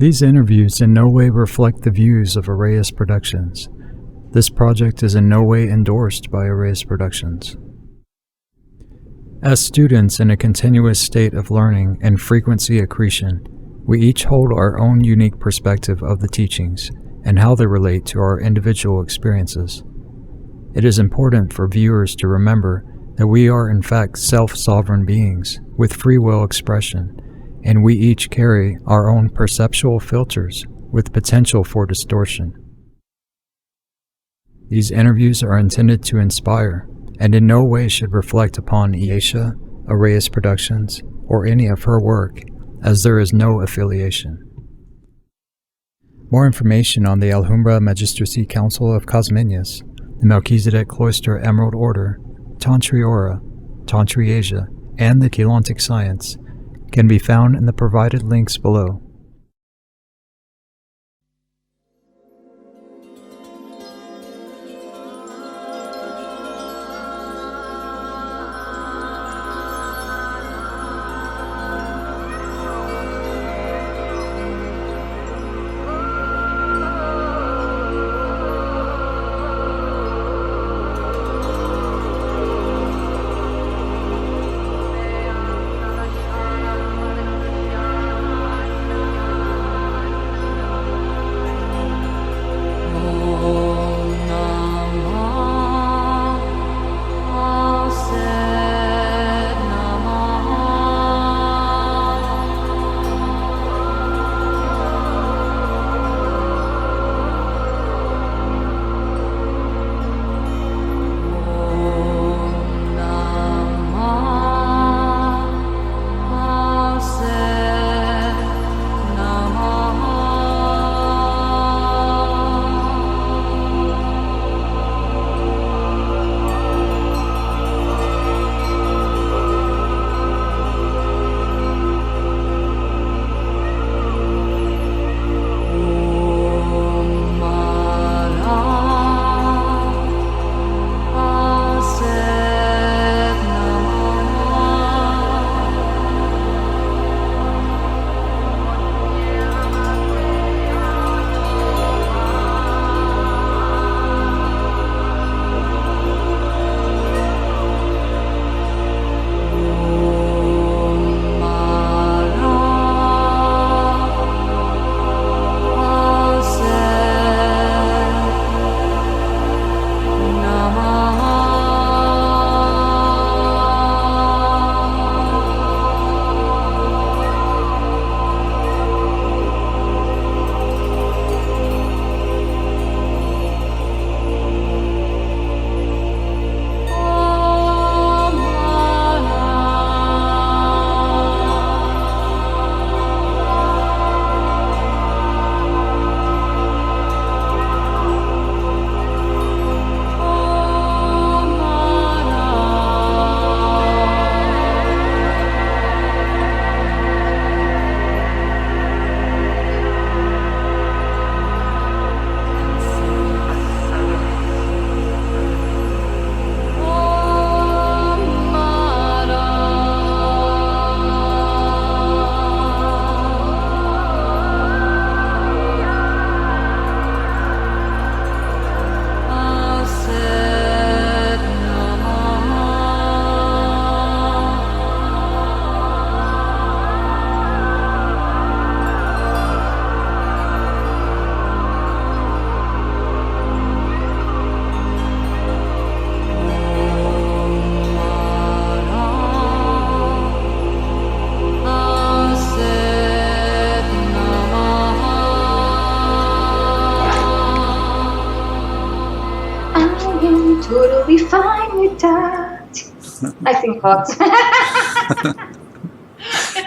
These interviews in no way reflect the views of Arrayas Productions. This project is in no way endorsed by Arrayas Productions. As students in a continuous state of learning and frequency accretion, we each hold our own unique perspective of the teachings and how they relate to our individual experiences. It is important for viewers to remember that we are in fact self-sovereign beings with free will expression, and we each carry our own perceptual filters with potential for distortion. These interviews are intended to inspire and in no way should reflect upon Aisha, Arrayas Productions, or any of her work, as there is no affiliation. More information on the Alhambra Magistracy Council of Cosminius, the Melchizedek Cloister Emerald Order, Tantri Aura, Tantri Asia, and the Keylontic Science can be found in the provided links below. Totally fine with that. I sing hot.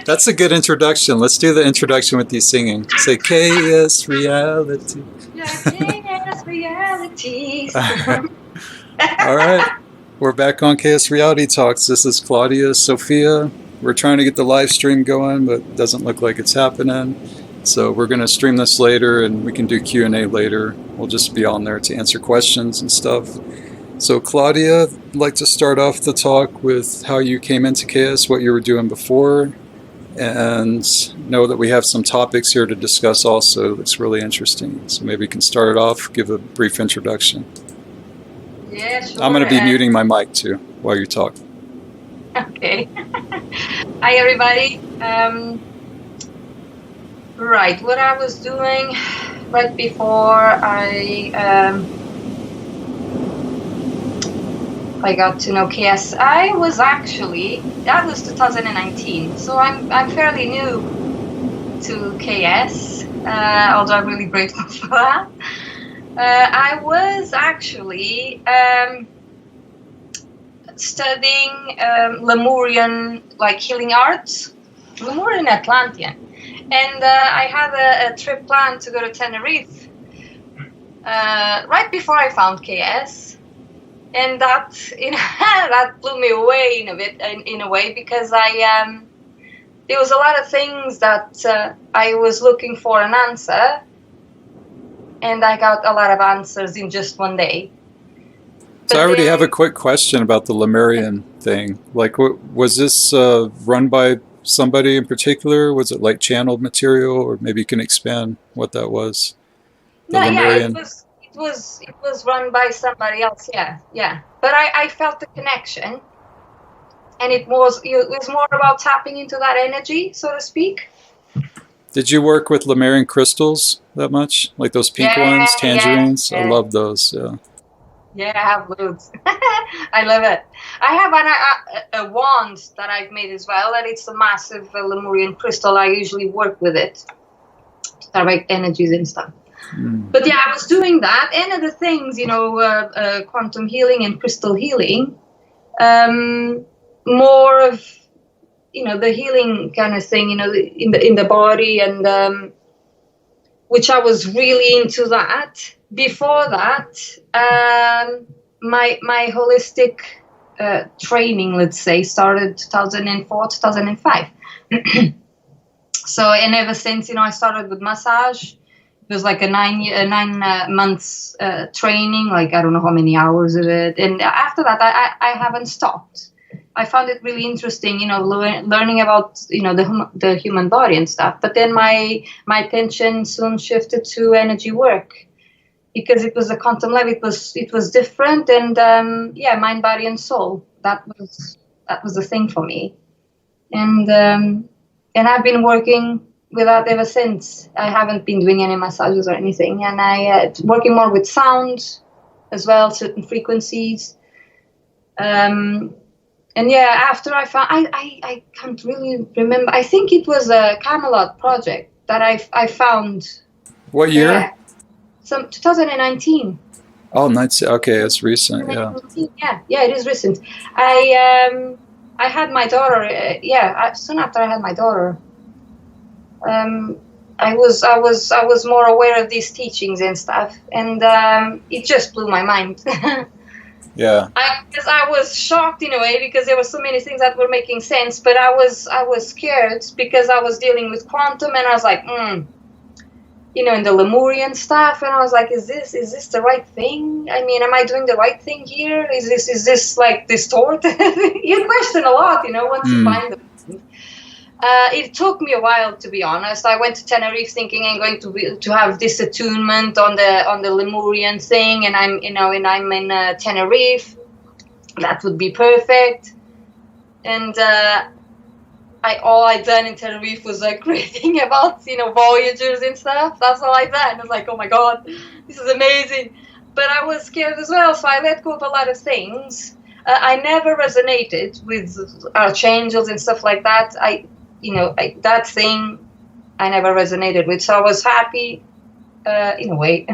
That's a good introduction. Let's do the introduction with you singing. Say KS Reality. Yeah, KS Realities. All right. We're back on KS Reality Talks. This is Claudia Sophia. We're trying to get the live stream going, but it doesn't look like it's happening. So we're going to stream this later, and we can do Q&A later. We'll just be on there to answer questions and stuff. So Claudia, I'd like to start off the talk with how you came into KS, what you were doing before, and know that we have some topics here to discuss also that's really interesting. So maybe we can start it off, give a brief introduction. Yeah, sure. I'm going to be muting my mic too while you talk. Okay. Hi, everybody. Right, what I was doing right before I got to know KS, that was 2019. So I'm fairly new to KS, although I'm really grateful for that. I was actually studying Lemurian, like healing arts, Lemurian Atlantean. And I had a trip planned to go to Tenerife right before I found KS, and that that blew me away in a way because there was a lot of things that I was looking for an answer, and I got a lot of answers in just one day. So I already have a quick question about the Lemurian thing. Like, was this run by somebody in particular? Was it like channeled material, or maybe you can expand what that was? It was run by somebody else. Yeah. But I felt the connection, and it was more about tapping into that energy, so to speak. Did you work with Lemurian crystals that much? Like those pink ones, tangerines? Yeah. I love those. Yeah. Yeah, I have loads. I love it. I have a wand that I've made as well, and it's a massive Lemurian crystal. I usually work with it to direct energies and stuff. But yeah, I was doing that, and other things, quantum healing and crystal healing, more of the healing kind of thing, in the body, and which I was really into that. Before that, my holistic training, let's say, started 2004, 2005. So, and ever since, I started with massage. It was like a 9 months training, like I don't know how many hours of it. And after that, I haven't stopped. I found it really interesting, learning about, the human body and stuff. But then my attention soon shifted to energy work, because it was a quantum level. It was different, and mind, body, and soul. That was the thing for me, and I've been working with that ever since. I haven't been doing any massages or anything, and I working more with sound as well, certain frequencies. And yeah, after I found, I can't really remember. I think it was a Camelot project that I found. What year? Yeah, 2019. Oh, nice. Okay, it's recent. Yeah. Yeah, it is recent. I had my daughter. Soon after I had my daughter, I was more aware of these teachings and stuff, and it just blew my mind. Yeah. Because I was shocked in a way, because there were so many things that were making sense, but I was scared because I was dealing with quantum, and I was like, in the Lemurian stuff, and I was like, is this the right thing? I mean, am I doing the right thing here? Is this like distorted? You question a lot, once you find them. It took me a while, to be honest. I went to Tenerife thinking I'm going to have this attunement on the Lemurian thing, and I'm in Tenerife. That would be perfect. And all I done in Tenerife was like reading about voyagers and stuff. That's all I done. I was like, oh my god, this is amazing. But I was scared as well, so I let go of a lot of things. I never resonated with archangels and stuff like that. That thing I never resonated with. So I was happy, in a way,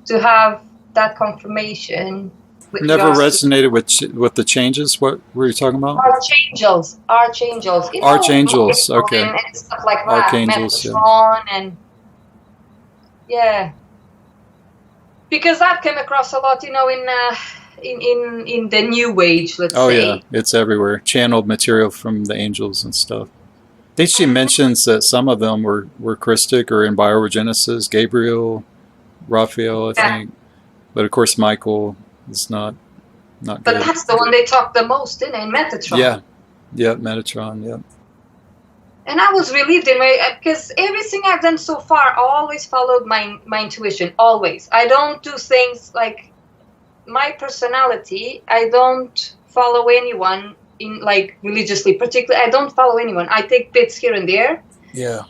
to have that confirmation. Never resonated with the changes? What were you talking about? Archangels. Archangels, okay. And stuff like that. Archangels, Metatron, and yeah. Because that came across a lot, in the new age, let's say. Oh yeah, it's everywhere. Channeled material from the angels and stuff. I think she mentions that some of them were Christic or in Biogenesis, Gabriel, Raphael, I think. But of course Michael is not good. But that's the one they talk the most in Metatron. Yeah, Metatron, yeah. And I was relieved in a way, because everything I've done so far, I always followed my intuition, always. I don't do things like my personality. I don't follow anyone in like religiously, particularly. I don't follow anyone. I take bits here and there. Yeah.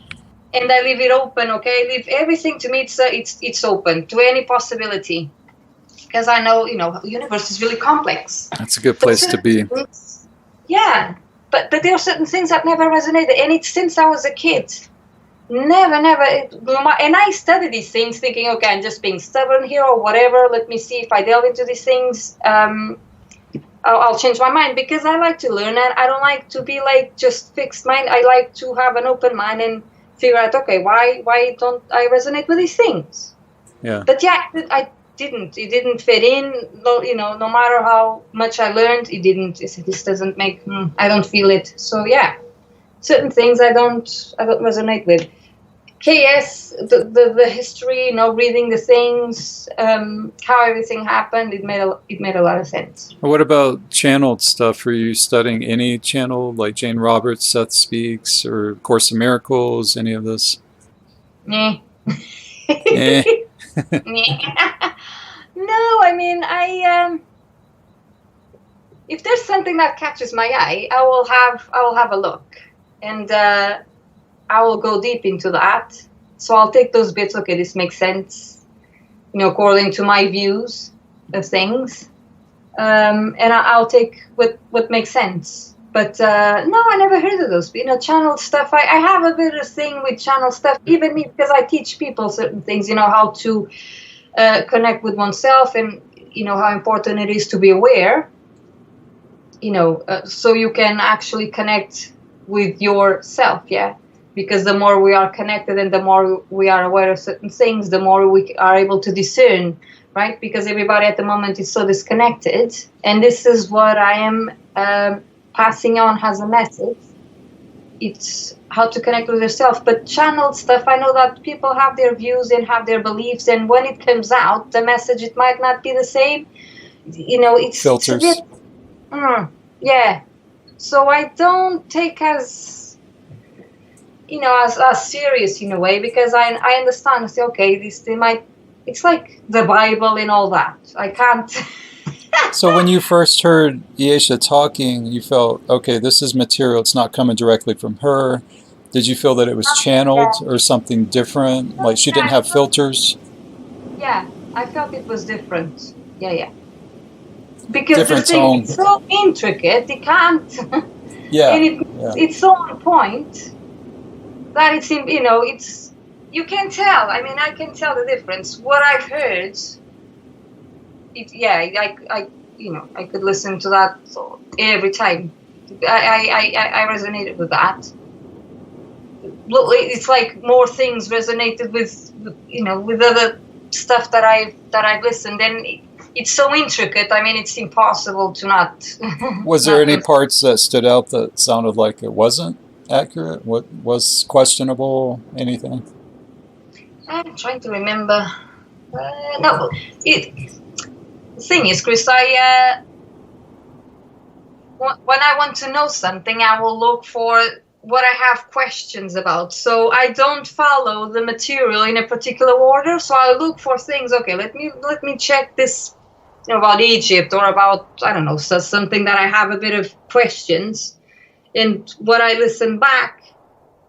And I leave it open, okay? Leave everything to me. It's open to any possibility, because I know, the universe is really complex. That's a good place to be. Yeah, but there are certain things that never resonated, and it's since I was a kid. Never. And I study these things thinking, okay, I'm just being stubborn here or whatever. Let me see if I delve into these things. I'll change my mind, because I like to learn, and I don't like to be like just fixed mind. I like to have an open mind and figure out, okay, why don't I resonate with these things? Yeah. But yeah, I didn't. It didn't fit in. No matter how much I learned, it didn't. This doesn't make. I don't feel it. So yeah, certain things I don't resonate with. KS, the history, reading the things, how everything happened, it made a lot of sense. What about channeled stuff? Are you studying any channel, like Jane Roberts, Seth Speaks, or Course in Miracles, any of this? Nah. Eh. No, I mean, if there's something that catches my eye, I will have a look, and I will go deep into that. So I'll take those bits. Okay, this makes sense, according to my views of things, and I'll take what makes sense. But no, I never heard of those. Channel stuff. I have a bit of thing with channel stuff, even me, because I teach people certain things. How to connect with oneself, and how important it is to be aware. So you can actually connect with yourself. Yeah. Because the more we are connected and the more we are aware of certain things, the more we are able to discern, right? Because everybody at the moment is so disconnected. And this is what I am passing on as a message. It's how to connect with yourself. But channeled stuff, I know that people have their views and have their beliefs. And when it comes out, the message, it might not be the same. It's filters. It's a bit, yeah. So I don't take as serious in a way, because I understand. I say, okay, it's like the Bible and all that. I can't. So when you first heard Iesha talking, you felt, okay, this is material. It's not coming directly from her. Did you feel that it was channeled or something different? Like she didn't have filters? Yeah, I felt it was different. Yeah. Because different the thing tone. is so intricate, it can't. Yeah. And it's so on point that it's you can tell. I mean, I can tell the difference. What I've heard, I could listen to that every time. I resonated with that. It's like more things resonated with other stuff that I've listened, and it's so intricate. I mean, it's impossible to not. Was there any parts that stood out that sounded like it wasn't accurate? What was questionable? Anything? I'm trying to remember. No, the thing is, Chris, when I want to know something, I will look for what I have questions about. So I don't follow the material in a particular order. So I look for things. Okay, let me check this, about Egypt, or about, I don't know, so something that I have a bit of questions. And when I listen back,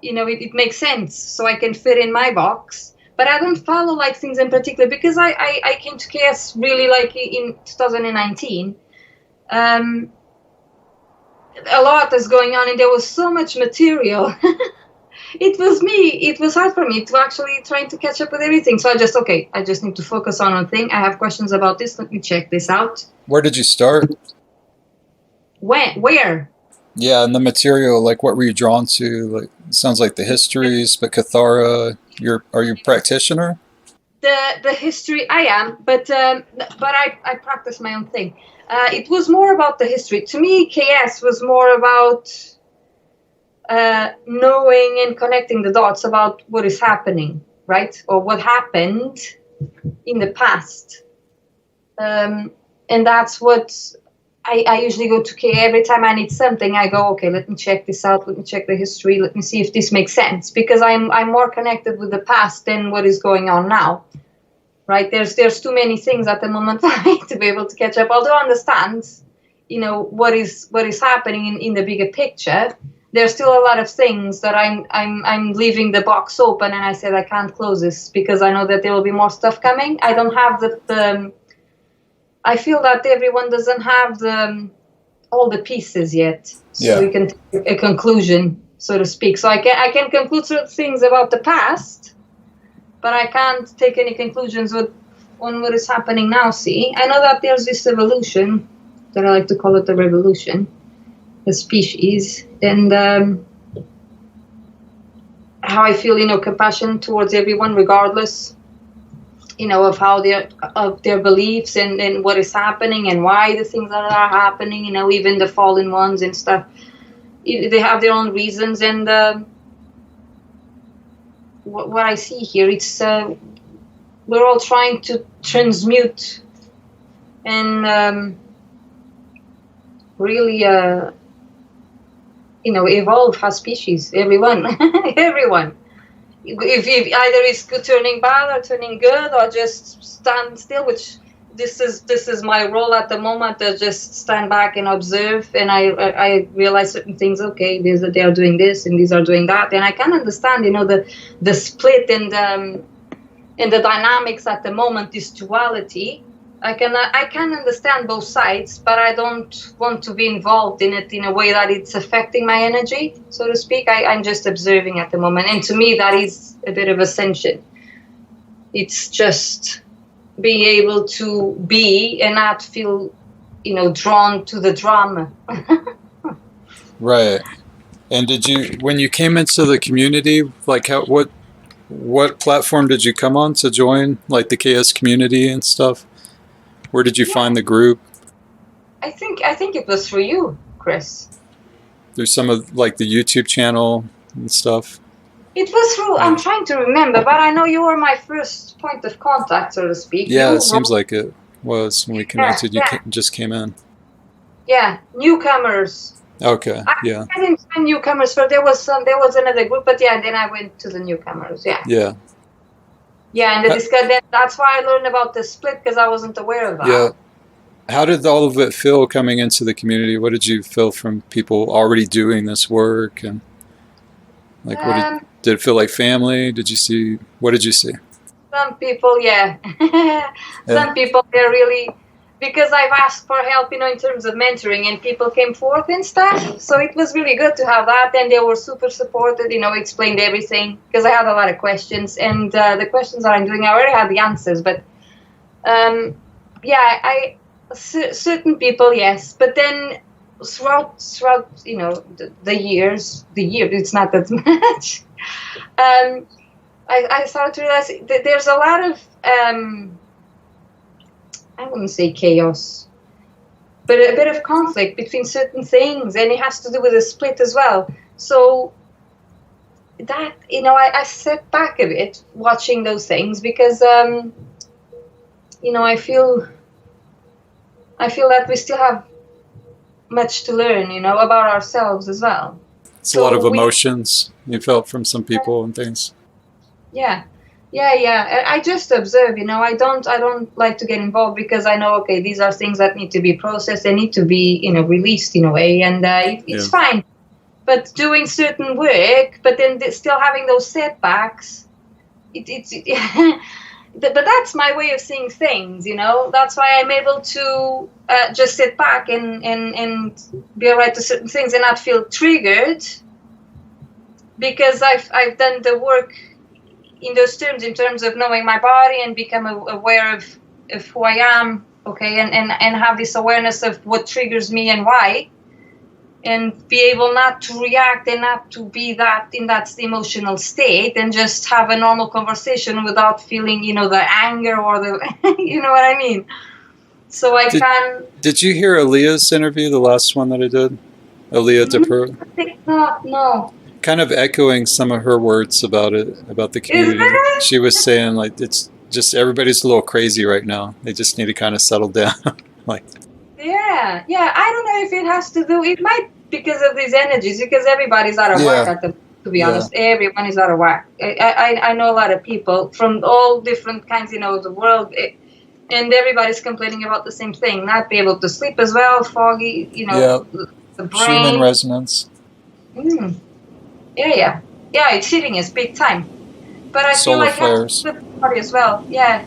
it makes sense. So I can fit in my box. But I don't follow like things in particular, because I came to KS really like in 2019. A lot is going on, and there was so much material. It was hard for me to actually trying to catch up with everything. So I just need to focus on one thing. I have questions about this. Let me check this out. Where did you start? Where? Yeah, and the material, like what were you drawn to? Like, it sounds like the histories, but Cathara, are you a practitioner? The history, I am, but I practice my own thing. It was more about the history. To me, KS was more about knowing and connecting the dots about what is happening, right? Or what happened in the past. And that's what I usually go to K every time I need something. I go, okay, let me check this out. Let me check the history. Let me see if this makes sense, because I'm more connected with the past than what is going on now. Right? There's too many things at the moment for me to be able to catch up. Although I understand, what is happening in the bigger picture, there's still a lot of things that I'm leaving the box open, and I said I can't close this because I know that there will be more stuff coming. I don't have the I feel that everyone doesn't have all the pieces yet, so we can take a conclusion, so to speak. So I can conclude certain things about the past, but I can't take any conclusions on what is happening now. See, I know that there's this evolution, that I like to call it a revolution, a species, and how I feel, compassion towards everyone, regardless, of how their beliefs and what is happening and why the things that are happening, even the fallen ones and stuff, they have their own reasons. And what I see here, it's we're all trying to transmute and really evolve as species, everyone. Everyone, if either it's turning bad or turning good, or just stand still, which this is my role at the moment, to just stand back and observe. And I realize certain things, okay, they are doing this and these are doing that, and I can understand the split and the dynamics at the moment, this duality. I can understand both sides, but I don't want to be involved in it in a way that it's affecting my energy, so to speak. I'm just observing at the moment, and to me that is a bit of ascension. It's just being able to be and not feel, drawn to the drama. Right. And when you came into the community, like what platform did you come on to join, like the KS community and stuff? Where did you find the group? I think it was for you, Chris. There's some of like the YouTube channel and stuff. It was through, I'm trying to remember, but I know you were my first point of contact, so to speak. Yeah, it seems like it was when we connected. Yeah. You just came in. Yeah, newcomers. Okay, I didn't find newcomers, but there was another group, but yeah, then I went to the newcomers. Yeah. Yeah. Yeah, and that's why I learned about the split, because I wasn't aware of that. Yeah. How did all of it feel coming into the community? What did you feel from people already doing this work? And like, did it feel like family? What did you see? Some people, yeah. Some people, they're really, because I've asked for help, in terms of mentoring, and people came forth and stuff. So it was really good to have that, and they were super supported, explained everything, because I had a lot of questions, and the questions that I'm doing, I already had the answers, but certain people, yes, but then throughout the years, it's not that much. I started to realize that there's a lot of I wouldn't say chaos, but a bit of conflict between certain things, and it has to do with a split as well. So that, I step back a bit watching those things, because I feel that we still have much to learn, about ourselves as well. It's a lot of emotions you felt from some people and things. Yeah. I just observe, I don't like to get involved, because I know, okay, these are things that need to be processed, they need to be, released in a way, and it's fine. But doing certain work, but then still having those setbacks, but that's my way of seeing things, That's why I'm able to just sit back and be alright to certain things and not feel triggered, because I've done the work in those terms, in terms of knowing my body and become aware of who I am, okay, and have this awareness of what triggers me and why, and be able not to react and not to be in that emotional state, and just have a normal conversation without feeling, the anger or the, you know what I mean? So Did you hear Aaliyah's interview, the last one that I did? Aaliyah Dapur? I think not, no. Kind of echoing some of her words about the community. She was saying, like, it's just everybody's a little crazy right now. They just need to kind of settle down. Like, yeah, Yeah. I don't know if it has to do. It might because of these energies. Because everybody's out of whack at the. To be honest, everyone is out of whack. I know a lot of people from all different kinds, of the world, and everybody's complaining about the same thing: not be able to sleep as well, foggy, the brain. Schumann resonance. Yeah. It's hitting us big time. But I Solar feel like flares. with the body as well. Yeah.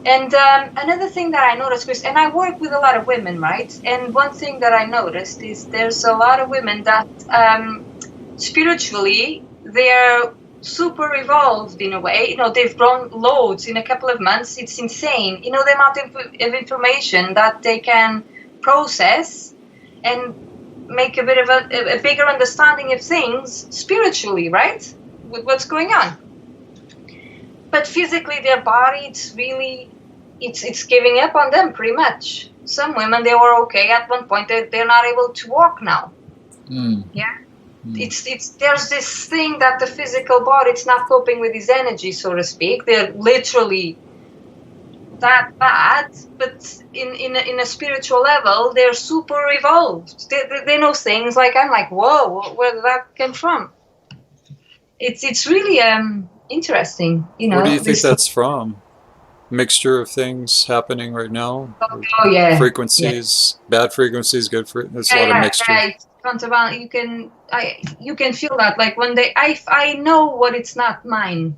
And another thing that I noticed, Chris, and I work with a lot of women, right? And one thing that I noticed is there's a lot of women that spiritually they're super evolved in a way. They've grown loads in a couple of months. It's insane. The amount of information that they can process and make a bit of a bigger understanding of things spiritually, right? With what's going on. But physically, their body, it's giving up on them pretty much. Some women, they were okay at one point. They're not able to walk now. Yeah. There's this thing that the physical body, it's not coping with this energy, so to speak. They're literally that bad, but in a spiritual level, they're super evolved. They know things like, I'm like, whoa, where did that come from? It's really interesting, Where do you think that's from? Mixture of things happening right now? Oh yeah. Frequencies, bad frequencies, good frequencies. There's a lot of mixture. You can feel that, like when I know what it's not mine,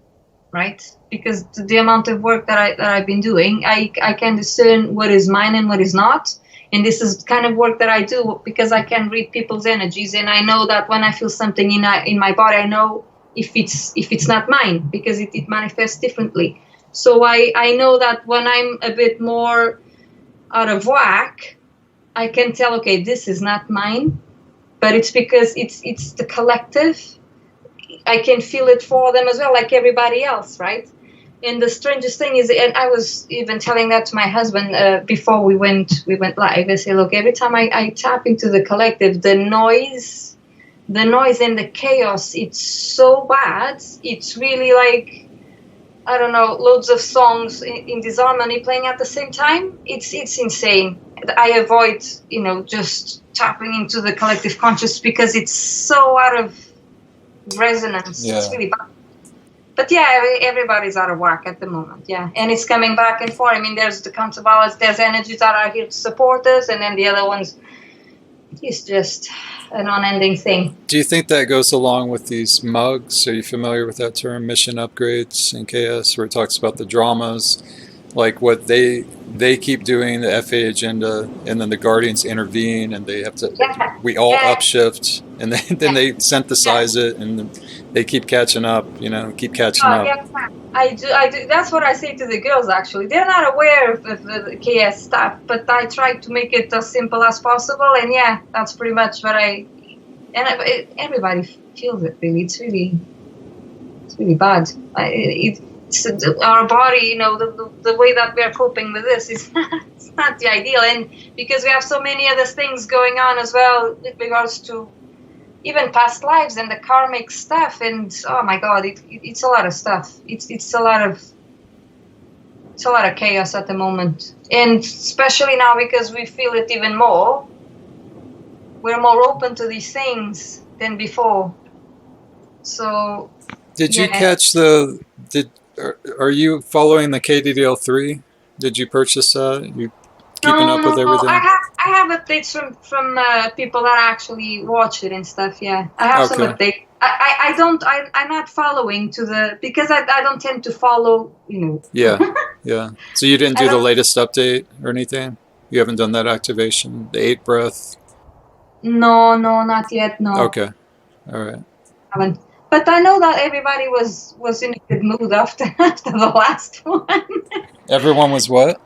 right? Because the amount of work that I've been doing, I can discern what is mine and what is not. And this is kind of work that I do because I can read people's energies, and I know that when I feel something in my body, I know if it's not mine because it manifests differently. So I know that when I'm a bit more out of whack, I can tell, okay, this is not mine, but it's because it's the collective. I can feel it for them as well, like everybody else, right? And the strangest thing is, and I was even telling that to my husband before we went live. I say, look, every time I tap into the collective, the noise and the chaos, it's so bad. It's really like, I don't know, loads of songs in disharmony playing at the same time. It's insane. I avoid, just tapping into the collective conscious because it's so out of resonance. Yeah. It's really bad. But yeah, everybody's out of whack at the moment. Yeah, and it's coming back and forth. I mean, there's the counterbalance. There's energies that are here to support us, and then the other ones. It's just an unending thing. Do you think that goes along with these mugs? Are you familiar with that term, mission upgrades in KS, where it talks about the dramas, like what they keep doing, the FA agenda, and then the Guardians intervene, and they have to. Yeah. We all upshift, and then they synthesize it, and they keep catching up. Keep catching up. Yeah. I do. That's what I say to the girls. Actually, they're not aware of the KS stuff, but I try to make it as simple as possible. And yeah, that's pretty much what everybody feels it. Really, it's really bad. It's our body. The way that we're coping with this is it's not the ideal, and because we have so many other things going on as well with regards to even past lives and the karmic stuff, and oh my god, it's a lot of stuff. It's a lot of chaos at the moment, and especially now because we feel it even more. We're more open to these things than before. So, did you catch Are you following the KDDL3? Did you purchase that? You keeping up with everything? I have updates from people that actually watch it and stuff. Yeah, I have some updates. I'm not following because I don't tend to follow. Yeah. So you didn't do the latest update or anything? You haven't done that activation, the 8 breath? No, not yet. No. Okay. All right. I haven't. But I know that everybody was in a good mood after the last one. Everyone was what?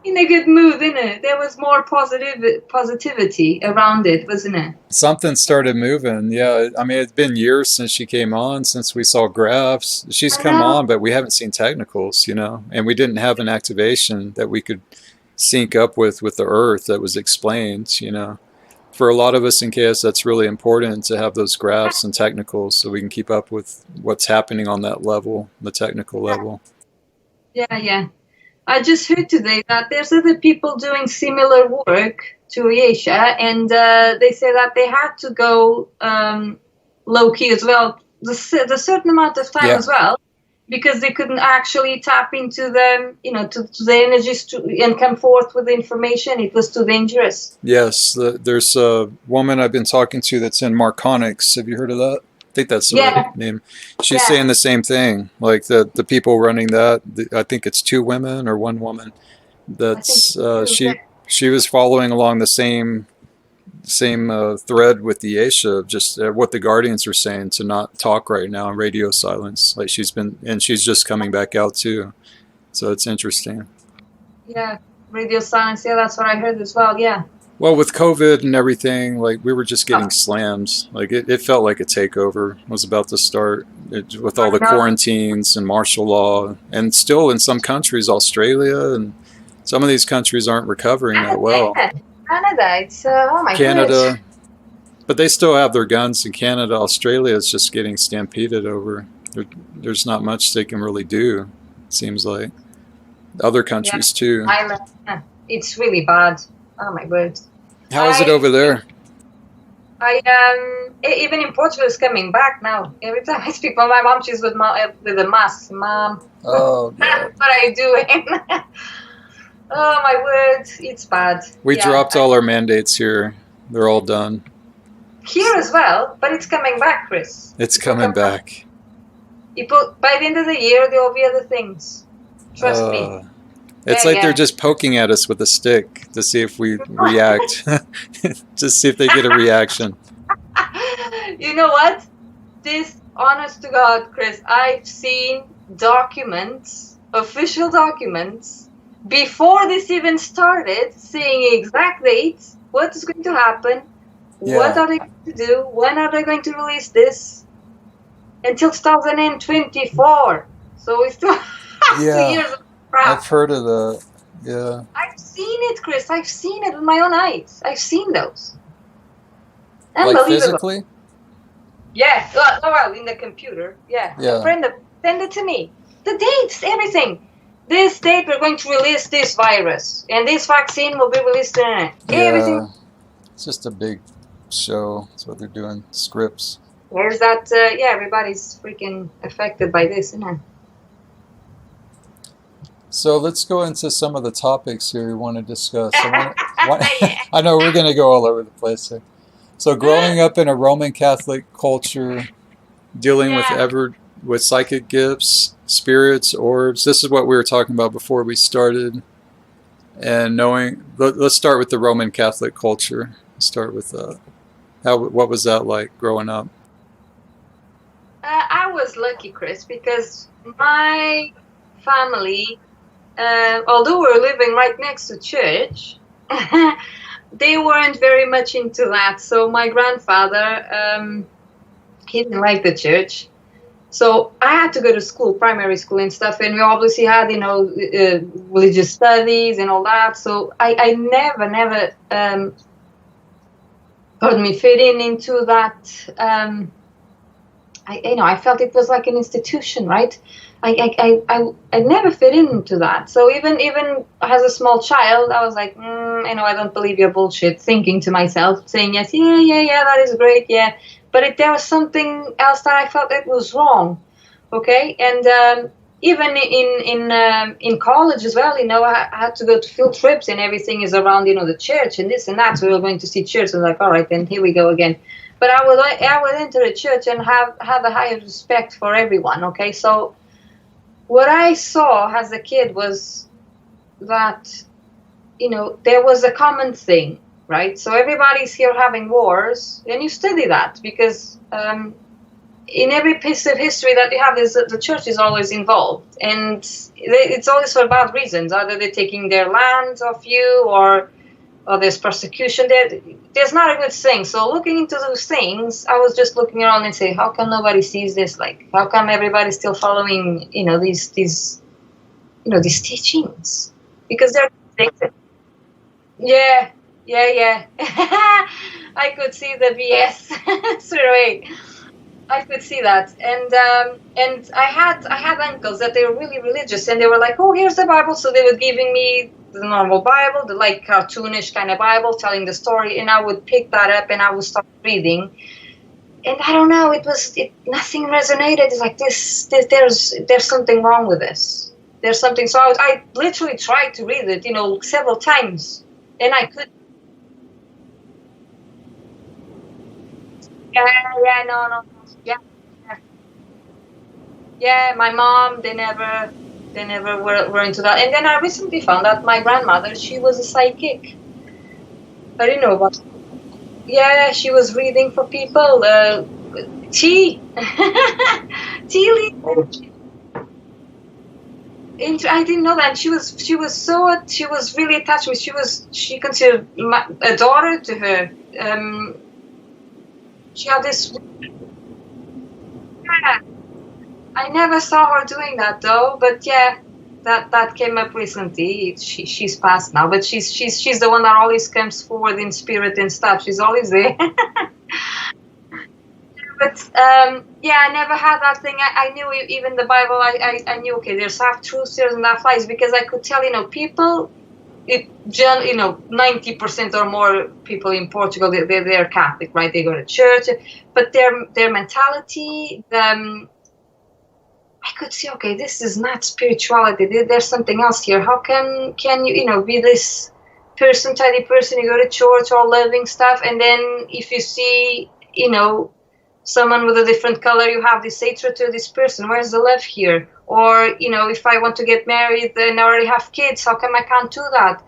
In a good mood, innit? There was more positivity around it, wasn't it? Something started moving, yeah. I mean, it's been years since she came on, since we saw graphs. She's come on, but we haven't seen technicals, and we didn't have an activation that we could sync up with the Earth that was explained, For a lot of us in KS, that's really important to have those graphs and technicals so we can keep up with what's happening on that level, the technical level. Yeah. I just heard today that there's other people doing similar work to Asia, and they say that they had to go low key as well, the certain amount of time as well, because they couldn't actually tap into the, to the energies and come forth with the information. It was too dangerous. Yes, there's a woman I've been talking to that's in Marconics. Have you heard of that? I think that's the right name. She's saying the same thing. Like the people running that, I think it's 2 women or 1 woman. That's she was following along the same thread with the Aisha, just what the Guardians are saying, to not talk right now and radio silence. Like she's just coming back out too. So it's interesting. Yeah, radio silence. Yeah, that's what I heard as well. Yeah. Well, with COVID and everything, like we were just getting slammed. Like it felt like a takeover was about to start with all the quarantines and martial law, and still in some countries, Australia and some of these countries aren't recovering that well. Canada, it's oh my Canada, but they still have their guns in Canada. Australia is just getting stampeded over. There's not much they can really do. It seems like other countries too. Ireland, it's really bad. Oh my word! How is it over there? Even in Portugal, it's coming back now. Every time I speak with my mom, she's with a mask. Mom, oh God. What are you doing? Oh my word, it's bad. We dropped all our mandates here. They're all done. Here as well, but it's coming back, Chris. It's coming back. By the end of the year, there will be other things. Trust me. It's like they're just poking at us with a stick to see if we react. To see if they get a reaction. You know what? This, honest to God, Chris, I've seen documents, official documents, before this even started, saying exact dates, what is going to happen, what are they going to do, when are they going to release this, until 2024. So it's 2 years of crap. I've heard of that. Yeah. I've seen it, Chris. I've seen it with my own eyes. I've seen those. Like physically? Yeah. Well, in the computer. Yeah. A friend send it to me. The dates, everything. This date we're going to release this virus, and this vaccine will be released in it. Everything. It's just a big show. That's what they're doing. Scripts. There's that. Everybody's freaking affected by this, isn't it? So let's go into some of the topics here we want to discuss. I know we're going to go all over the place here. So growing up in a Roman Catholic culture, dealing with psychic gifts, spirits, orbs. This is what we were talking about before we started. And let's start with the Roman Catholic culture. Start with what was that like growing up? I was lucky, Chris, because my family, although we're living right next to church, they weren't very much into that. So my grandfather, he didn't like the church. So I had to go to school, primary school and stuff, and we obviously had, religious studies and all that. So I never, fit into that. I felt it was like an institution, right? I never fit into that. So even as a small child, I was like, I don't believe your bullshit, thinking to myself, saying yes, yeah, that is great, yeah. But there was something else that I felt it was wrong, okay? And even in college as well, I had to go to field trips, and everything is around, the church and this and that. So we were going to see church. I was like, all right, then here we go again. But I would enter a church and have a higher respect for everyone, okay? So what I saw as a kid was that, there was a common thing, right? So everybody's here having wars, and you study that because in every piece of history that you have, the church is always involved, and it's always for bad reasons. Either they're taking their land off you, or there's persecution. There's not a good thing. So looking into those things, I was just looking around and saying, how come nobody sees this? Like, how come everybody's still following, these teachings? Because they're yeah. I could see the BS straight away. I could see that, and I had uncles that they were really religious, and they were like, oh, here's the Bible. So they were giving me the normal Bible, the like cartoonish kind of Bible, telling the story, and I would pick that up and I would start reading. And I don't know, nothing resonated. It's like there's something wrong with this. There's something. So I literally tried to read it, several times, and I couldn't. Yeah, no, yeah. Yeah, my mom, they never were into that. And then I recently found out my grandmother, she was a psychic. I didn't know about. Yeah, she was reading for people. Tea. Tea leaves. I didn't know that. She was really attached to me. She considered a daughter to her. She had this. Yeah. I never saw her doing that though, but yeah, that came up recently. She's passed now, but she's the one that always comes forward in spirit and stuff. She's always there. But yeah, I never had that thing. I knew even the Bible. I knew, okay, there's half truths, there's half lies, because I could tell, people. 90% or more people in Portugal, they're Catholic, right? They go to church, but their mentality, I could see, okay, this is not spirituality. There's something else here. How can you, be this tidy person, you go to church, all loving stuff, and then if you see, someone with a different color, you have this hatred to this person. Where's the love here? Or, if I want to get married and I already have kids, how come I can't do that?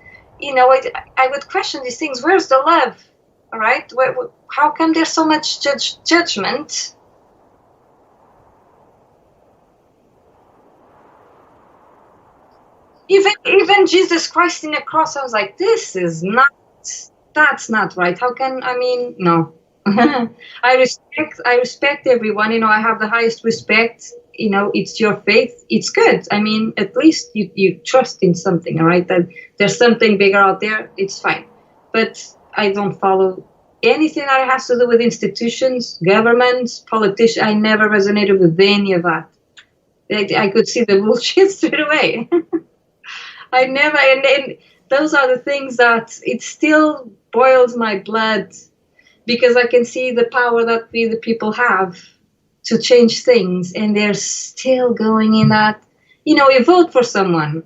I would question these things. Where's the love? All right? How come there's so much judgment? Even Jesus Christ in the cross, I was like, that's not right. How can, no. I respect everyone, I have the highest respect, it's your faith, it's good. At least you trust in something, all right? That there's something bigger out there, it's fine. But I don't follow anything that has to do with institutions, governments, politicians. I never resonated with any of that. I could see the bullshit straight away. I never, and those are the things that it still boils my blood, because I can see the power that we, the people, have to change things, and they're still going in that. You vote for someone,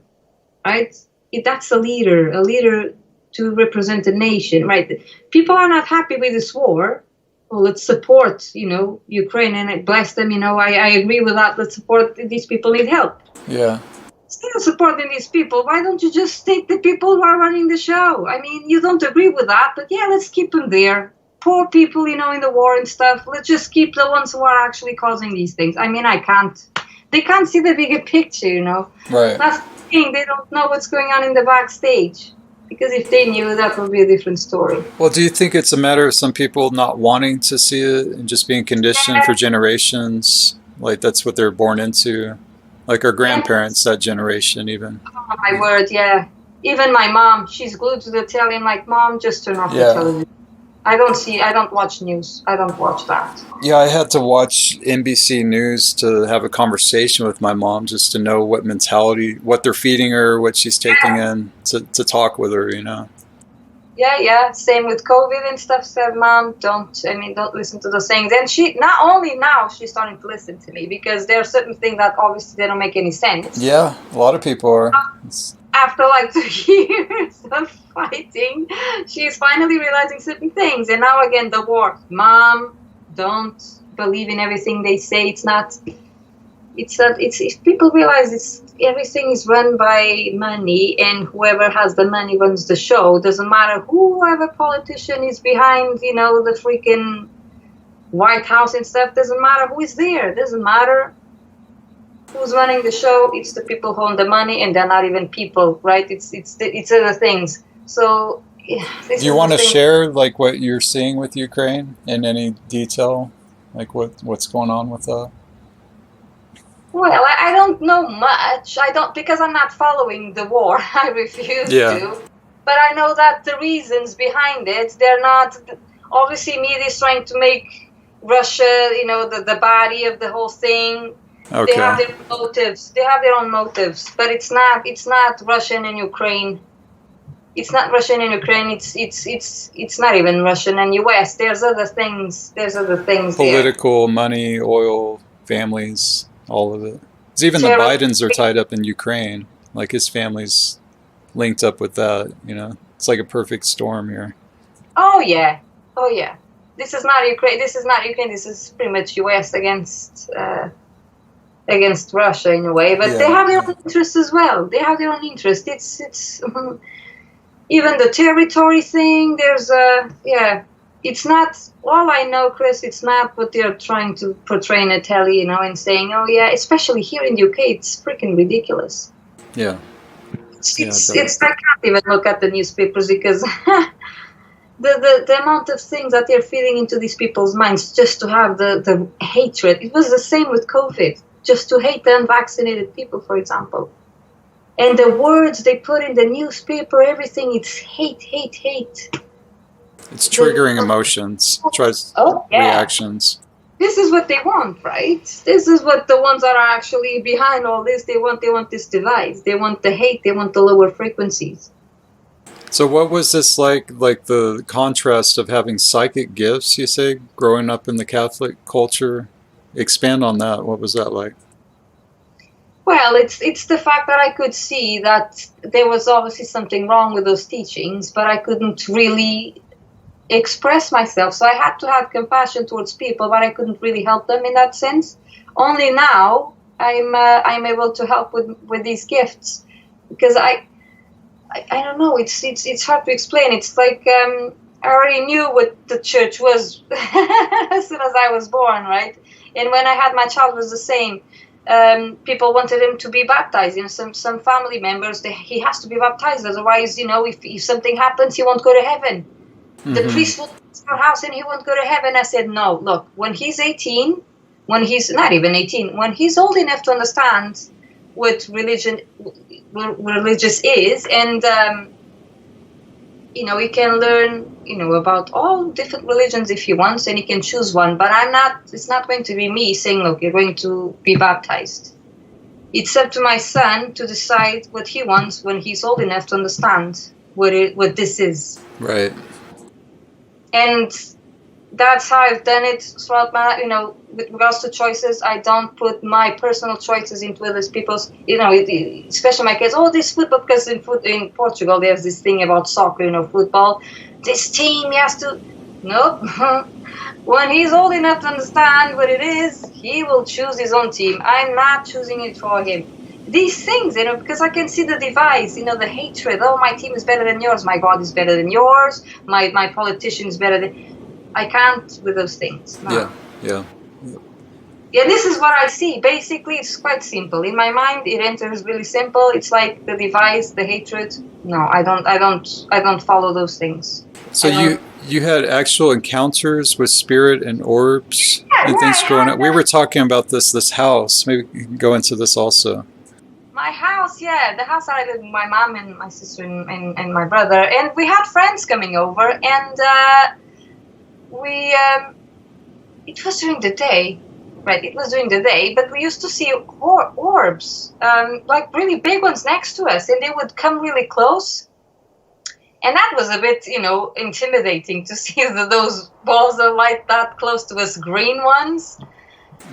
right? That's a leader to represent a nation, right? People are not happy with this war. Well, let's support, Ukraine and bless them. I agree with that. Let's support these people need help. Yeah. Still supporting these people. Why don't you just take the people who are running the show? You don't agree with that, but yeah, let's keep them there. Poor people, in the war and stuff. Let's just keep the ones who are actually causing these things. They can't see the bigger picture, Right. That's the thing. They don't know what's going on in the backstage. Because if they knew, that would be a different story. Well, do you think it's a matter of some people not wanting to see it and just being conditioned for generations? Like that's what they're born into? Like our grandparents, that generation even. Oh, my word, yeah. Even my mom, she's glued to the telly. I'm like, Mom, just turn off the television. I don't watch news. I don't watch that. Yeah, I had to watch NBC News to have a conversation with my mom just to know what mentality, what they're feeding her, what she's taking in, to talk with her, Yeah. Same with COVID and stuff. Said, Mom, don't listen to those things. And she, not only now, she's starting to listen to me, because there are certain things that obviously they don't make any sense. Yeah, a lot of people are. After like 2 years of fighting, she's finally realizing certain things. And now again, the war. Mom, don't believe in everything they say. If people realize everything is run by money, and whoever has the money runs the show. Doesn't matter whoever politician is behind, the freaking White House and stuff. Doesn't matter who is there. Doesn't matter who's running the show. It's the people who own the money, and they're not even people, right? It's other things. So, do you want to share like what you're seeing with Ukraine in any detail, like what's going on with that? Well, I don't know much. I don't, because I'm not following the war. I refuse to. But I know that the reasons behind it, they're not. Obviously, media is trying to make Russia, the body of the whole thing. Okay. They have their motives. They have their own motives, but it's not Russian and Ukraine. It's not Russian and Ukraine. It's not even Russian and US. There's other things. There's other things there. Political, money, oil, families, all of it. 'Cause even the Terror- Bidens are tied up in Ukraine. Like his family's linked up with that, you know. It's like a perfect storm here. Oh yeah. Oh yeah. This is not Ukraine. This is not Ukraine. This is pretty much US against Russia in a way. But they have their own interests as well. They have their own interest. It's even the territory thing. There's It's not. All I know, Chris, it's not what they're trying to portray in a telly, you know, and saying, oh yeah, especially here in the UK, it's freaking ridiculous. Yeah. It's I can't even look at the newspapers because the amount of things that they're feeding into these people's minds just to have the hatred. It was the same with COVID, just to hate the unvaccinated people, for example. And the words they put in the newspaper, everything, it's hate, hate, hate. It's triggering emotions, reactions. This is what they want, right? This is what the ones that are actually behind all this, they want this device. They want the hate, they want the lower frequencies. So what was this like the contrast of having psychic gifts, you say, growing up in the Catholic culture? Expand on that. What was that like? Well, it's the fact that I could see that there was obviously something wrong with those teachings, but I couldn't really express myself. So I had to have compassion towards people, but I couldn't really help them in that sense. Only now I'm able to help with these gifts, because I don't know. It's hard to explain. It's like I already knew what the church was as soon as I was born, right? And when I had my child, it was the same. People wanted him to be baptized. You know, some family members, he has to be baptized. Otherwise, you know, if something happens, he won't go to heaven. Mm-hmm. The priest will come to your house and he won't go to heaven. I said, no, look, when he's 18, when he's not even 18, when he's old enough to understand what religious is, and you know, he can learn, you know, about all different religions if he wants, and he can choose one. But it's not going to be me saying, look, you're going to be baptized. It's up to my son to decide what he wants when he's old enough to understand what this is. Right. And that's how I've done it throughout my, you know, with regards to choices. I don't put my personal choices into other people's, you know, especially my kids. Oh, this football, because in Portugal there's this thing about soccer, you know, football. This team, he has to. Nope. When he's old enough to understand what it is, he will choose his own team. I'm not choosing it for him. These things, you know, because I can see the device, you know, the hatred. Oh, my team is better than yours. My God is better than yours. My politician is better than. I can't with those things. No. Yeah. Yeah, this is what I see. Basically, it's quite simple. In my mind, it enters really simple. It's like the device, the hatred. No, I don't follow those things. So you had actual encounters with spirit and orbs and things growing up. We were talking about this house. Maybe you can go into this also. My house, yeah, the house that I lived with my mom and my sister and my brother, and we had friends coming over, and it was during the day, right? It was during the day, but we used to see orbs, like really big ones next to us, and they would come really close. And that was a bit, you know, intimidating to see those balls of light that close to us, green ones,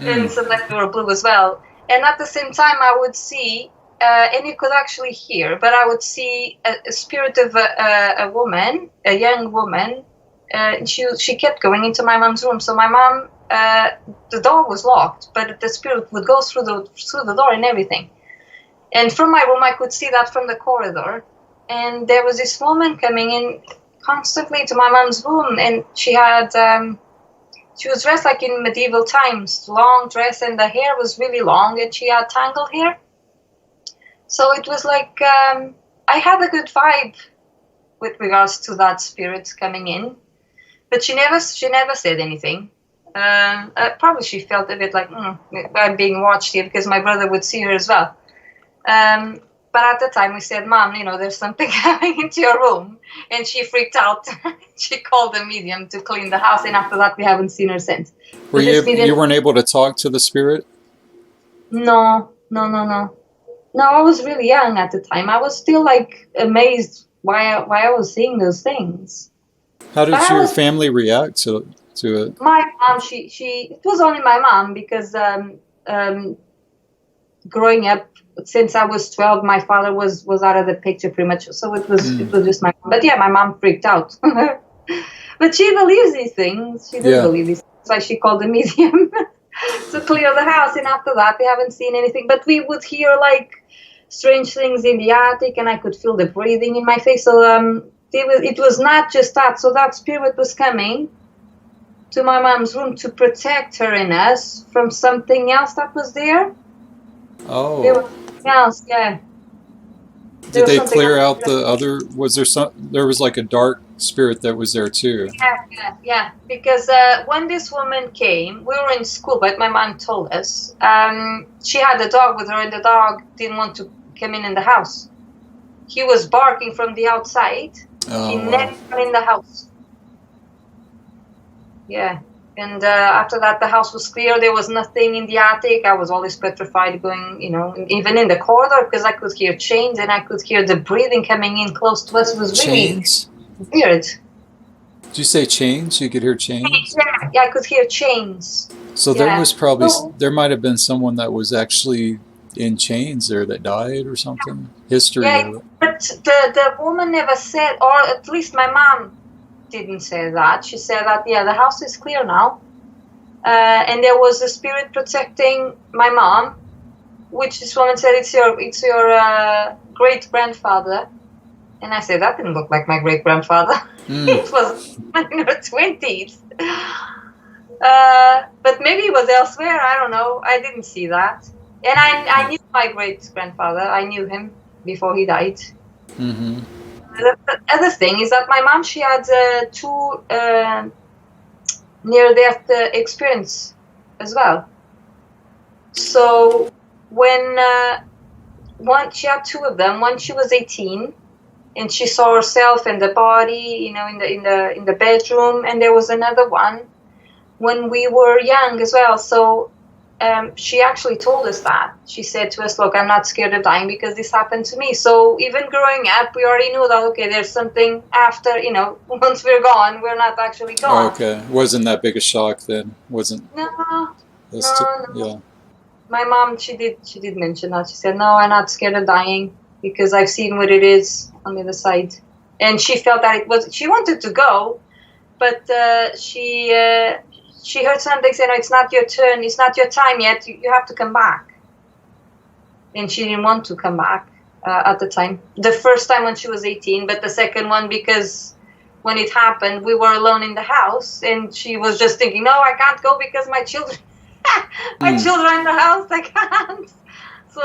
and some that were blue as well. And at the same time, I would see, and you could actually hear, but I would see a spirit of a woman, a young woman. She kept going into my mom's room. So my mom, the door was locked, but the spirit would go through the door and everything. And from my room, I could see that from the corridor. And there was this woman coming in constantly to my mom's room, and she had, she was dressed like in medieval times, long dress, and the hair was really long, and she had tangled hair. So it was like, I had a good vibe with regards to that spirit coming in, but she never said anything. Probably she felt a bit like, I'm being watched here, because my brother would see her as well. But at the time we said, Mom, you know, there's something coming into your room. And she freaked out. She called the medium to clean the house. And after that, we haven't seen her since. You weren't able to talk to the spirit? No, I was really young at the time. I was still like amazed why I was seeing those things. How did But your family react to it? my mom, it was only my mom because growing up, since I was 12, my father was out of the picture pretty much. So it was just my mom. But yeah, my mom freaked out. But she believes these things. She does believe these things. That's why she called the museum to clear the house. And after that, we haven't seen anything. But we would hear like strange things in the attic, and I could feel the breathing in my face. So it was not just that. So that spirit was coming to my mom's room to protect her and us from something else that was there. Oh. There was something else, yeah. Did they clear out the other? Was there was like a dark spirit that was there too? Yeah. Because when this woman came, we were in school, but my mom told us she had a dog with her, and the dog didn't want to come in the house. He was barking from the outside. He never came in the house. Yeah. And after that, the house was clear. There was nothing in the attic. I was always petrified going, even in the corridor, because I could hear chains and I could hear the breathing coming in close to us. It was chains? Really weird. Did you say chains? You could hear chains? Yeah, I could hear chains. So there was probably, there might have been someone that was actually in chains there that died or something? History of it. But the woman never said, or at least my mom didn't say that. She said that, the house is clear now. And there was a spirit protecting my mom, which this woman said, it's your great-grandfather. And I said, that didn't look like my great-grandfather. It was in her 20s. But maybe it was elsewhere. I don't know. I didn't see that. And I knew my great-grandfather. I knew him before he died. Mm-hmm. The other thing is that my mom, she had two near-death experience as well. So when she had two of them. When she was 18, and she saw herself and the body, in the bedroom, and there was another one when we were young as well. So she actually told us that. She said to us, look, I'm not scared of dying because this happened to me. So even growing up, we already knew that, okay, there's something after, once we're gone, we're not actually gone. Oh, okay. Wasn't that big a shock then? No. Yeah. My mom, she did mention that. She said, no, I'm not scared of dying because I've seen what it is on the other side. And she felt that she wanted to go, but she heard something say, no, it's not your turn, it's not your time yet, you have to come back. And she didn't want to come back at the time. The first time when she was 18, but the second one because when it happened, we were alone in the house, and she was just thinking, no, I can't go because my children, children are in the house, I can't. So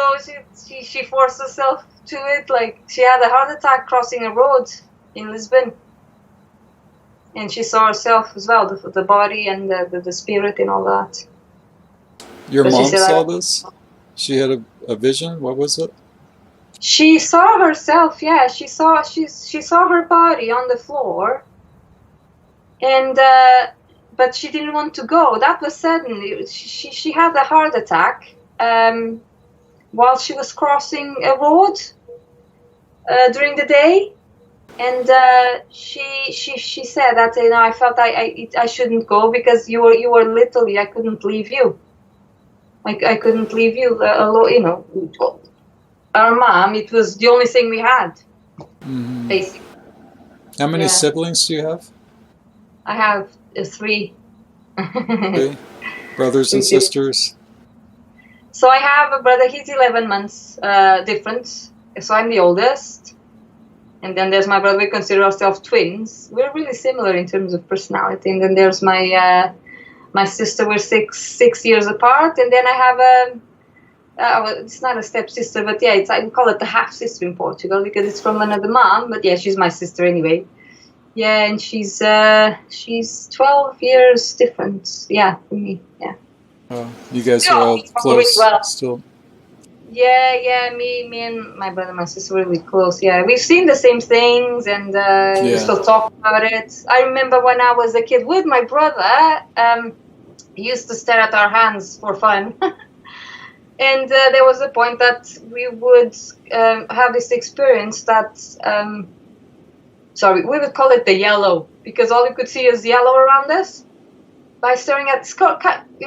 she forced herself to it, like she had a heart attack crossing a road in Lisbon. And she saw herself as well, the body and the spirit and all that. Your mom saw this? She had a vision? What was it? She saw herself, yeah. She saw her body on the floor. And but she didn't want to go. That was sudden. She had a heart attack while she was crossing a road during the day. And she said that, I felt I shouldn't go because you were little. I couldn't leave you. I couldn't leave you alone. Our mom, it was the only thing we had. Mm-hmm. Basically. How many siblings do you have? I have 3. Okay. Brothers and sisters. So I have a brother. He's 11 months different. So I'm the oldest. And then there's my brother. We consider ourselves twins. We're really similar in terms of personality. And then there's my sister. We're six years apart. And then I have it's not a stepsister, but yeah, we call it the half sister in Portugal because it's from another mom. But yeah, she's my sister anyway. Yeah, and she's 12 years different. Yeah, from me. Yeah. Oh, you guys are all close still. Yeah, me and my brother and my sister were really close. Yeah, we've seen the same things, and we still talk about it. I remember when I was a kid with my brother, he used to stare at our hands for fun. And there was a point that we would have this experience that sorry, we would call it the yellow, because all you could see is yellow around us. By staring at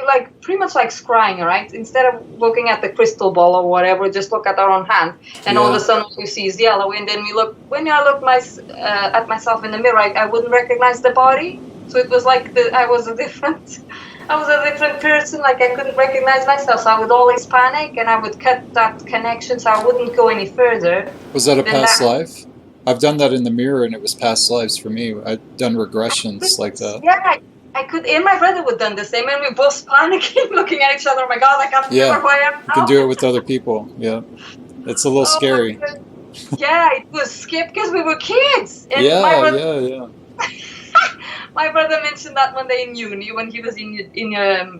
like pretty much like scrying, right? Instead of looking at the crystal ball or whatever, just look at our own hand, and all of a sudden all you see is yellow. And then when I look at myself in the mirror, I wouldn't recognize the body. So it was like I was a different person. Like I couldn't recognize myself. So I would always panic, and I would cut that connection, so I wouldn't go any further. Was that a past life? I've done that in the mirror, and it was past lives for me. I've done regressions like that. Yeah. I could, and my brother would done the same, and we both panicking, looking at each other. Oh my God, I can't remember who I am now. You can do it with other people. Yeah, it's a little scary. Yeah, it was scary because we were kids. And yeah. My brother mentioned that one day in uni when he was in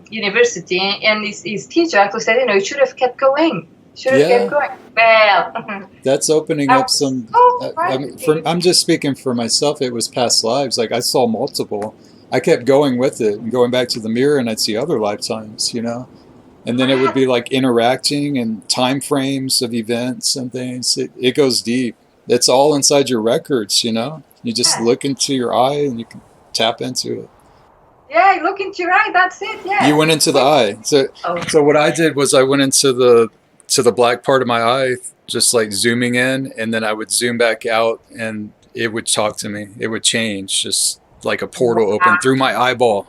university, and his teacher actually said, you should have kept going. Kept going. Well, that's opening up some. I'm just speaking for myself. It was past lives. Like I saw multiple. I kept going with it and going back to the mirror, and I'd see other lifetimes, and then it would be like interacting and time frames of events and things. It goes deep. It's all inside your records, You just look into your eye and you can tap into it. Yeah, look into your eye. That's it. Yeah. You went into the eye. So what I did was I went into the black part of my eye, just like zooming in, and then I would zoom back out, and it would talk to me. It would change, just like a portal open through my eyeball,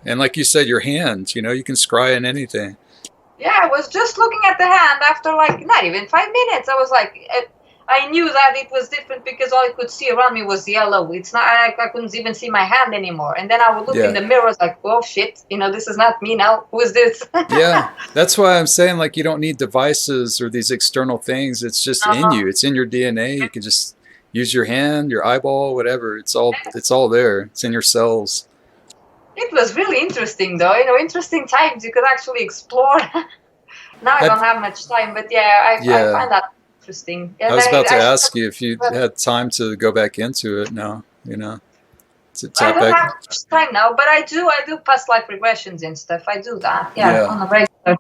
and like you said, your hand, you can scry in anything. Yeah, I was just looking at the hand after like not even 5 minutes. I was like, I knew that it was different because all I could see around me was yellow. It's not, I couldn't even see my hand anymore. And then I would look in the mirror, I was like, oh shit, this is not me now. Who is this? Yeah, that's why I'm saying like you don't need devices or these external things. It's just in you. It's in your DNA. You can just use your hand, your eyeball, whatever. It's all there. It's in your cells. It was really interesting, though. Interesting times. You could actually explore. Now I don't have much time, but I find that interesting. And I was about to ask you if you had time to go back into it now. To tap I don't back. have much time now, but I do past life regressions and stuff. I do that. Yeah. On a regular.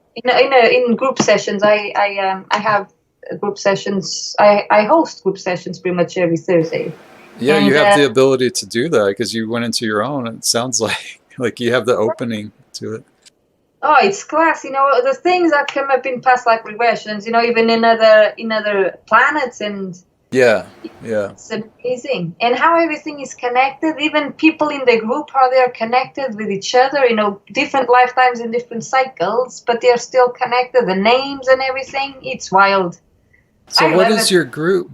In group sessions, I have group sessions. I host group sessions pretty much every Thursday. Yeah, and you have the ability to do that because you went into your own. It sounds like you have the opening to it. Oh, it's class. The things that come up in past life regressions. Even in other planets, and it's amazing. And how everything is connected. Even people in the group, how they are connected with each other. Different lifetimes and different cycles, but they are still connected. The names and everything. It's wild. So what is your group?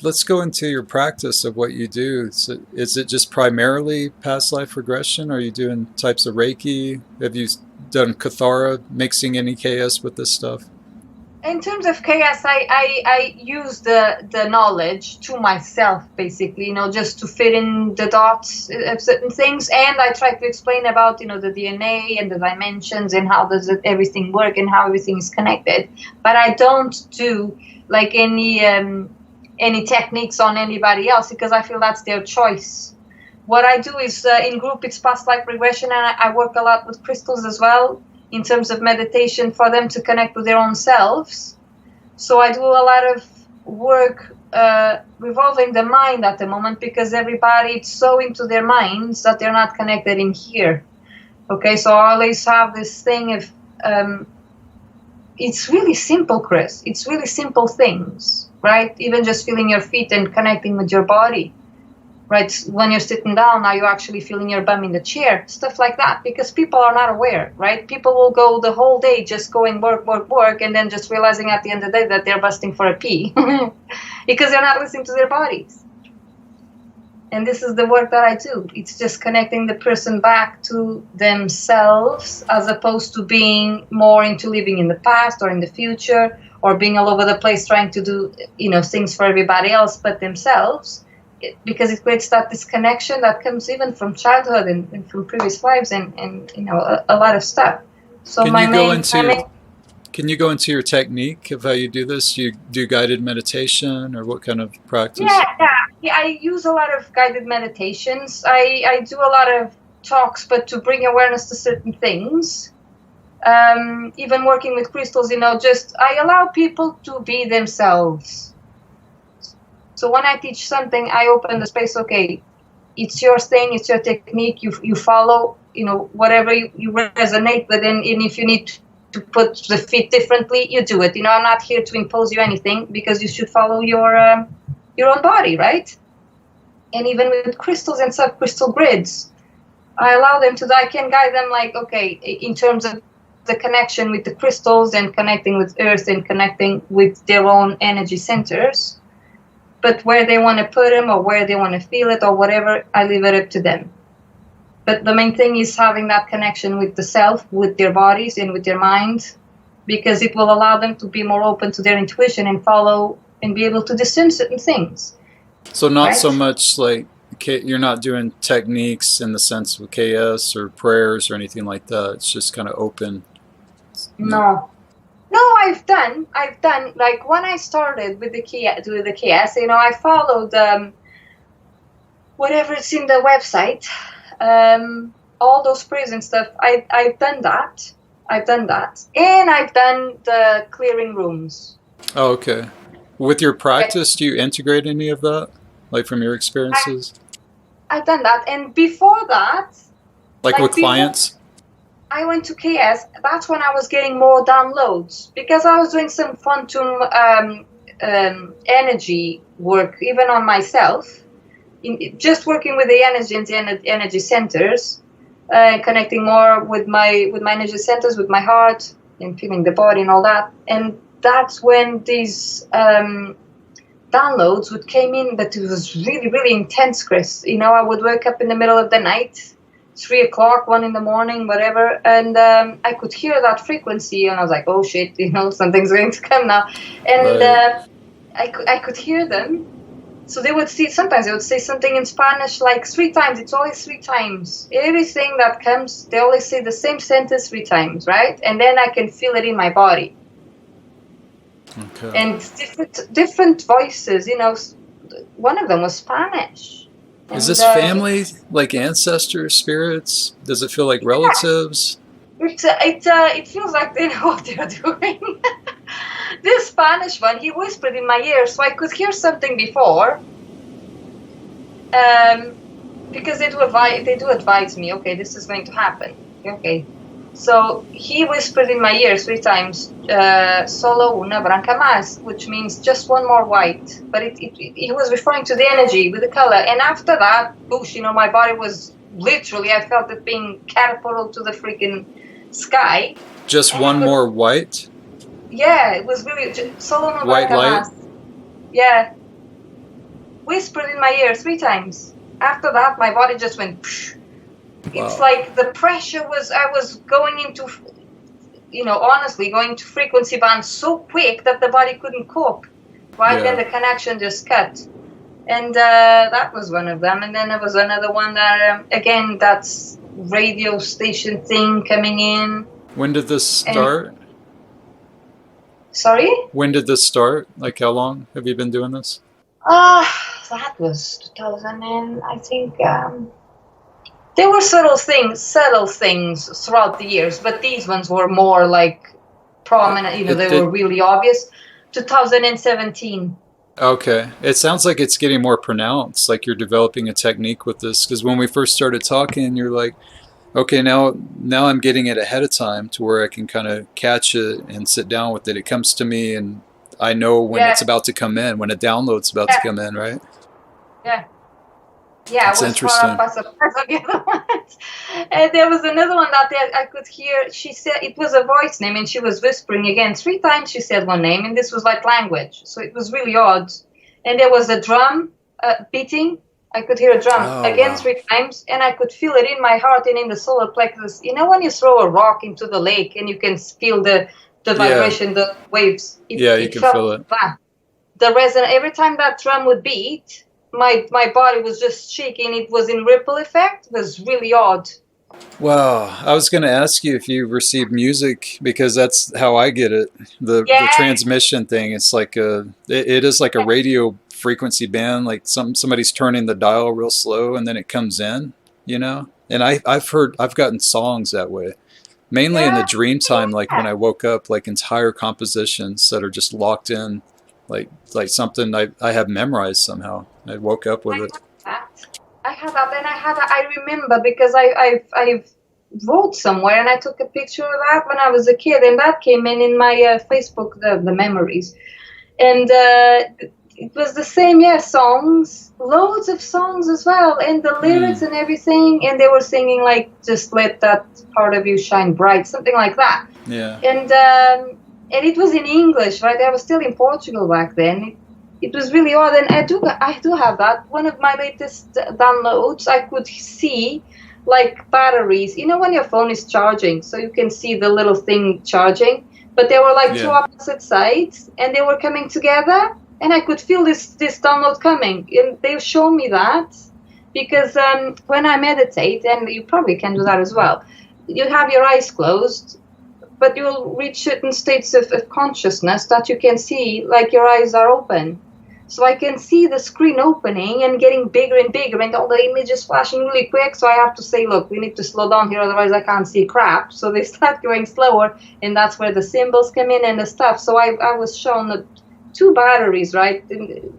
Let's go into your practice of what you do. So is it just primarily past life regression? Are you doing types of Reiki? Have you done Kathara, mixing any KS with this stuff? In terms of KS, I use the knowledge to myself, basically, just to fit in the dots of certain things. And I try to explain about, the DNA and the dimensions and how does everything work and how everything is connected. But I don't do like any techniques on anybody else because I feel that's their choice. What I do is in group, it's past life regression, and I work a lot with crystals as well in terms of meditation for them to connect with their own selves. So I do a lot of work revolving the mind at the moment because everybody's so into their minds that they're not connected in here. Okay, so I always have this thing of it's really simple, Chris. It's really simple things, right? Even just feeling your feet and connecting with your body, right? When you're sitting down, are you actually feeling your bum in the chair? Stuff like that, because people are not aware, right? People will go the whole day just going work, and then just realizing at the end of the day that they're busting for a pee because they're not listening to their bodies. And this is the work that I do. It's just connecting the person back to themselves as opposed to being more into living in the past or in the future or being all over the place trying to do, things for everybody else but themselves. Because it creates that disconnection that comes even from childhood and from previous lives and a lot of stuff. So Can you go into your technique of how you do this? You do guided meditation or what kind of practice? Yeah, I use a lot of guided meditations. I do a lot of talks, but to bring awareness to certain things. Even working with crystals, I allow people to be themselves. So when I teach something, I open the space. Okay, it's your thing, it's your technique. You follow, whatever you resonate with, and if you need to put the feet differently, you do it. I'm not here to impose you anything, because you should follow your own body, right? And even with crystals and subcrystal grids, I allow them to. I can guide them, like, okay, in terms of the connection with the crystals and connecting with earth and connecting with their own energy centers. But where they want to put them, or where they want to feel it, or whatever, I leave it up to them. But the main thing is having that connection with the self, with their bodies and with their mind, because it will allow them to be more open to their intuition and follow and be able to discern certain things. So not right? so much like you're not doing techniques in the sense of KS or prayers or anything like that. It's just kind of open. No, I've done like when I started with the KS, I followed whatever it's in the website, all those prayers and stuff. I've done that, and I've done the clearing rooms. Oh, okay. With your practice, do you integrate any of that, like from your experiences? I've done that, and before that, like with clients. I went to KS. That's when I was getting more downloads, because I was doing some quantum energy work, even on myself, just working with the energy centers, connecting more with my energy centers, with my heart, and feeling the body and all that. And that's when these downloads would came in, but it was really, really intense, Chris. I would wake up in the middle of the night, 3 o'clock, 1 in the morning, whatever, and I could hear that frequency, and I was like, oh shit, something's going to come now. And right. I could hear them. So sometimes they would say something in Spanish like 3 times. It's always 3 times. Everything that comes, they always say the same sentence 3 times, right? And then I can feel it in my body. Okay. And different voices, one of them was Spanish. Is this family, like ancestors, spirits? Does it feel like relatives? It feels like they know what they're doing. This Spanish one, he whispered in my ear, so I could hear something before. Because they do advise me, okay, this is going to happen. Okay. So he whispered in my ear 3 times, solo una branca más, which means just one more white. But he was referring to the energy with the color. And after that, whoosh, my body was literally, I felt it being catapulted to the freaking sky. Just one more white? Yeah, it was really, solo una white branca light? más. Yeah. Whispered in my ear 3 times. After that, my body just went, psh. Wow. It's like the pressure I was going into, honestly, going to frequency bands so quick that the body couldn't cope. Right? Yeah. Then the connection just cut. And that was one of them. And then there was another one that, again, that's radio station thing coming in. When did this start? Sorry? When did this start? Like, how long have you been doing this? That was 2000 and I think... there were subtle things throughout the years, but these ones were more like prominent, they were really obvious. 2017. Okay. It sounds like it's getting more pronounced, like you're developing a technique with this, because when we first started talking, you're like, okay, now I'm getting it ahead of time to where I can kind of catch it and sit down with it. It comes to me and I know when it's about to come in, when a download's about to come in, right? Yeah. Yeah, that's interesting. Of the other ones. And there was another one that I could hear. She said it was a voice name, and she was whispering again 3 times. She said one name, and this was like language, so it was really odd. And there was a drum beating. I could hear a drum again 3 times, and I could feel it in my heart and in the solar plexus. When you throw a rock into the lake and you can feel the vibration, the waves. You can feel it. The resonance every time that drum would beat. My body was just shaking. It was in ripple effect. It was really odd. Wow. I was going to ask you if you received music, because that's how I get it. The transmission thing. It's like it is like a radio frequency band. Like somebody's turning the dial real slow and then it comes in, And I've gotten songs that way. Mainly in the dream time, like when I woke up, like entire compositions that are just locked in, like something I have memorized somehow. I woke up with it. I had that, and I remember because I've wrote somewhere, and I took a picture of that when I was a kid, and that came in my Facebook, the memories, and it was the same, songs, loads of songs as well, and the lyrics and everything, and they were singing like "Just let that part of you shine bright," something like that. Yeah. And it was in English, right? I was still in Portugal back then. It was really odd, and I do have that. One of my latest downloads, I could see like batteries. You know when your phone is charging, so you can see the little thing charging, but they were like two opposite sides, and they were coming together, and I could feel this download coming, and they show me that because when I meditate, and you probably can do that as well, you have your eyes closed, but you'll reach certain states of consciousness that you can see, like your eyes are open. So I can see the screen opening and getting bigger and bigger, and all the images flashing really quick. So I have to say, look, we need to slow down here, otherwise I can't see crap. So they start going slower, and that's where the symbols come in and the stuff. So I was shown two batteries, right,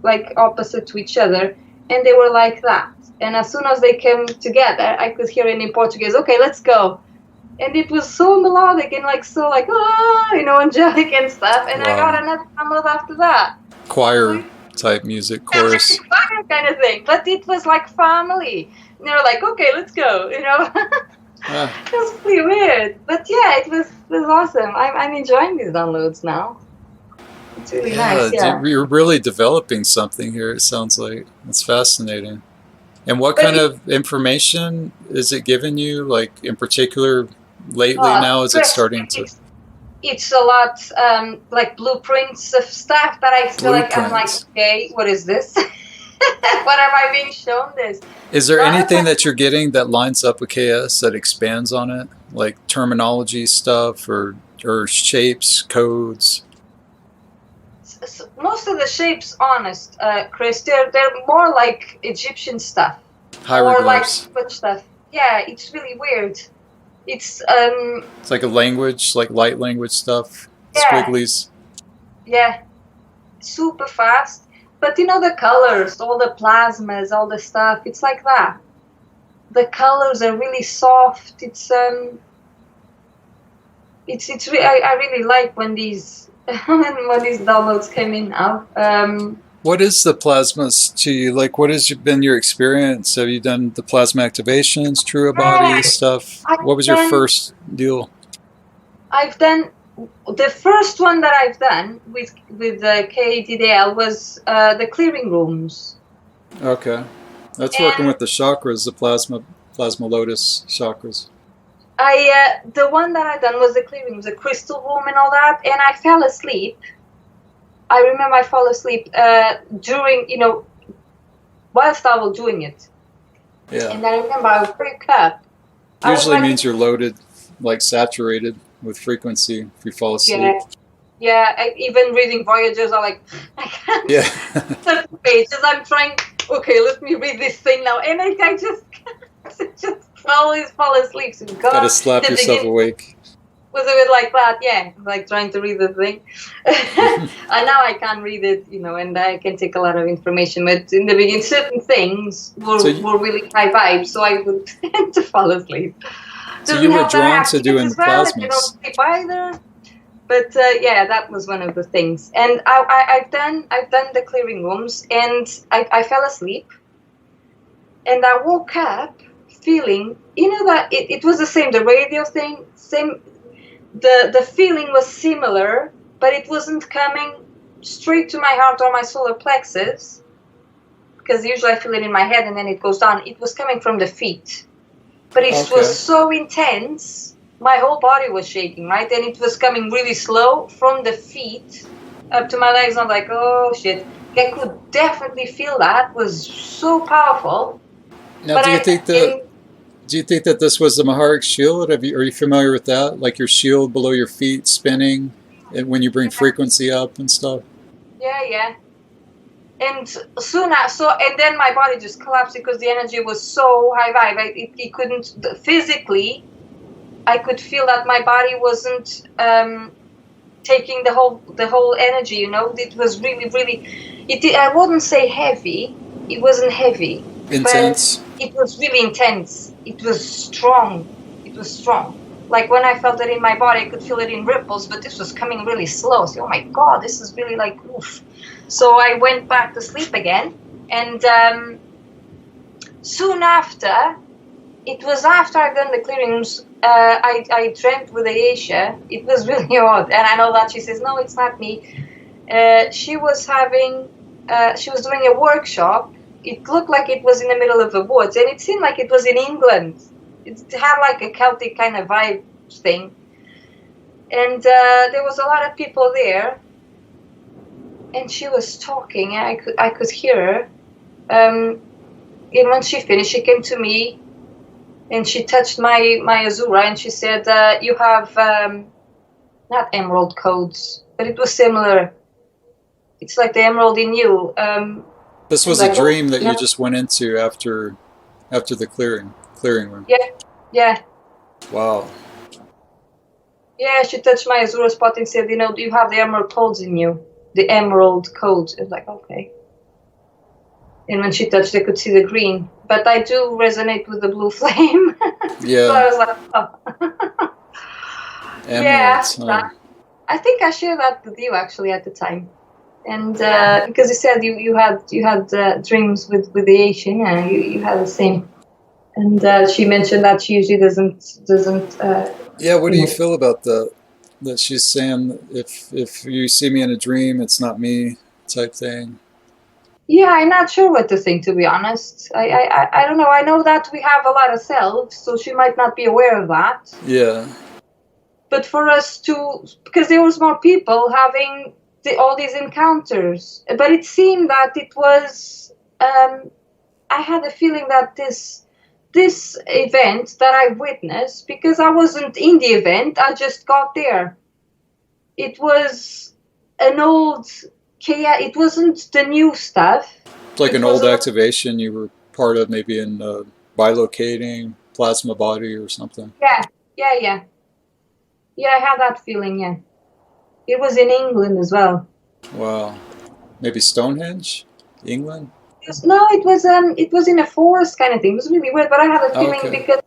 like opposite to each other, and they were like that. And as soon as they came together, I could hear it in Portuguese, okay, let's go. And it was so melodic and angelic and stuff. And I got another download after that. Choir type music, chorus. Choir kind of thing. But it was like family. And they were like, okay, let's go, It was pretty weird. But yeah, it was awesome. I'm enjoying these downloads now. It's really nice, You're really developing something here, it sounds like. It's fascinating. And what kind of information is it giving you, like in particular lately now? Is it starting to... It's a lot like blueprints of stuff that I feel like I'm like, okay, what is this? What am I being shown this? Is there anything that you're getting that lines up with KS that expands on it? Like terminology stuff or shapes, codes? So most of the shapes, honest, Chris, they're more like Egyptian stuff. Hieroglyphs. Or like stuff. Yeah, it's really weird. It's like a language, like light language stuff. Squigglies. Yeah. Super fast. But the colors, all the plasmas, all the stuff, it's like that. The colors are really soft. It's really, I really like when these when these downloads come in now. What is the plasmas to you? Like, what has been your experience? Have you done the plasma activations, true body stuff? What was your first deal? I've done the first one that I've done with the KDDL was the clearing rooms. Okay, that's working with the chakras, the plasma lotus chakras. The one that I done was the clearing rooms, the crystal room and all that, and I fell asleep. I remember I fell asleep during, whilst I was doing it. Yeah. And I remember I woke up. Usually means you're loaded, like saturated with frequency if you fall asleep. Yeah. Even reading Voyagers, I can't. Yeah. Pages. I'm trying. Okay, let me read this thing now, and I just always fall asleep. So gotta slap yourself awake. Was a bit like that, like trying to read the thing. And now I can't read it, and I can take a lot of information. But in the beginning, certain things were really high vibes, so I would tend to fall asleep. So you were drawn to doing plasmas. You don't sleep either. But that was one of the things. And I've done the clearing rooms, and I fell asleep, and I woke up feeling, that it was the same, the radio thing, same. The feeling was similar, but it wasn't coming straight to my heart or my solar plexus, because usually I feel it in my head and then it goes down. It was coming from the feet, but it was so intense, my whole body was shaking, right? And it was coming really slow from the feet up to my legs. I'm like, oh shit, I could definitely feel that. It was so powerful. Now, do you think that this was the Maharic shield? Are you familiar with that? Like your shield below your feet spinning, and when you bring frequency up and stuff. Yeah. And and then my body just collapsed because the energy was so high vibe. It couldn't physically. I could feel that my body wasn't taking the whole energy. It was really, really. I wouldn't say heavy. It wasn't heavy. Intense. But it was really intense. It was strong. It was strong. Like when I felt it in my body, I could feel it in ripples, but this was coming really slow. So, oh my God, this is really like, oof. So I went back to sleep again. And soon after, it was after I'd done the clearings, I dreamt with Aisha. It was really odd. And I know that she says, no, it's not me. She was doing a workshop. It looked like it was in the middle of the woods, and it seemed like it was in England. It had like a Celtic kind of vibe thing. And there was a lot of people there. And she was talking, and I could hear her. And when she finished, she came to me, and she touched my Azura, and she said, you have, not emerald codes, but it was similar. It's like the emerald in you. This was a dream that you just went into after the clearing room. Yeah. Wow. Yeah, she touched my Azura spot and said, you have the emerald codes in you. The emerald codes. I was like, okay. And when she touched, I could see the green. But I do resonate with the blue flame. Yeah. So I was like, oh. Emeralds, yeah. huh? I think I shared that with you actually at the time. And because you said you had dreams with the Asian, you had the same. And she mentioned that she usually doesn't. Yeah, what do you feel about that? That she's saying if you see me in a dream, it's not me, type thing. Yeah, I'm not sure what to think, to be honest. I don't know. I know that we have a lot of selves, so she might not be aware of that. Yeah. But for us to, because there was more people having all these encounters, but it seemed that it was. I had a feeling that this event that I witnessed, because I wasn't in the event, I just got there. It was an old. It wasn't the new stuff. It's like an old activation you were part of, maybe in bilocating, plasma body or something. Yeah, I had that feeling, yeah. It was in England as well. Wow. Maybe Stonehenge? England? No, it was in a forest kind of thing. It was really weird, but I had a feeling because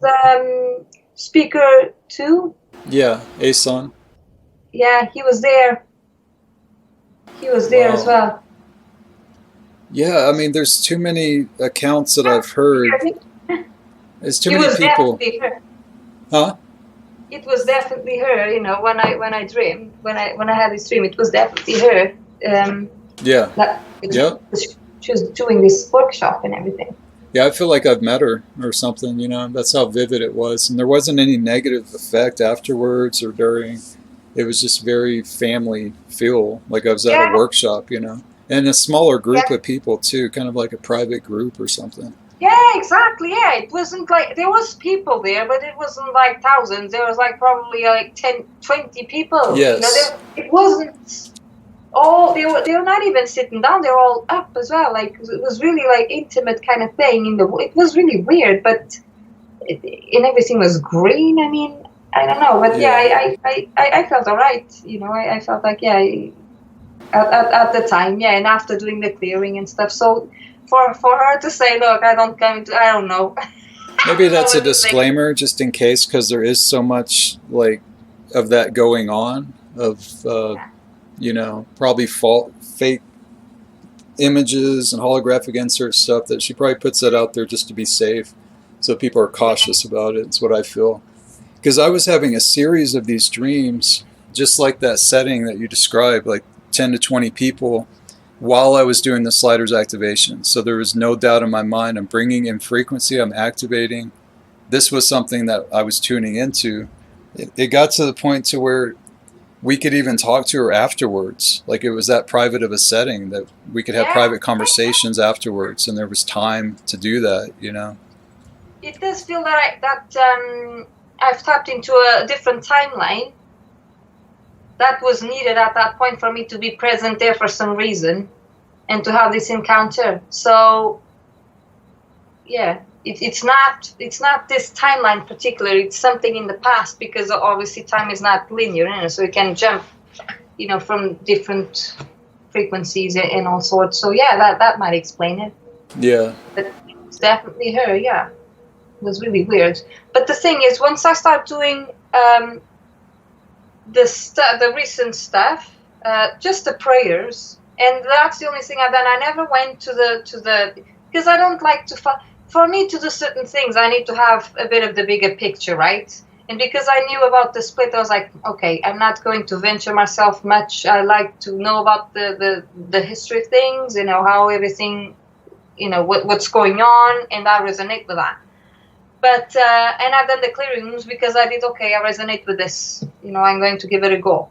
Speaker 2. Yeah, Ason. Yeah, he was there. He was there as well. Yeah, I mean, there's too many accounts that I've heard. There's too many people. Her. Huh? It was definitely her. When I dreamed, when I had this dream, it was definitely her. Yeah. She was doing this workshop and everything. Yeah, I feel like I've met her or something. That's how vivid it was, and there wasn't any negative effect afterwards or during. It was just very family feel, like I was at a workshop, and a smaller group of people too, kind of like a private group or something. Yeah, exactly. Yeah, it wasn't like there was people there, but it wasn't like thousands. There was like probably like 10, 20 people. Yes. It wasn't all. They were not even sitting down. They were all up as well. Like it was really like intimate kind of thing. It was really weird, but and everything was green. I mean. I don't know, but I felt all right. I felt like, at the time, and after doing the clearing and stuff. So for her to say, look, I don't know. Maybe that's a disclaimer just in case, because there is so much like of that going on, of, probably fake images and holographic insert stuff, that she probably puts that out there just to be safe. So people are cautious about it. It's what I feel. Because I was having a series of these dreams, just like that setting that you described, like 10 to 20 people, while I was doing the sliders activation. So there was no doubt in my mind, I'm bringing in frequency, I'm activating. This was something that I was tuning into. It got to the point to where we could even talk to her afterwards. Like it was that private of a setting that we could have private conversations afterwards, and there was time to do that, It does feel that I've tapped into a different timeline that was needed at that point for me to be present there for some reason and to have this encounter. So, yeah, it's not this timeline particular. It's something in the past, because obviously time is not linear, so you can jump from different frequencies and all sorts. So yeah, that might explain it. Yeah. But it's definitely her. Yeah, it was really weird. But the thing is, once I start doing the recent stuff, just the prayers, and that's the only thing I've done. I never went to the because I don't like to. For me to do certain things, I need to have a bit of the bigger picture, right? And because I knew about the split, I was like, okay, I'm not going to venture myself much. I like to know about the history of things, how everything, what's going on, and I resonate with that. But, and I've done the clearing rooms because I did, okay, I resonate with this. I'm going to give it a go.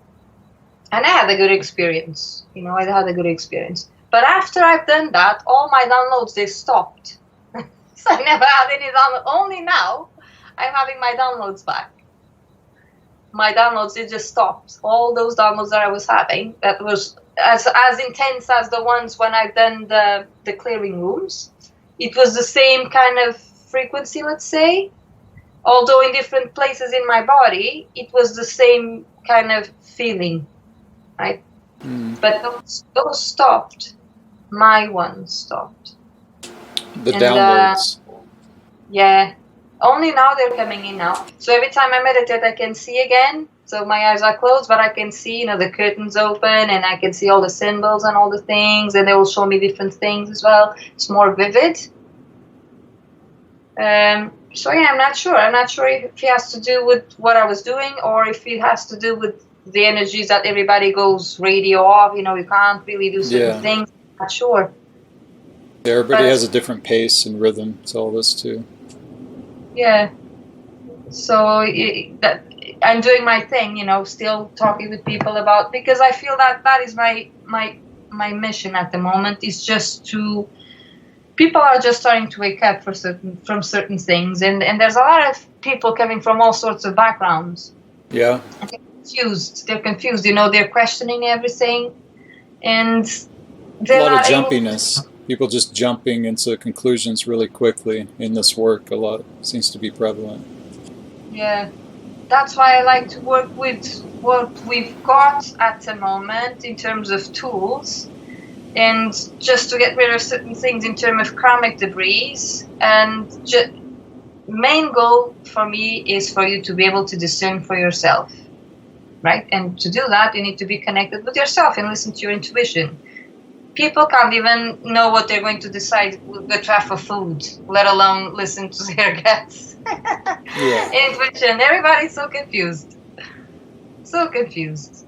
And I had a good experience. I had a good experience. But after I've done that, all my downloads, they stopped. So I never had any downloads. Only now I'm having my downloads back. My downloads, they just stopped. All those downloads that I was having, that was as intense as the ones when I've done the clearing rooms. It was the same kind of frequency, let's say. Although in different places in my body, it was the same kind of feeling, right? But those stopped. My ones stopped. The downloads. Yeah. Only now they're coming in now. So every time I meditate, I can see again. So my eyes are closed, but I can see, the curtains open, and I can see all the symbols and all the things, and they will show me different things as well. It's more vivid. So yeah, I'm not sure. I'm not sure if it has to do with what I was doing, or if it has to do with the energies that everybody goes radio off. You can't really do certain things. I'm not sure. Everybody has a different pace and rhythm to all this too. Yeah. So I'm doing my thing, still talking with people about, because I feel that is my mission at the moment, is just to. People are just starting to wake up from certain things, and there's a lot of people coming from all sorts of backgrounds. Yeah. And they're confused. They're questioning everything, and a lot of jumpiness. People just jumping into conclusions really quickly in this work. A lot seems to be prevalent. Yeah, that's why I like to work with what we've got at the moment in terms of tools. And just to get rid of certain things in terms of karmic debris. And main goal for me is for you to be able to discern for yourself, right? And to do that, you need to be connected with yourself and listen to your intuition. People can't even know what they're going to decide what to have for food, let alone listen to their guts. Yeah. Intuition. Everybody's so confused. So confused.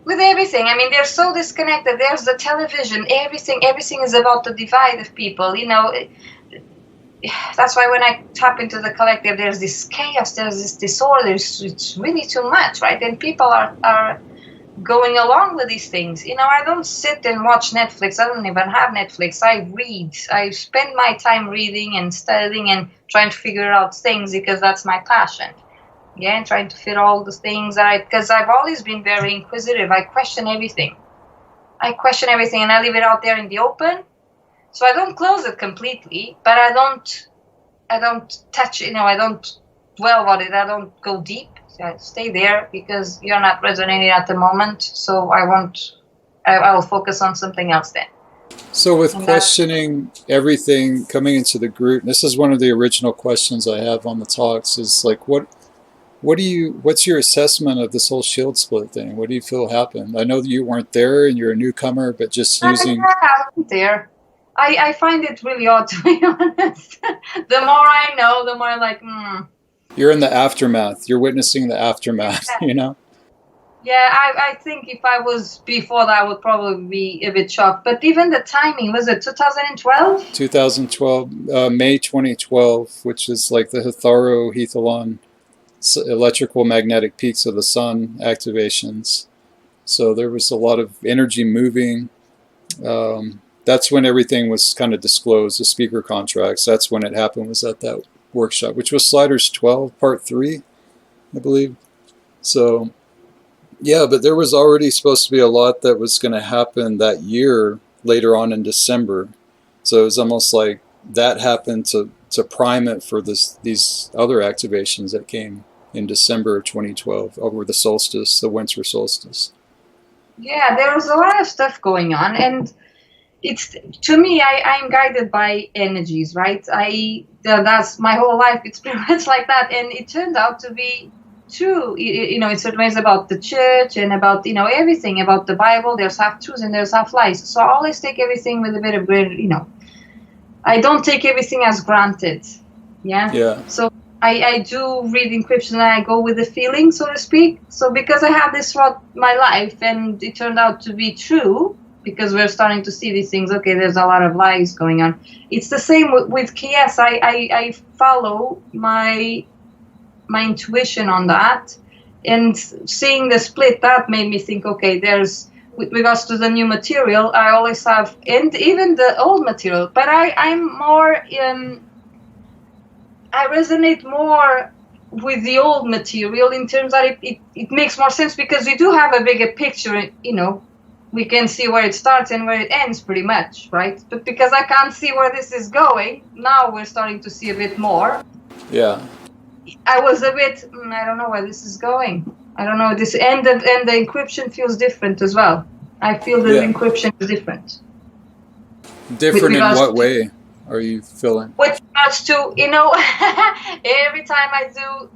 With everything, they're so disconnected. There's the television, everything is about the divide of people, That's why when I tap into the collective, there's this chaos, there's this disorder, it's really too much, right? And people are going along with these things. I don't sit and watch Netflix. I don't even have Netflix. I read. I spend my time reading and studying and trying to figure out things, because that's my passion. Yeah, and trying to fit all the things because I've always been very inquisitive. I question everything. And I leave it out there in the open. So I don't close it completely, but I don't touch it, I don't dwell on it. I don't go deep. So I stay there because you're not resonating at the moment. So I will focus on something else then. So with questioning everything coming into the group, this is one of the original questions I have on the talks, is like, what's your assessment of this whole shield split thing? What do you feel happened? I know that you weren't there and you're a newcomer, but just using... I wasn't there. I find it really odd, to be honest. The more I know, the more I'm like, You're in the aftermath. You're witnessing the aftermath, Yeah, I think if I was before that, I would probably be a bit shocked. But even the timing, was it 2012? 2012, May 2012, which is like the Hitharo Hethalon electrical magnetic peaks of the sun activations. So there was a lot of energy moving. That's when everything was kind of disclosed, the speaker contracts. That's when it happened, was at that workshop, which was Sliders 12, part 3, I believe. So, yeah, but there was already supposed to be a lot that was going to happen that year, later on in December. So it was almost like that happened to prime it for these other activations that came in December of 2012 over the solstice, the winter solstice. Yeah, there's a lot of stuff going on, and it's, to me, I'm guided by energies, right? That's my whole life. It's pretty much like that, and it turned out to be true. In certain ways about the church and about everything about the Bible. There's half truths and there's half lies. So I always take everything with a bit of grain. I don't take everything as granted. Yeah. Yeah. So I do read encryption and I go with the feeling, so to speak. So because I had this throughout my life and it turned out to be true, because we're starting to see these things, okay, there's a lot of lies going on. It's the same with KS. I follow my intuition on that, and seeing the split, that made me think, okay, with regards to the new material, I always have, and even the old material, but I'm more I resonate more with the old material in terms that it makes more sense, because we do have a bigger picture, we can see where it starts and where it ends pretty much, right? But because I can't see where this is going, now we're starting to see a bit more. Yeah. I was a bit, I don't know where this is going. I don't know this, and the encryption feels different as well. I feel the encryption is different. Different in what way are you feeling? With regards to, every time I do,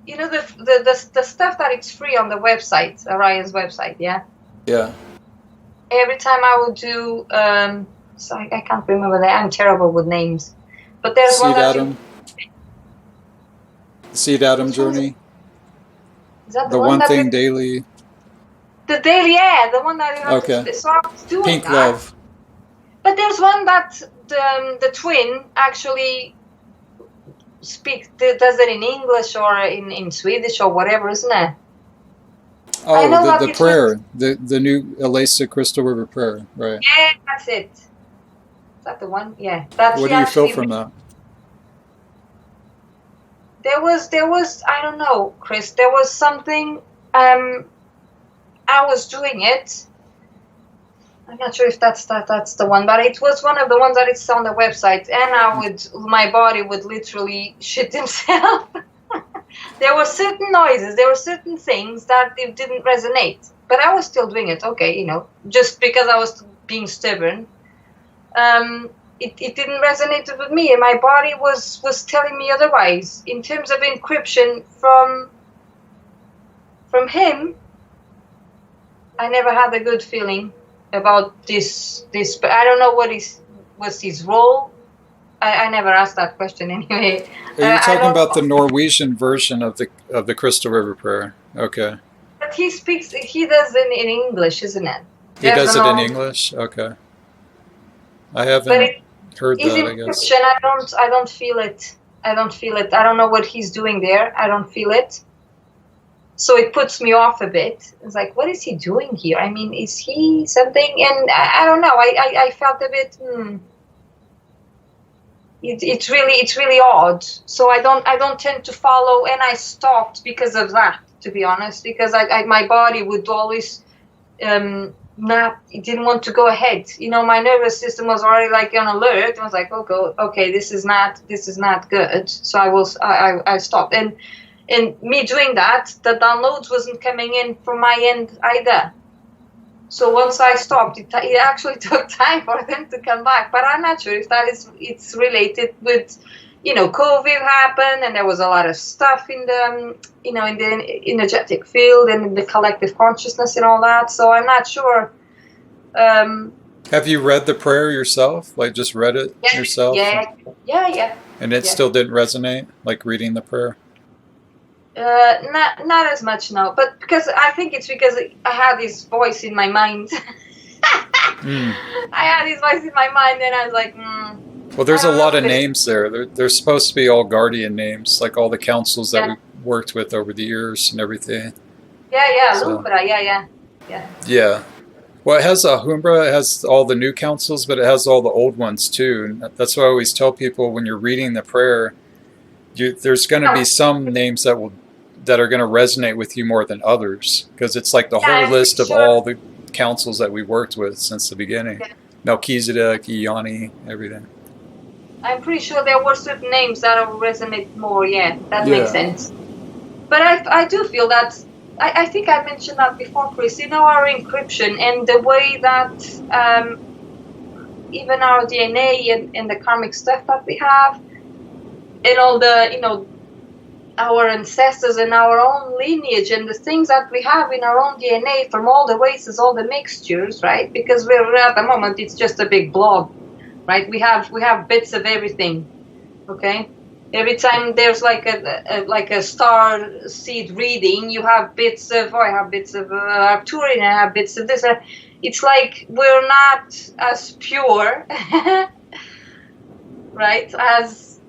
the stuff that it's free on the website, Orion's website, yeah? Yeah. Every time I would do, so I can't remember that. I'm terrible with names. But there's one that Seed Atom Journey. Is that the one thing daily? The daily, yeah, the one that you have to, so I was doing Pink that. Love. But there's one that the twin actually does it in English or in Swedish or whatever, isn't it? Oh, the prayer, the new Elasa Crystal River prayer, right? Yeah, that's it. Is that the one? Yeah. That's what do you feel from that? There was I don't know, Chris. There was something. I was doing it. I'm not sure if that's the one, but it was one of the ones that it's on the website, and my body would literally shit himself. There were certain noises, there were certain things that it didn't resonate, but I was still doing it. Okay, just because I was being stubborn. It didn't resonate with me, and my body was telling me otherwise. In terms of encryption from him, I never had a good feeling about this. But I don't know what was his role. I never asked that question anyway. Are you talking about the Norwegian version of the Crystal River prayer? Okay. But he does it in English, isn't it? He does it in English? Okay. I haven't heard that, I guess. I don't feel it. I don't feel it. I don't know what he's doing there. I don't feel it. So it puts me off a bit. It's like, what is he doing here? I mean, is he something? And I don't know. I felt a bit. It's really odd. So I don't tend to follow, and I stopped because of that. To be honest, because my body would always it didn't want to go ahead. My nervous system was already like on alert. I was like, okay, this is not good. So I stopped. And me doing that, the downloads wasn't coming in from my end either. So once I stopped, it actually took time for them to come back. But I'm not sure if it's related with, COVID happened, and there was a lot of stuff in the, in the energetic field and in the collective consciousness and all that. So I'm not sure. Have you read the prayer yourself? Like just read it yourself? Yeah. And it still didn't resonate, like reading the prayer? Not as much, no. But I think it's because I had this voice in my mind. I had this voice in my mind, and I was like, Well, there's a lot of names there. They're supposed to be all guardian names, like all the councils that we worked with over the years and everything. Yeah, Lumbra, yeah. Yeah. Well, it has Humbra, it has all the new councils, but it has all the old ones too. And that's why I always tell people when you're reading the prayer, there's going to be some names that are going to resonate with you more than others, because it's like the whole list of all the councils that we worked with since the beginning. Yeah. Melchizedek, Iani, everything. I'm pretty sure there were certain names that will resonate more. Yeah, that makes sense. But I do feel that I think I mentioned that before, Chris. Our encryption and the way that even our DNA and the karmic stuff that we have, and all the, our ancestors and our own lineage and the things that we have in our own DNA from all the races, all the mixtures, right? Because we're at the moment, it's just a big blob, right? We have bits of everything, okay? Every time there's like a star seed reading, you have bits of, I have bits of Arcturian, I have bits of this. It's like we're not as pure, right, as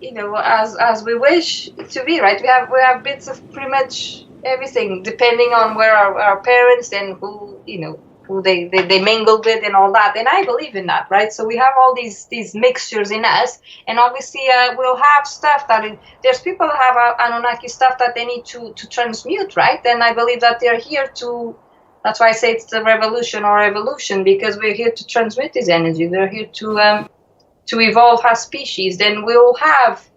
as we wish to be, right? We have bits of pretty much everything, depending on where our parents and who they mingled with and all that. And I believe in that, right? So we have all these mixtures in us, and obviously we'll have stuff that there's people that have Anunnaki stuff that they need to transmute, right? And I believe that they're here to. That's why I say it's the revolution or evolution, because we're here to transmit this energy. They're here to evolve as species. Then we'll have,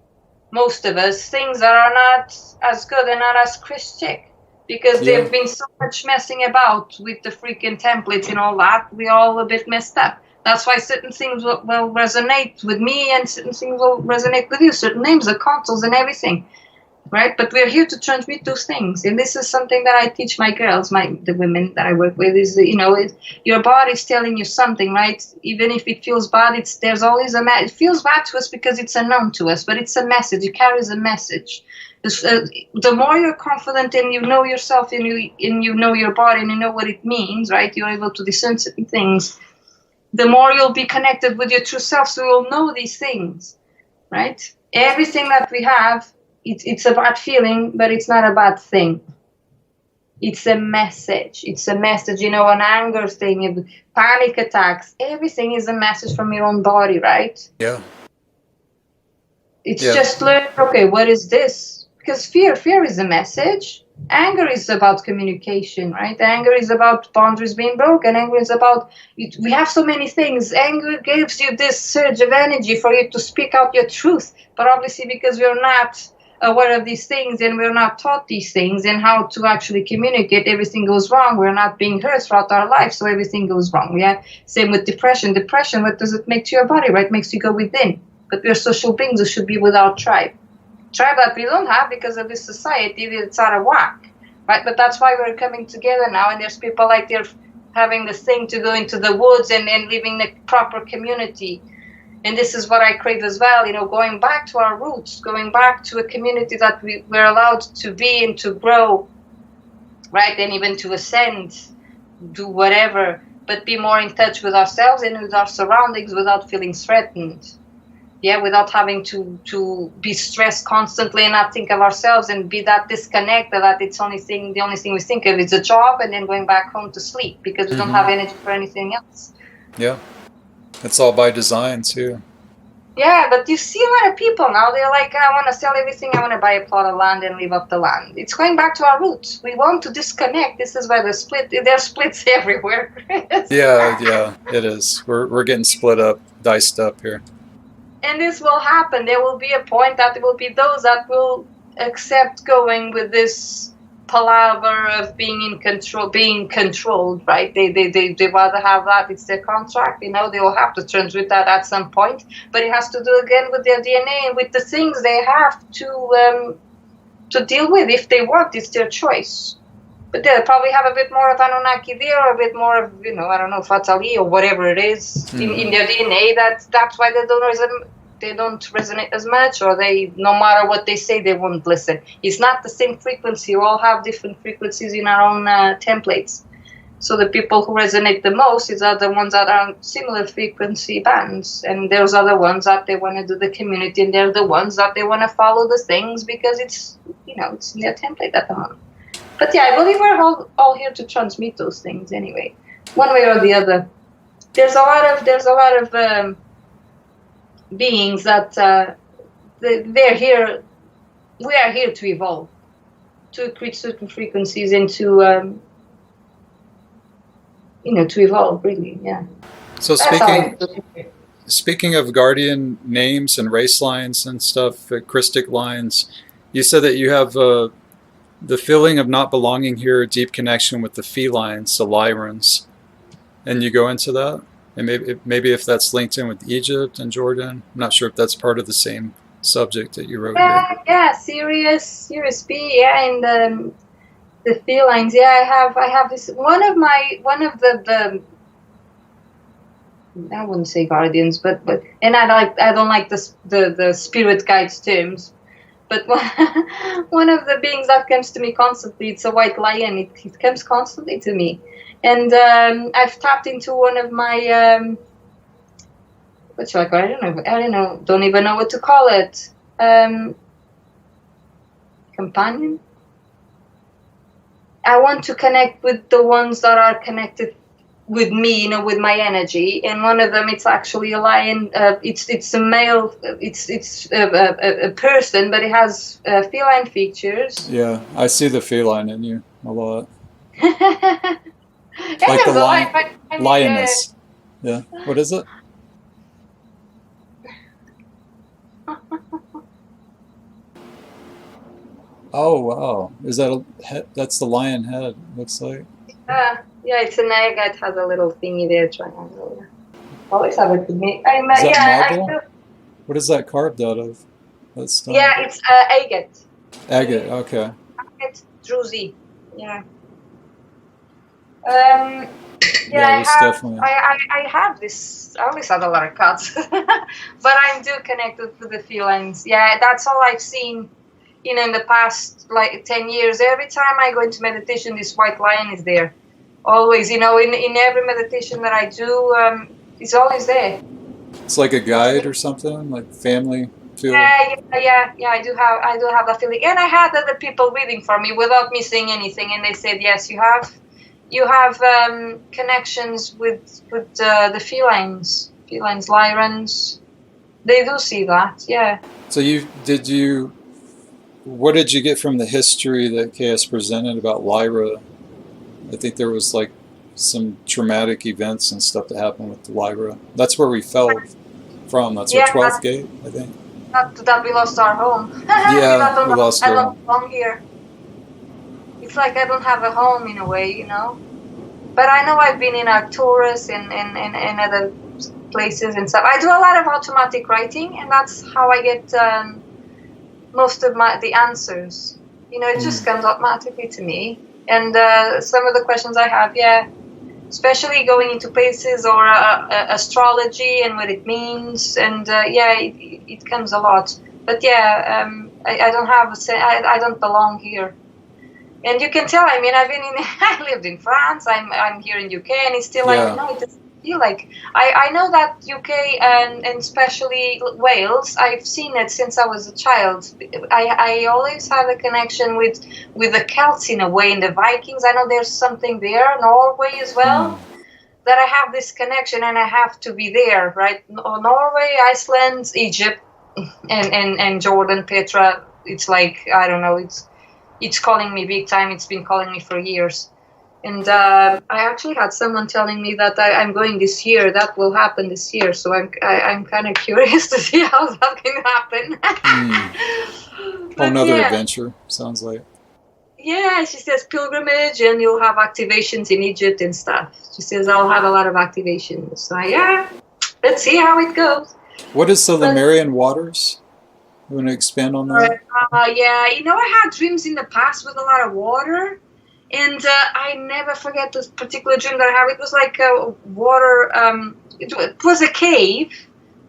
most of us, things that are not as good and not as Christic, because they've been so much messing about with the freaking templates and all that. We're all a bit messed up. That's why certain things will resonate with me and certain things will resonate with you. Certain names, the consoles and everything. Right, but we're here to transmit those things, and this is something that I teach my girls, the women that I work with. Is your body's telling you something, right? Even if it feels bad, there's always it feels bad to us because it's unknown to us, but it's a message. It carries a message. The more you're confident and you know yourself and you know your body and you know what it means, right? You're able to discern certain things. The more you'll be connected with your true self, so you'll know these things, right? Everything that we have. It's a bad feeling, but it's not a bad thing. It's a message. It's a message, an anger thing, panic attacks. Everything is a message from your own body, right? Yeah. It's just learn, okay, what is this? Because fear is a message. Anger is about communication, right? Anger is about boundaries being broken. Anger is about, we have so many things. Anger gives you this surge of energy for you to speak out your truth. But obviously, because we're not aware of these things and we're not taught these things and how to actually communicate, everything goes wrong. We're not being heard throughout our life, so everything goes wrong. Yeah. Same with depression. What does it make to your body, right? It makes you go within. But we're social beings who should be with our tribe that we don't have because of this society that's out of whack, right? But that's why we're coming together now, and there's people like they're having this thing to go into the woods and living the proper community. And this is what I crave as well, going back to our roots, going back to a community that we're allowed to be and to grow, right? And even to ascend, do whatever, but be more in touch with ourselves and with our surroundings without feeling threatened. Yeah, without having to be stressed constantly and not think of ourselves and be that disconnected that the only thing we think of is a job and then going back home to sleep because we don't have energy for anything else. Yeah. It's all by design too. Yeah, but you see a lot of people now, they're like, I want to sell everything, I want to buy a plot of land and live off the land. It's going back to our roots. We want to disconnect. This is why there's splits everywhere. Yeah, it is. We're getting split up, diced up here. And this will happen. There will be a point that there will be those that will accept going with this palaver of being controlled, right? They rather have that. It's their contract, they will have to transmit that at some point. But it has to do again with their DNA and with the things they have to deal with. If they want, it's their choice. But they'll probably have a bit more of Anunnaki there, or a bit more of, I don't know, Fatali or whatever it is in their DNA. That's why they don't resonate as much, or no matter what they say, they won't listen. It's not the same frequency. We all have different frequencies in our own templates. So the people who resonate the most are the ones that are similar frequency bands, and those are the ones that they want to do the community, and they're the ones that they want to follow the things because it's in their template at the moment. But yeah, I believe we're all here to transmit those things anyway, one way or the other. There's a lot of beings that they're here. We are here to evolve, to create certain frequencies and to evolve. Really, yeah. So speaking of guardian names and race lines and stuff, Christic lines, you said that you have the feeling of not belonging here, a deep connection with the felines, the Lyrans, and you go into that, and maybe if that's linked in with Egypt and Jordan, I'm not sure if that's part of the same subject that you wrote here. Yeah, Sirius B, yeah, and the felines. Yeah, I have this one of the I wouldn't say guardians, but and I don't like the spirit guides terms, but one of the beings that comes to me constantly, it's a white lion. It comes constantly to me, and I've tapped into one of my what should I call it? I don't know. Don't even know what to call it. Companion. I want to connect with the ones that are connected with me, with my energy, and one of them, it's actually a lion. It's a male. It's a person, but it has feline features. Yeah, I see the feline in you a lot. Yeah, Like the mean, lioness. Yeah. What is it? Oh wow! Is that a head? That's the lion head. Looks like. Yeah, it's an egg. It has a little thingy there, triangle. Always have it with me. Is that marble? What is that carved out of? That's stone. Yeah, it's agate. Agate. Okay. Agate druzy. Yeah. Yeah, I have this. I always had a lot of cats, but I do connected to the felines. Yeah, that's all I've seen. In the past 10 years, every time I go into meditation, this white lion is there. Always, in every meditation that I do, it's always there. It's like a guide or something, like family feel. Yeah. I do have that feeling, and I had other people reading for me without me saying anything, and they said, yes, you have connections with the felines, Lyrans. They do see that, yeah. So what did you get from the history that KS presented about Lyra? I think there was some traumatic events and stuff that happened with Lyra. That's where we fell from. That's our 12th gate, I think. That we lost our home. Yeah, we lost our home. I don't belong here. It's like I don't have a home in a way, But I know I've been in Arcturus and other places and stuff. I do a lot of automatic writing, and that's how I get most of the answers. It just comes automatically to me. And some of the questions I have, especially going into places or astrology and what it means, and it comes a lot. But I don't have I don't belong here. And you can tell. I mean, I lived in France. I'm here in UK, and it's still it doesn't feel like. I know that UK and especially Wales. I've seen it since I was a child. I always have a connection with the Celts in a way, and the Vikings. I know there's something there. Norway as well. That I have this connection, and I have to be there, right? Norway, Iceland, Egypt, and Jordan, Petra. It's like I don't know. It's calling me big time. It's been calling me for years. And I actually had someone telling me that I'm going this year. That will happen this year. So I'm kind of curious to see how that can happen. Another adventure, sounds like. Yeah, she says pilgrimage, and you'll have activations in Egypt and stuff. She says I'll have a lot of activations. So let's see how it goes. What is the Lemurian Waters? You want to expand on that? I had dreams in the past with a lot of water, and I never forget this particular dream that I have. It was like water. It was a cave,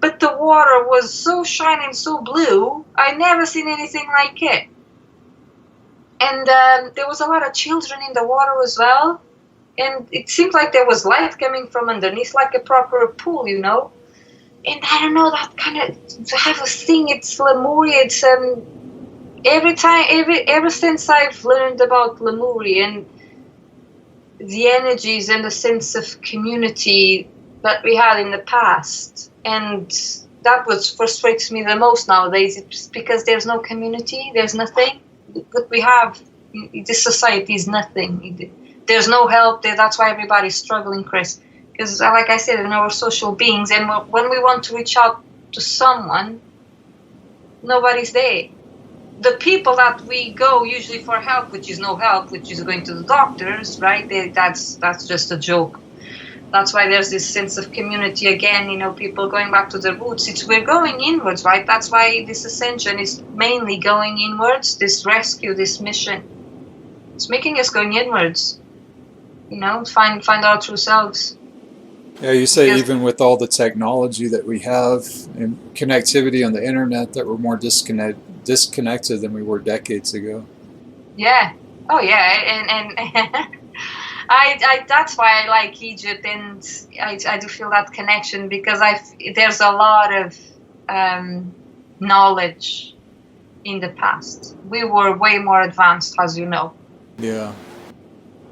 but the water was so shiny and so blue. I never seen anything like it. And there was a lot of children in the water as well, and it seemed like there was light coming from underneath, like a proper pool, And I don't know, that kind of to have a thing. It's Lemuria. It's ever since I've learned about Lemuria and the energies and the sense of community that we had in the past, and that what frustrates me the most nowadays. It's because there's no community. There's nothing. What we have in this society is nothing. There's no help there. That's why everybody's struggling, Chris. Because, like I said, we're social beings, and when we want to reach out to someone, nobody's there. the people that we go usually for help, which is no help, which is going to the doctors, right? That's just a joke. That's why there's this sense of community again, people going back to their roots. We're going inwards, right? That's why this ascension is mainly going inwards, this rescue, this mission. It's making us going inwards, find our true selves. Yeah, you say even with all the technology that we have and connectivity on the internet that we're more disconnected than we were decades ago. Yeah. Oh, yeah. And I that's why I like Egypt, and I do feel that connection because there's a lot of knowledge in the past. We were way more advanced, as you know. Yeah.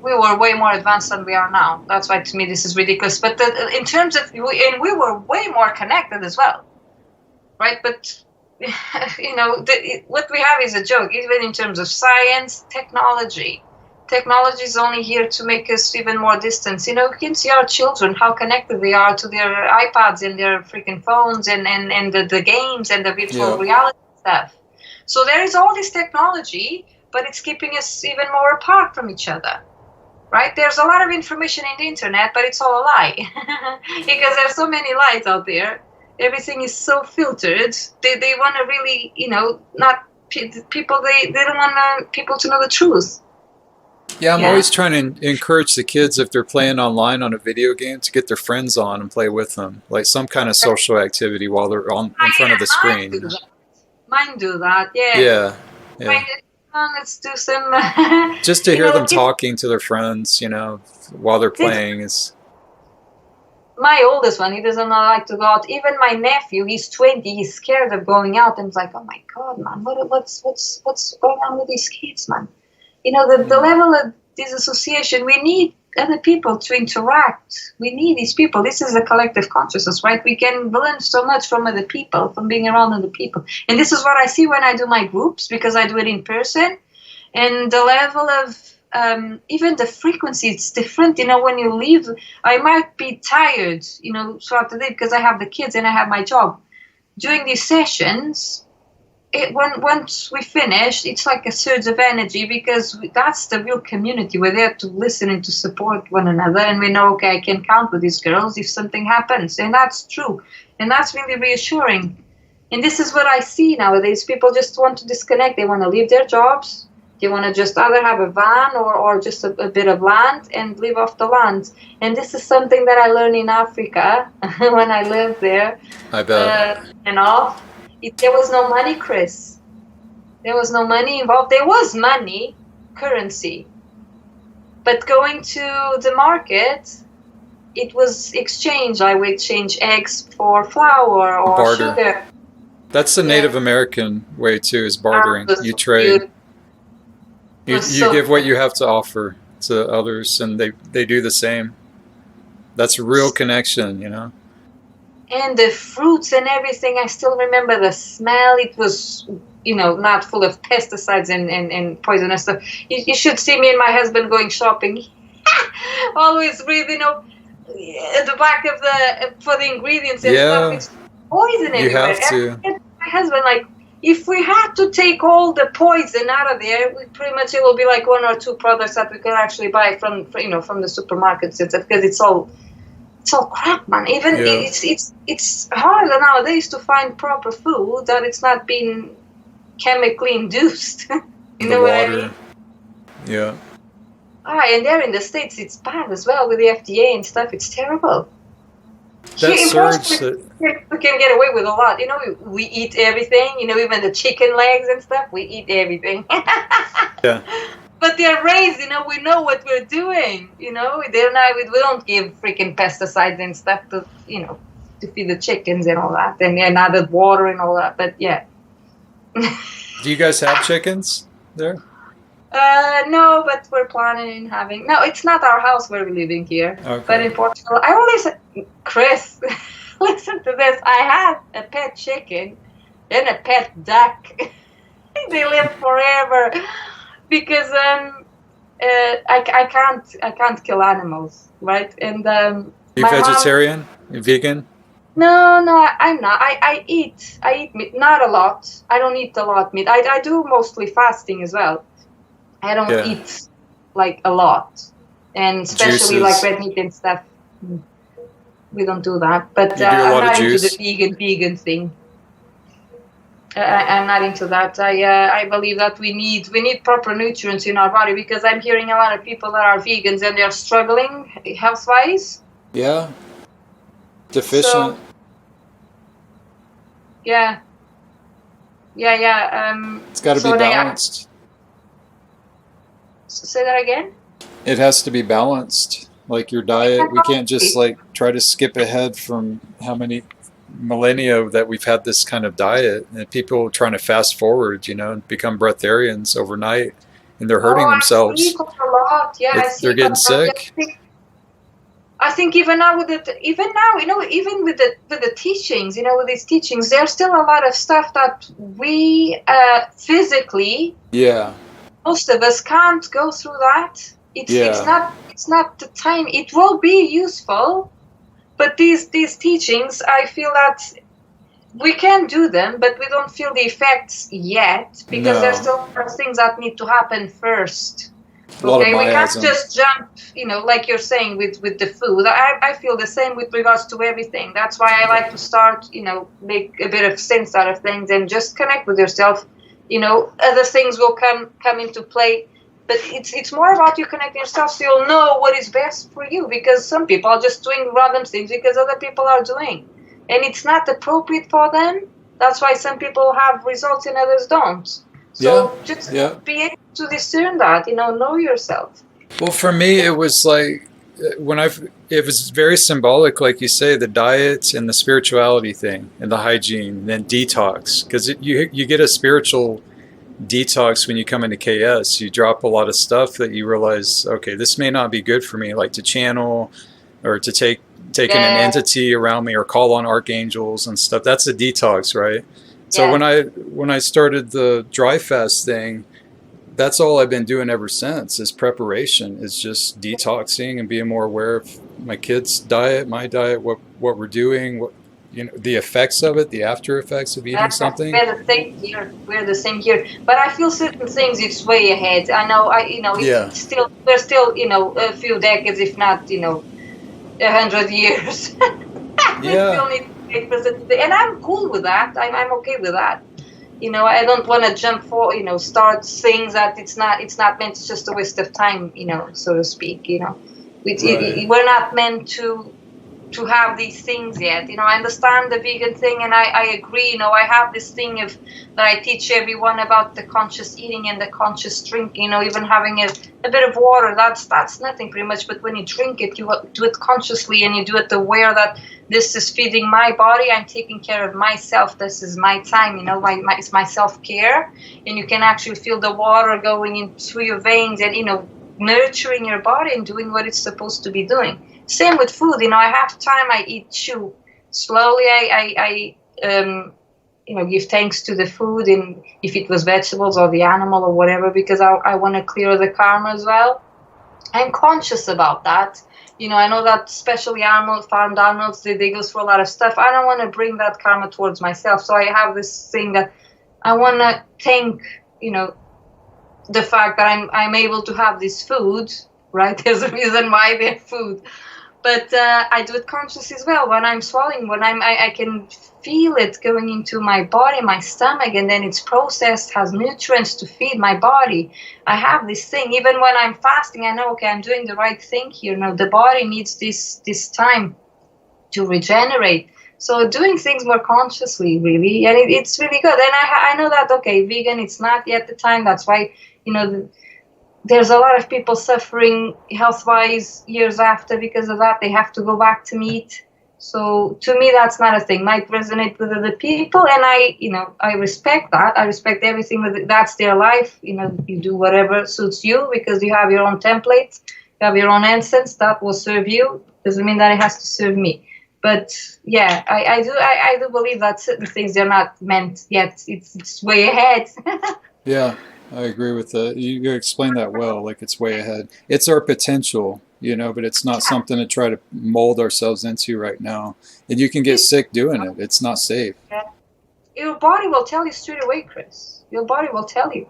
We were way more advanced than we are now. That's why, to me, this is ridiculous. But in terms of, and we were way more connected as well, right? But, what we have is a joke, even in terms of science, technology. Technology is only here to make us even more distant. You can see our children, how connected they are to their iPads and their freaking phones and the games and the virtual reality stuff. So there is all this technology, but it's keeping us even more apart from each other. Right? There's a lot of information in the internet, but it's all a lie. Because there's so many lies out there. Everything is so filtered. They want to really, not people, they don't want people to know the truth. Yeah, I'm always trying to encourage the kids, if they're playing online on a video game, to get their friends on and play with them. Like some kind of social activity while they're in front of the screen. Mine do that, Yeah. Let's do some... just to hear them talking to their friends, while they're playing. My oldest one, he doesn't like to go out. Even my nephew, he's 20, he's scared of going out. And it's like, oh my God, man, what's going on with these kids, man? The level of disassociation, we need other people to interact. We need these people. This is a collective consciousness, right? We can learn so much from other people, from being around other people. And this is what I see when I do my groups, because I do it in person. And the level of even the frequency, it's different. When you leave, I might be tired, throughout the day because I have the kids and I have my job. During these sessions, once we finish, it's like a surge of energy because that's the real community. We're there to listen and to support one another, and we know, okay, I can count with these girls if something happens, and that's true, and that's really reassuring. And this is what I see nowadays. People just want to disconnect. They want to leave their jobs. They want to just either have a van or just a bit of land and live off the land. And this is something that I learned in Africa when I lived there. I bet. There was no money, Chris. There was no money involved. There was money, currency. But going to the market, it was exchange. I would exchange eggs for flour or barter. Sugar. That's the Native American way too, is bartering. You trade. You give what you have to offer to others, and they do the same. That's a real connection, And the fruits and everything, I still remember the smell. It was, not full of pesticides and poisonous stuff. You should see me and my husband going shopping. Always read, at the back of for the ingredients and stuff. It's poison everywhere. You have to. My husband, if we had to take all the poison out of there, pretty much it will be like one or two products that we could actually buy from the supermarkets, because it's all crap, man. Even it's harder nowadays to find proper food that it's not being chemically induced. You know what I mean? Yeah. And there in the States, it's bad as well with the FDA and stuff. It's terrible. That surge we can get away with a lot. We eat everything. Even the chicken legs and stuff. We eat everything. Yeah. But they're raised, we know what we're doing. They're not. We don't give freaking pesticides and stuff to feed the chickens and all that, and added water and all that. But yeah. Do you guys have chickens there? No, but we're planning on having. No, it's not our house where we're living here. Okay. But in Portugal, I always, Chris, listen to this. I had a pet chicken, then a pet duck. They live forever because I can't kill animals, right? And you vegetarian? You vegan? No, I'm not. I eat meat, not a lot. I don't eat a lot meat. I do mostly fasting as well. I don't Yeah. eat like a lot, and especially like Juices. red meat and stuff. We don't do that. But You do a I'm lot of not into the juice? vegan thing. I'm not into that. I believe that we need proper nutrients in our body, because I'm hearing a lot of people that are vegans and they're struggling health wise. Yeah. Deficient. So yeah, yeah. It's got to be So they balanced. say that again. It has to be balanced. Like your diet, we can't just like try to skip ahead from how many millennia that we've had this kind of diet, and people trying to fast forward, and become breatharians overnight, and they're hurting Oh, I see themselves. quite a lot. Yeah, I They're see quite getting a lot. sick. I think even now with it, even now, even with the teachings, with these teachings, there's still a lot of stuff that we physically, Yeah, most of us can't go through that. It's yeah, it's not the time. It will be useful, but these teachings, I feel that we can do them, but we don't feel the effects yet, because there's no, still a lot of things that need to happen first. a lot of Okay, we can't miasm. just jump, like you're saying with the food. I feel the same with regards to everything. That's why I like to start, make a bit of sense out of things and just connect with yourself. Other things will come into play, but it's more about you connecting yourself, so you'll know what is best for you. Because some people are just doing random things because other people are doing, and it's not appropriate for them. That's why some people have results and others don't. Yeah, So just yeah. be able to discern that, know yourself. Well, for me, it was like it was very symbolic, like you say, the diet and the spirituality thing and the hygiene, and then detox, because you get a spiritual detox when you come into KS. You drop a lot of stuff that you realize, okay, this may not be good for me, like to channel or to take in an Yeah, entity around me or call on archangels and stuff. That's a detox, right? So yeah. when I started the dry fast thing, that's all I've been doing ever since is preparation, is just detoxing and being more aware of my kids' diet, my diet, what we're doing, the effects of it, the after effects of eating something. We're the same here. We're the same here. But I feel certain things it's way ahead. I know. Yeah, It's still, we're still, a few decades, if not, 100 years. We yeah, still need to wait for certain things, and I'm cool with that. I'm okay with that. I don't want to jump for, start things that it's not meant. It's just a waste of time, so to speak. right. We're not meant to have these things yet. I understand the vegan thing, and I agree. I have this thing of that I teach everyone about the conscious eating and the conscious drinking. Even having a bit of water, that's nothing pretty much. But when you drink it, you do it consciously, and you do it aware that this is feeding my body. I'm taking care of myself. This is my time. It's my self-care, and you can actually feel the water going in through your veins, and nurturing your body and doing what it's supposed to be doing. Same with food. I have time. I chew slowly. I give thanks to the food, and if it was vegetables or the animal or whatever, because I want to clear the karma as well. I'm conscious about that. I know that especially farmed animals, they go through a lot of stuff. I don't want to bring that karma towards myself. So I have this thing that I want to thank, the fact that I'm able to have this food, right? There's a reason why they're food. But I do it consciously as well. When I'm swallowing, when I can feel it going into my body, my stomach, and then it's processed, has nutrients to feed my body. I have this thing. Even when I'm fasting, I know, okay, I'm doing the right thing here. The body needs this time to regenerate. So doing things more consciously, really, and it's really good. And I know that, okay, vegan, it's not yet the time. That's why, there's a lot of people suffering health-wise years after because of that. They have to go back to meat. So to me, that's not a thing. Might resonate with other people, and I respect that. I respect everything with it. That's their life. You do whatever suits you because you have your own template, you have your own essence that will serve you. Doesn't mean that it has to serve me. But yeah, I do believe that certain things, they're not meant yet. It's way ahead. Yeah. I agree with that. You explained that well, like it's way ahead. It's our potential, but it's not something to try to mold ourselves into right now. And you can get sick doing it. It's not safe. Yeah. Your body will tell you straight away, Chris. Your body will tell you,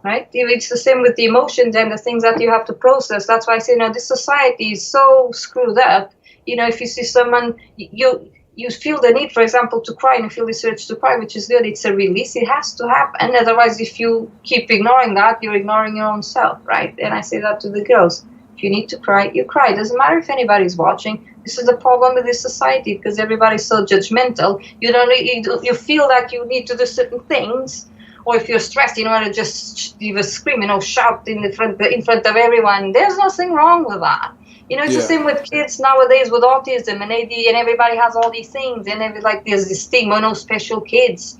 right? It's the same with the emotions and the things that you have to process. That's why I say, this society is so screwed up. If you see someone, you feel the need, for example, to cry, and you feel this urge to cry, which is good. It's a release. It has to happen. Otherwise, if you keep ignoring that, you're ignoring your own self, right? And I say that to the girls. If you need to cry, you cry. It doesn't matter if anybody's watching. This is the problem with this society, because everybody's so judgmental. You feel that you need to do certain things, or if you're stressed, to just scream, shout in front of everyone. There's nothing wrong with that. It's the same with kids nowadays with autism and AD, and everybody has all these things, and there's this stigma, no special kids.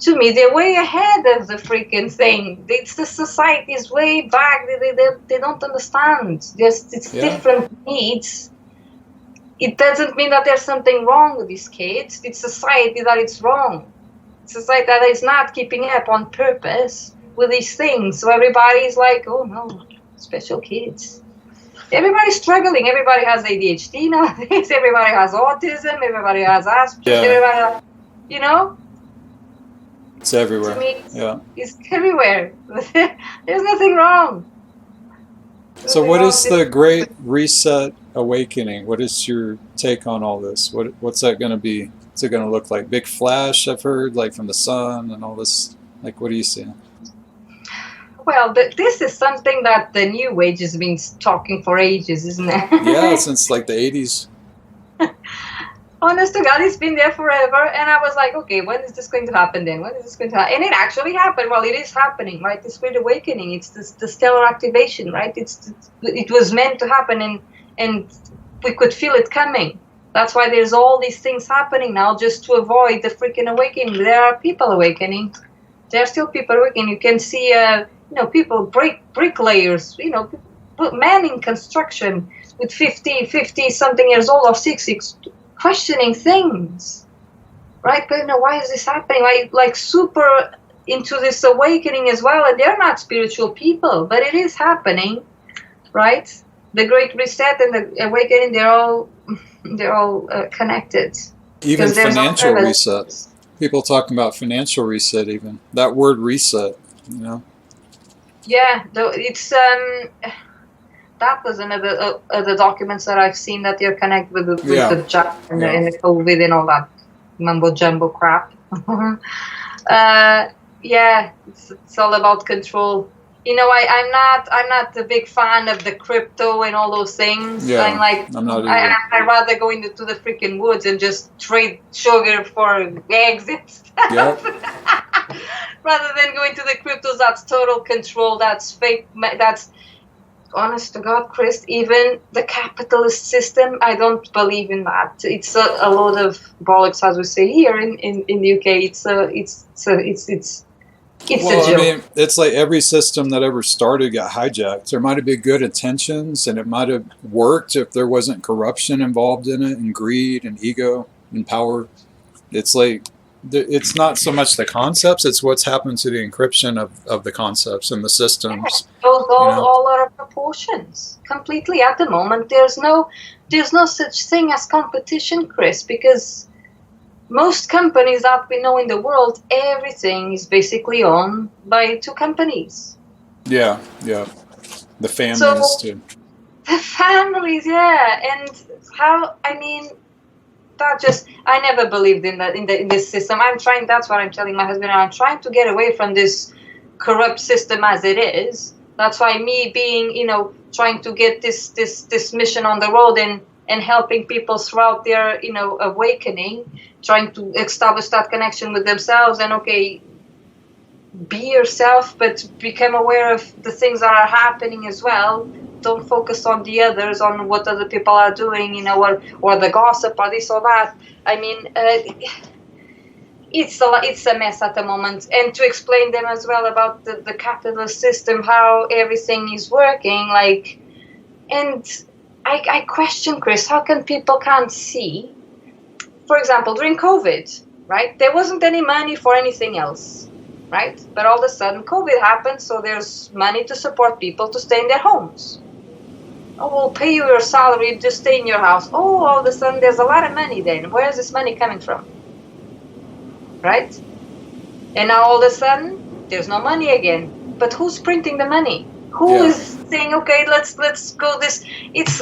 To me, they're way ahead of the freaking thing. It's the society's way back. They don't understand. It's different needs. It doesn't mean that there's something wrong with these kids. It's society that it's wrong. It's society that is not keeping up on purpose with these things. So everybody's like, oh no, special kids. Everybody's struggling. Everybody has ADHD nowadays. Everybody has autism. Everybody has Asperger's. Everybody, It's everywhere. To me, yeah. It's everywhere. There's nothing wrong. So what is the Great Reset Awakening? What is your take on all this? What's that going to be? What's it going to look like? Big flash, I've heard, like from the sun and all this. Like, what do you see? Well, this is something that the New Age has been talking for ages, isn't it? Yeah, since like the 80s. Honest to God, it's been there forever. And I was like, okay, when is this going to happen then? When is this going to happen? And it actually happened. Well, it is happening, right? This Great Awakening. It's the stellar activation, right? It was meant to happen, and we could feel it coming. That's why there's all these things happening now, just to avoid the freaking awakening. There are people awakening. There are still people awakening. You can see, people bricklayers, men in construction with 50 something years old or 60, questioning things, right? But why is this happening? Like super into this awakening as well, and they're not spiritual people, but it is happening, right? The Great Reset and the Awakening, they're all connected. Even financial reset. People talking about financial reset, even that word reset, Yeah, it's that was another the documents that I've seen that you're connected with the jab and the COVID and all that mumbo jumbo crap. It's all about control. I'm not a big fan of the crypto and all those things. Yeah, I'm not either. I'd rather go into the freaking woods and just trade sugar for eggs and stuff. Yep. Rather than going to the cryptos, that's total control. That's fake. That's honest to God, Chris. Even the capitalist system, I don't believe in that. It's a load of bollocks, as we say here in the UK. It's a joke. I mean, it's like every system that ever started got hijacked. There might have been good intentions, and it might have worked if there wasn't corruption involved in it, and greed, and ego, and power. It's like, it's not so much the concepts, it's what's happened to the encryption of the concepts and the systems. All out of proportions, completely. At the moment, there's no such thing as competition, Chris, because most companies that we know in the world, everything is basically owned by two companies. Yeah. The families too. The families, and I never believed in that in this system. That's what I'm telling my husband. I'm trying to get away from this corrupt system as it is. That's why me being, trying to get this mission on the road and helping people throughout their, awakening, trying to establish that connection with themselves and, be yourself, but become aware of the things that are happening as well. Don't focus on the others, on what other people are doing, or the gossip or this or that. I mean, it's a mess at the moment. And to explain them as well about the capitalist system, how everything is working, and I question, Chris, how come people can't see? For example, during COVID, right? There wasn't any money for anything else. right? But all of a sudden COVID happened, so there's money to support people to stay in their homes. Oh, we'll pay you your salary to stay in your house. Oh, all of a sudden there's a lot of money then. Where is this money coming from? Right? And now all of a sudden there's no money again. But who's printing the money? Who is saying, okay, let's go this? It's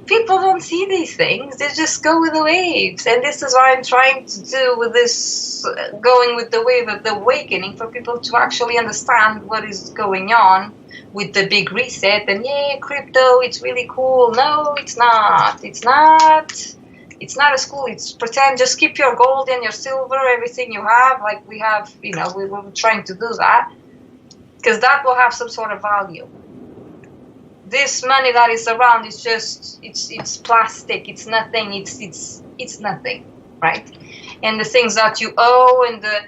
people don't see these things. They just go with the waves. And this is what I'm trying to do with this, going with the wave of the awakening, for people to actually understand what is going on with the big reset. And yeah, crypto, it's really cool. No, it's not. It's not a school. It's pretend. Just keep your gold and your silver, everything you have. Like we have, we're trying to do that, because that will have some sort of value. This money that is around is just, it's plastic. It's nothing. It's nothing, right? And the things that you owe, and the,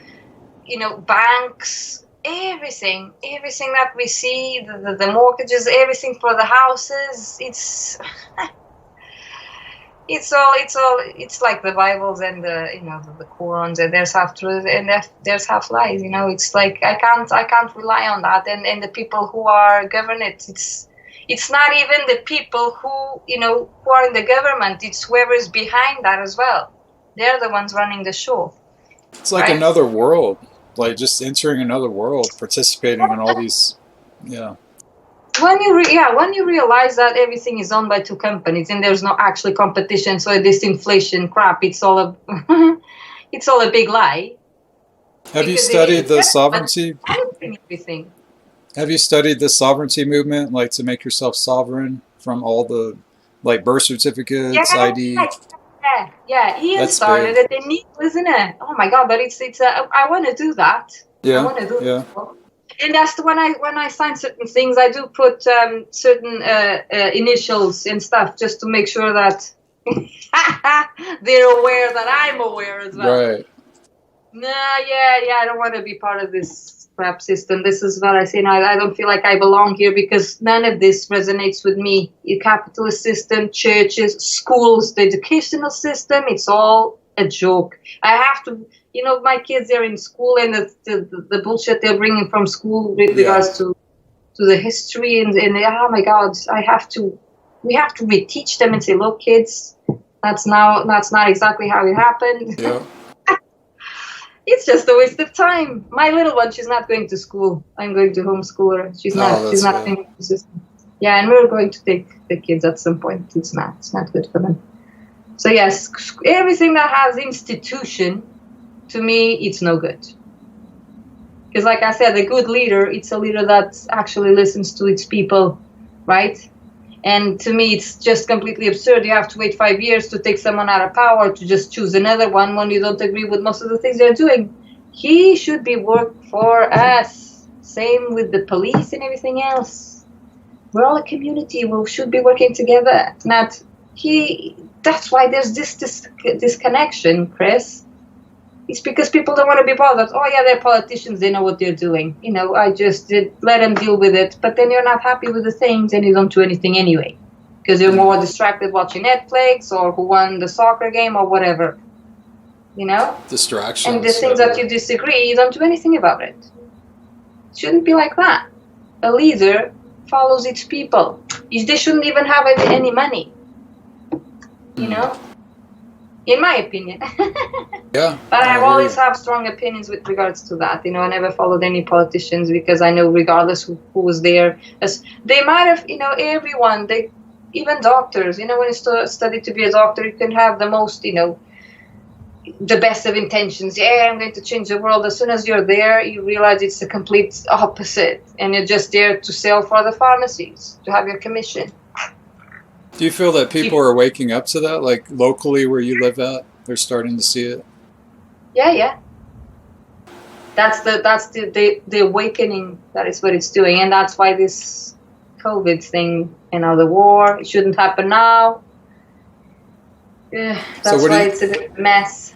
banks, everything that we see, the mortgages, everything for the houses, it's like the Bibles and the Qurans, and there's half truth and there's half lies. It's like I can't rely on that, and the people who are govern it. It's not even the people who are in the government. It's whoever is behind that as well. They're the ones running the show. It's like another world, like just entering another world, participating in all these, yeah. When you realize that everything is owned by two companies and there's no actually competition, so this inflation crap, it's all a big lie. Have you studied the sovereignty? Everything. Have you studied the sovereignty movement, like to make yourself sovereign from all the, like, birth certificates, ID? Yeah. Ian started it in Neil, isn't it? Oh my God! But I want to do that. Yeah. I want to do it. And that's when I sign certain things, I do put certain initials and stuff, just to make sure that they're aware that I'm aware as well. Right. I don't want to be part of this crap system. This is what I say now. I don't feel like I belong here, because none of this resonates with me. The capitalist system, churches, schools, the educational system, it's all a joke. I have to, my kids are in school, and the bullshit they're bringing from school with regards to the history, and oh my God, we have to reteach them and say, look, kids, that's not exactly how it happened. Yeah. It's just a waste of time. My little one, she's not going to school. I'm going to homeschool her. She's not going to system. Yeah, and we're going to take the kids at some point. It's not good for them. So yes, everything that has institution, to me, it's no good. Because like I said, a good leader, it's a leader that actually listens to its people, right? And to me, it's just completely absurd. You have to wait 5 years to take someone out of power to just choose another one when you don't agree with most of the things they're doing. He should be work for us. Same with the police and everything else. We're all a community. We should be working together. That's why there's this disconnection, Chris. It's because people don't want to be bothered. Oh yeah, they're politicians. They know what they're doing. I just let them deal with it. But then you're not happy with the things, and you don't do anything anyway, because you're more distracted watching Netflix, or who won the soccer game, or whatever. Distractions. And the things that you disagree, you don't do anything about it. It shouldn't be like that. A leader follows its people. They shouldn't even have any money. In my opinion. Yeah. But I always have strong opinions with regards to that. I never followed any politicians, because I know regardless who was there, they might have, everyone, even doctors, when you study to be a doctor, you can have the most, the best of intentions. Yeah, I'm going to change the world. As soon as you're there, you realize it's the complete opposite. And you're just there to sell for the pharmacies, to have your commission. Do you feel that people are waking up to that, like locally where you live at? They're starting to see it? Yeah. That's the awakening. That is what it's doing. And that's why this COVID thing, the war, it shouldn't happen now. That's why it's a bit mess.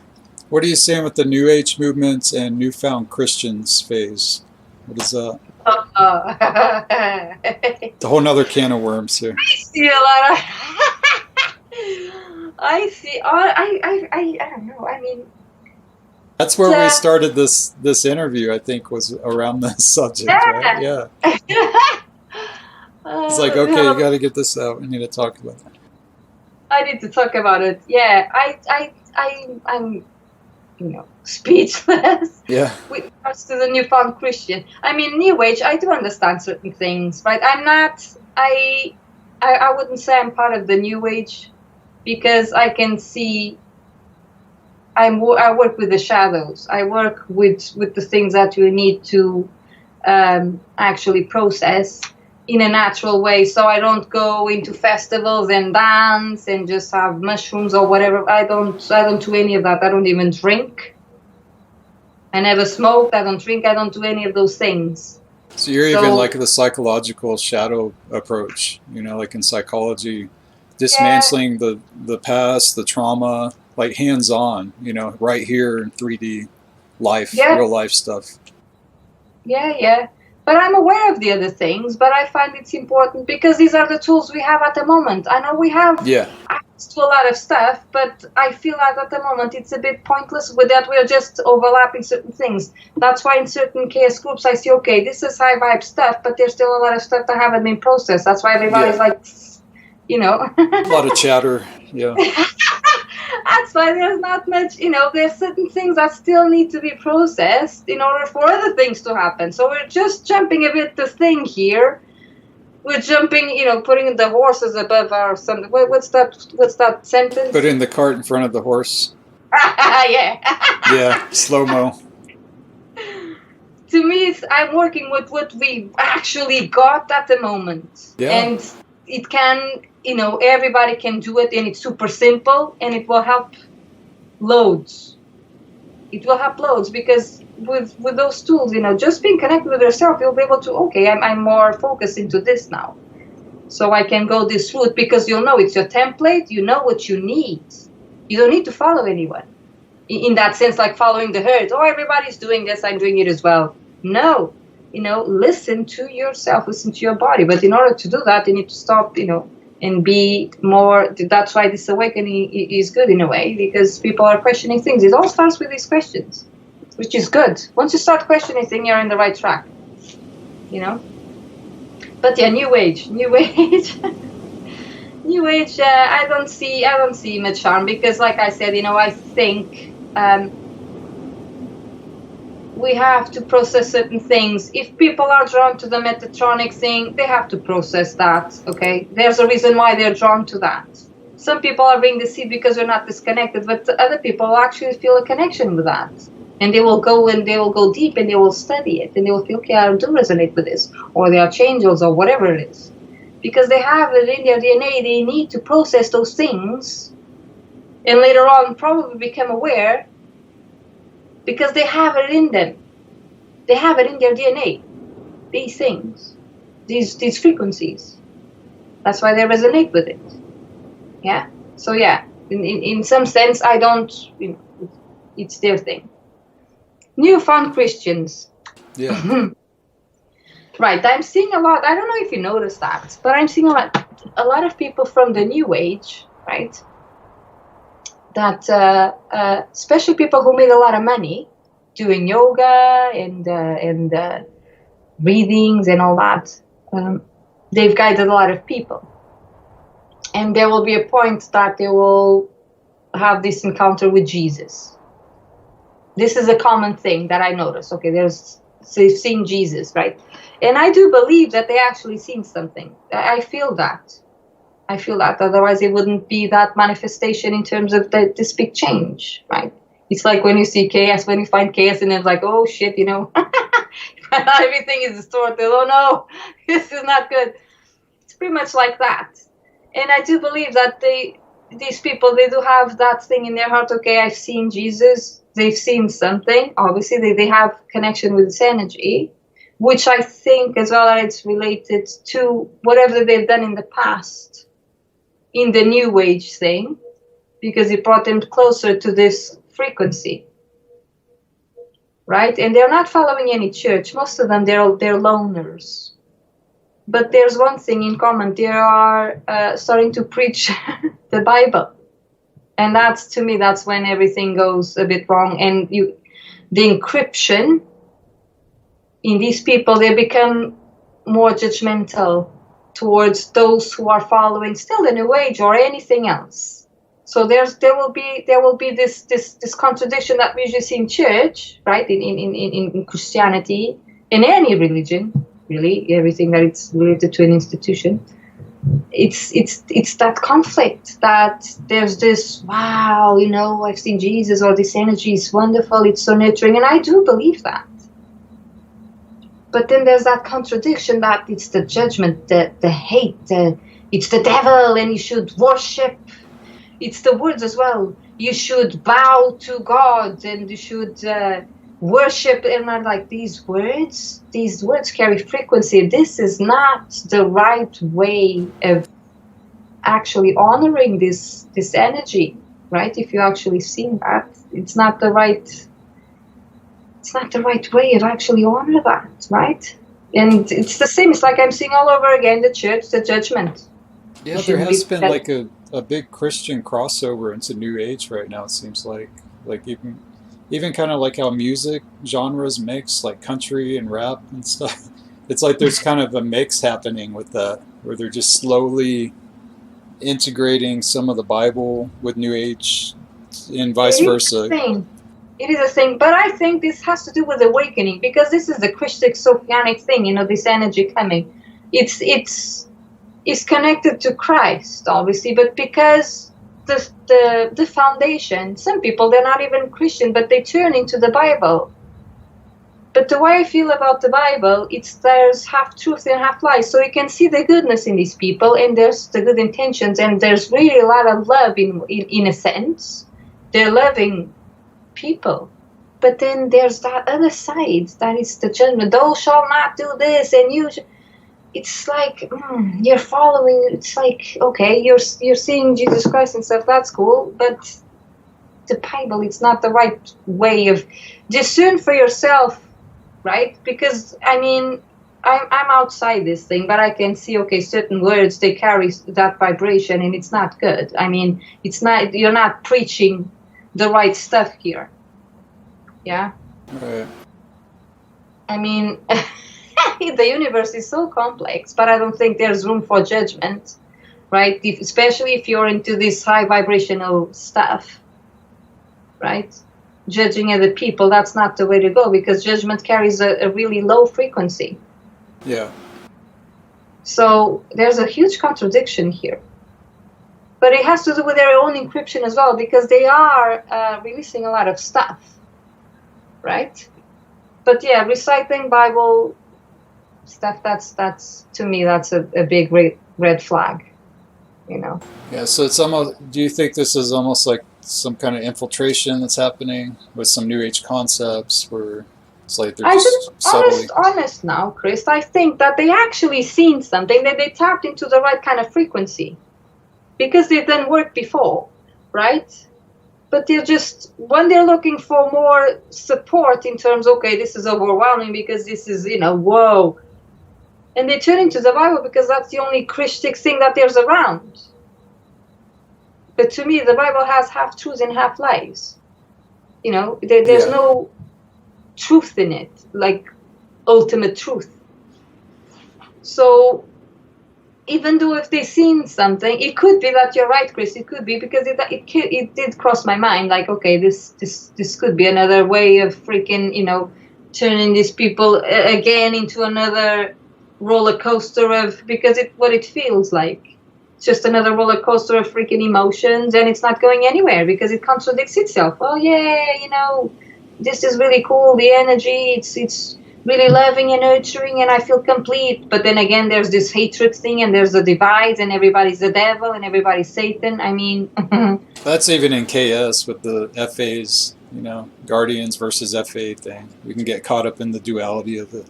What are you saying with the New Age movements and newfound Christians phase? What is that? The whole nother can of worms here. I see a lot of. I see. I don't know. I mean, That's where we started this interview, I think, was around this subject, right? Yeah. It's like, okay, you got to get this out. We need to talk about that. I need to talk about it. Yeah, I'm speechless. Yeah. With regards to the newfound Christian. I mean, New Age, I do understand certain things, right? I wouldn't say I'm part of the New Age, because I can see I work with the shadows. I work with the things that you need to actually process in a natural way. So I don't go into festivals and dance and just have mushrooms or whatever. I don't do any of that. I don't even drink. I never smoked. I don't drink. I don't do any of those things. So you're even like the psychological shadow approach, like in psychology, dismantling the past, the trauma, like hands-on, right here in 3D life, real life stuff. Yeah. But I'm aware of the other things, but I find it's important because these are the tools we have at the moment. I know we have access to a lot of stuff, but I feel that at the moment it's a bit pointless with that we're just overlapping certain things. That's why in certain chaos groups I see, okay, this is high vibe stuff, but there's still a lot of stuff that haven't been processed. That's why everybody's like, a lot of chatter, That's why there's not much, there's certain things that still need to be processed in order for other things to happen. So we're just jumping a bit the thing here. We're jumping, putting the horses above our something. What's that sentence? Putting the cart in front of the horse. Yeah, slow-mo. To me, I'm working with what we actually got at the moment. Yeah. And it can, everybody can do it, and it's super simple, and it will help loads. It will help loads because with those tools, just being connected with yourself, you'll be able to, okay, I'm more focused into this now. So I can go this route because you'll know it's your template, you know what you need. You don't need to follow anyone. In that sense, like following the herd. Oh, everybody's doing this, I'm doing it as well. No. Listen to yourself, listen to your body. But in order to do that, you need to stop, and be more. That's why this awakening is good in a way, because people are questioning things. It all starts with these questions, which is good. Once you start questioning things, you're in the right track, But yeah, New Age. New Age, I don't see much harm because, like I said, I think we have to process certain things. If people are drawn to the Metatronic thing, they have to process that, okay? There's a reason why they're drawn to that. Some people are being deceived because they're not disconnected, but other people actually feel a connection with that. And they will go deep and they will study it. And they will feel, okay, I do resonate with this. Or they are angels or whatever it is. Because they have it in their DNA, they need to process those things. And later on probably become aware. Because they have it in them. They have it in their DNA. These things. These frequencies. That's why they resonate with it. Yeah? So yeah, in some sense, I don't, it's their thing. Newfound Christians. Yeah. Right, I'm seeing a lot, I don't know if you noticed that, but I'm seeing a lot of people from the New Age, right? That especially people who made a lot of money doing yoga and readings and all that, they've guided a lot of people. And there will be a point that they will have this encounter with Jesus. This is a common thing that I notice. Okay, they've seen Jesus, right? And I do believe that they actually seen something. I feel that. Otherwise, it wouldn't be that manifestation in terms of this big change, right? It's like when you see chaos, when you find chaos, and it's like, oh shit, everything is distorted. Oh no, this is not good. It's pretty much like that. And I do believe that these people, they do have that thing in their heart. Okay, I've seen Jesus. They've seen something. Obviously, they have connection with this energy, which I think as well it's related to whatever they've done in the past, in the New Age thing, because it brought them closer to this frequency, right? And they're not following any church. Most of them, they're loners. But there's one thing in common. They are starting to preach the Bible. And to me, that's when everything goes a bit wrong. And the encryption in these people, they become more judgmental towards those who are following still the New Age or anything else. So there will be this contradiction that we usually see in church, right? In Christianity, in any religion, really, everything that it's related to an institution. It's that conflict that there's this, wow, I've seen Jesus, or this energy is wonderful, it's so nurturing, and I do believe that. But then there's that contradiction that it's the judgment, the hate, it's the devil, and you should worship. It's the words as well. You should bow to God, and you should worship. And I'm like, these words carry frequency. This is not the right way of actually honoring this energy, right? If you actually see that, it's not the right way of actually honor that, right? And it's the same. It's like I'm seeing all over again the church, the judgment. Yeah, there has been like a big Christian crossover into New Age right now. It seems like even kind of like how music genres mix, like country and rap and stuff. It's like there's kind of a mix happening with that, where they're just slowly integrating some of the Bible with New Age and vice versa. It is a thing, but I think this has to do with awakening, because this is the Christic Sophianic thing, this energy coming. It's connected to Christ, obviously, but because the foundation, some people, they're not even Christian, but they turn into the Bible. But the way I feel about the Bible, there's half truth and half lies. So you can see the goodness in these people, and there's the good intentions, and there's really a lot of love in a sense. They're loving people. But then there's that other side, that is the judgment. Thou shalt not do this, and you... It's like, you're following, it's like, okay, you're seeing Jesus Christ and stuff, that's cool, but the Bible, it's not the right way of... Discern for yourself, right? Because, I'm outside this thing, but I can see, okay, certain words, they carry that vibration, and it's not good. It's not, you're not preaching the right stuff here. Yeah? Right. The universe is so complex, but I don't think there's room for judgment, right? Especially if you're into this high vibrational stuff, right? Judging other people, that's not the way to go, because judgment carries a really low frequency. Yeah. So there's a huge contradiction here. But it has to do with their own encryption as well, because they are releasing a lot of stuff, right? But yeah, reciting Bible stuff, that's to me, that's a big red flag, Yeah, so it's almost, do you think this is almost like some kind of infiltration that's happening with some New Age concepts, where it's like they're just honest now, Chris, I think that they actually seen something, that they tapped into the right kind of frequency, because they've done work before, right? But they're just, when they're looking for more support in terms, okay, this is overwhelming because this is, whoa. And they turn into the Bible because that's the only Christic thing that there's around. But to me, the Bible has half truths and half lies. There's no truth in it, like ultimate truth. So even though if they've seen something, it could be that you're right, Chris. It could be, because it did cross my mind, like, okay, this could be another way of freaking, turning these people again into another roller coaster of, because what it feels like, it's just another roller coaster of freaking emotions, and it's not going anywhere because it contradicts itself. Oh yeah, this is really cool, the energy, it's really loving and nurturing, and I feel complete. But then again, there's this hatred thing, and there's the divides, and everybody's the devil, and everybody's Satan. That's even in KS with the FAs, Guardians versus FA thing. We can get caught up in the duality of it.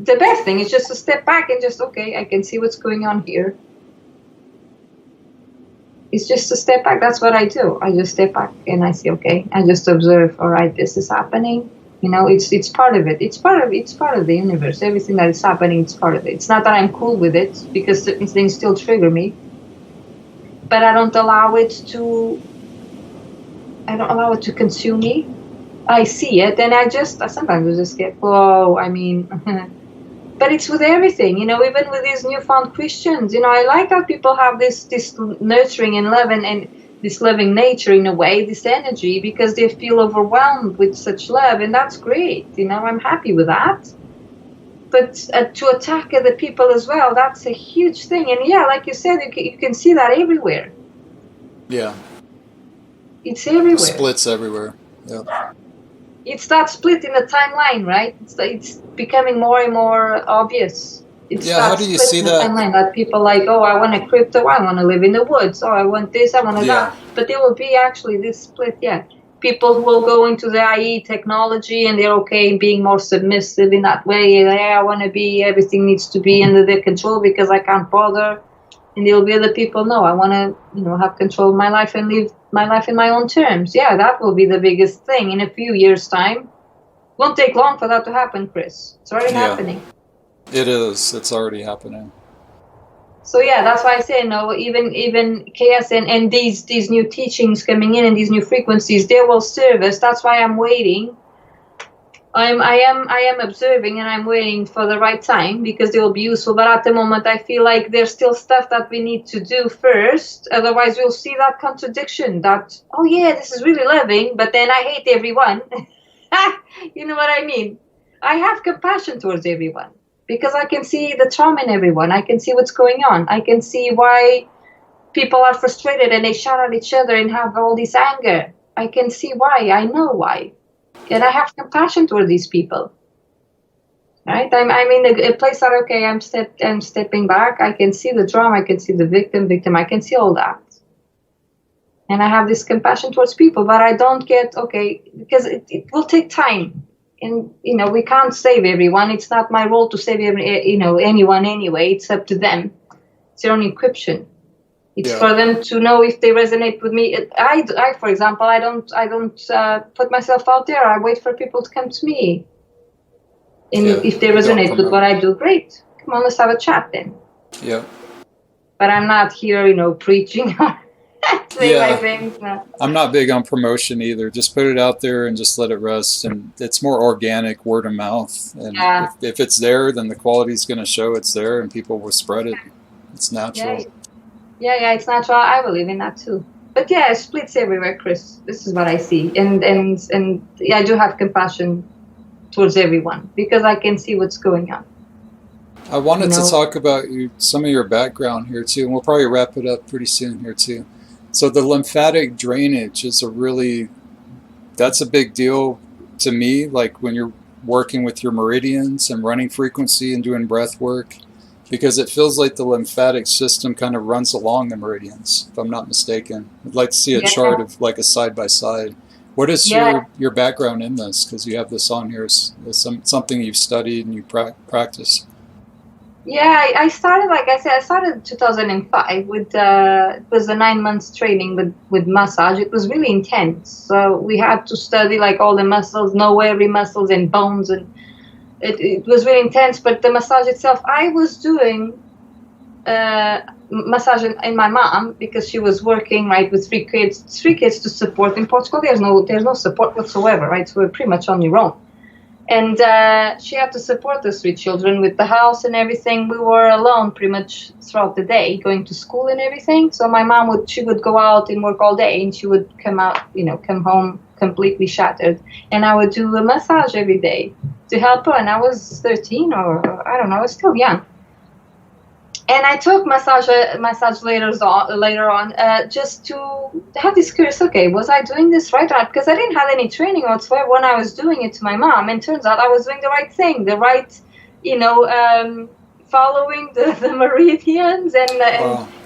The best thing is just to step back and just, okay, I can see what's going on here. It's just to step back. That's what I do. I just step back and I see, okay, I just observe, all right, this is happening. It's part of it. It's part of the universe. Everything that is happening, it's part of it. It's not that I'm cool with it, because certain things still trigger me. But I don't allow it to consume me. I see it, and I sometimes I just get, whoa, I mean, but it's with everything, you know, even with these newfound Christians, you know, I like how people have this nurturing and love and this loving nature in a way, this energy, because they feel overwhelmed with such love, and that's great, you know, I'm happy with that. But to attack other people as well, that's a huge thing. And yeah, like you said, you can see that everywhere. Yeah. It's everywhere. Splits everywhere. Yeah. It's that split in the timeline, right? It's becoming more and more obvious. It's how do you see in the that? timeline that people like, oh, I want a crypto, I want to live in the woods, oh, I want this, I want that. But there will be actually this split, People who will go into the IE technology and they're okay being more submissive in that way. I want to be, everything needs to be under their control because I can't bother. And there will be other people, no, I want to, you know, have control of my life and live my life in my own terms. Yeah, that will be the biggest thing in a few years' time. Won't take long for that to happen, Chris. It's already happening. It is. It's already happening. So yeah, that's why I say, no, even chaos and these new teachings coming in and these new frequencies, they will serve us. That's why I'm waiting. I am observing and I'm waiting for the right time because they will be useful. But at the moment, I feel like there's still stuff that we need to do first. Otherwise, we'll see that contradiction that, oh yeah, this is really loving, but then I hate everyone. You know what I mean? I have compassion towards everyone because I can see the trauma in everyone. I can see what's going on. I can see why people are frustrated and they shout at each other and have all this anger. I can see why. I know why. And I have compassion toward these people, right? I'm in a place that, okay, I'm stepping back. I can see the drama. I can see the victim. I can see all that. And I have this compassion towards people, but I don't get, okay, because it will take time. And, you know, we can't save everyone. It's not my role to save anyone anyway. It's up to them. It's their own encryption. It's for them to know if they resonate with me. I, for example, I don't put myself out there. I wait for people to come to me. And if they resonate with what I do, great. Come on, let's have a chat then. Yeah. But I'm not here, you know, preaching or saying my things. No. I'm not big on promotion either. Just put it out there and just let it rest. And it's more organic, word of mouth. And if it's there, then the quality's going to show it's there and people will spread it. It's natural. Yeah, it's natural. I believe in that too. But yeah, it splits everywhere, Chris. This is what I see. And I do have compassion towards everyone because I can see what's going on. I wanted to talk about some of your background here too, and we'll probably wrap it up pretty soon here too. So the lymphatic drainage is that's a big deal to me, like when you're working with your meridians and running frequency and doing breath work. Because it feels like the lymphatic system kind of runs along the meridians, if I'm not mistaken. I'd like to see a chart of like a side-by-side. What is your background in this? Because you have this on here. It's something you've studied and you practice. Yeah, I started, like I said, I started in 2005 with, it was a 9 months training with massage. It was really intense. So we had to study like all the muscles, know every muscles and bones, and it was really intense. But the massage itself, I was doing massage in my mom because she was working with three kids to support. In Portugal, there's no support whatsoever, right? So we're pretty much on your own. And she had to support the 3 children with the house and everything. We were alone pretty much throughout the day, going to school and everything. So my mom would go out and work all day, and she would come home completely shattered. And I would do a massage every day to help her. And I was 13 or I don't know, I was still young. And I took massage later on just to have this curious, okay, was I doing this right? Because I didn't have any training whatsoever when I was doing it to my mom. And turns out I was doing the right thing, the right, following the meridians and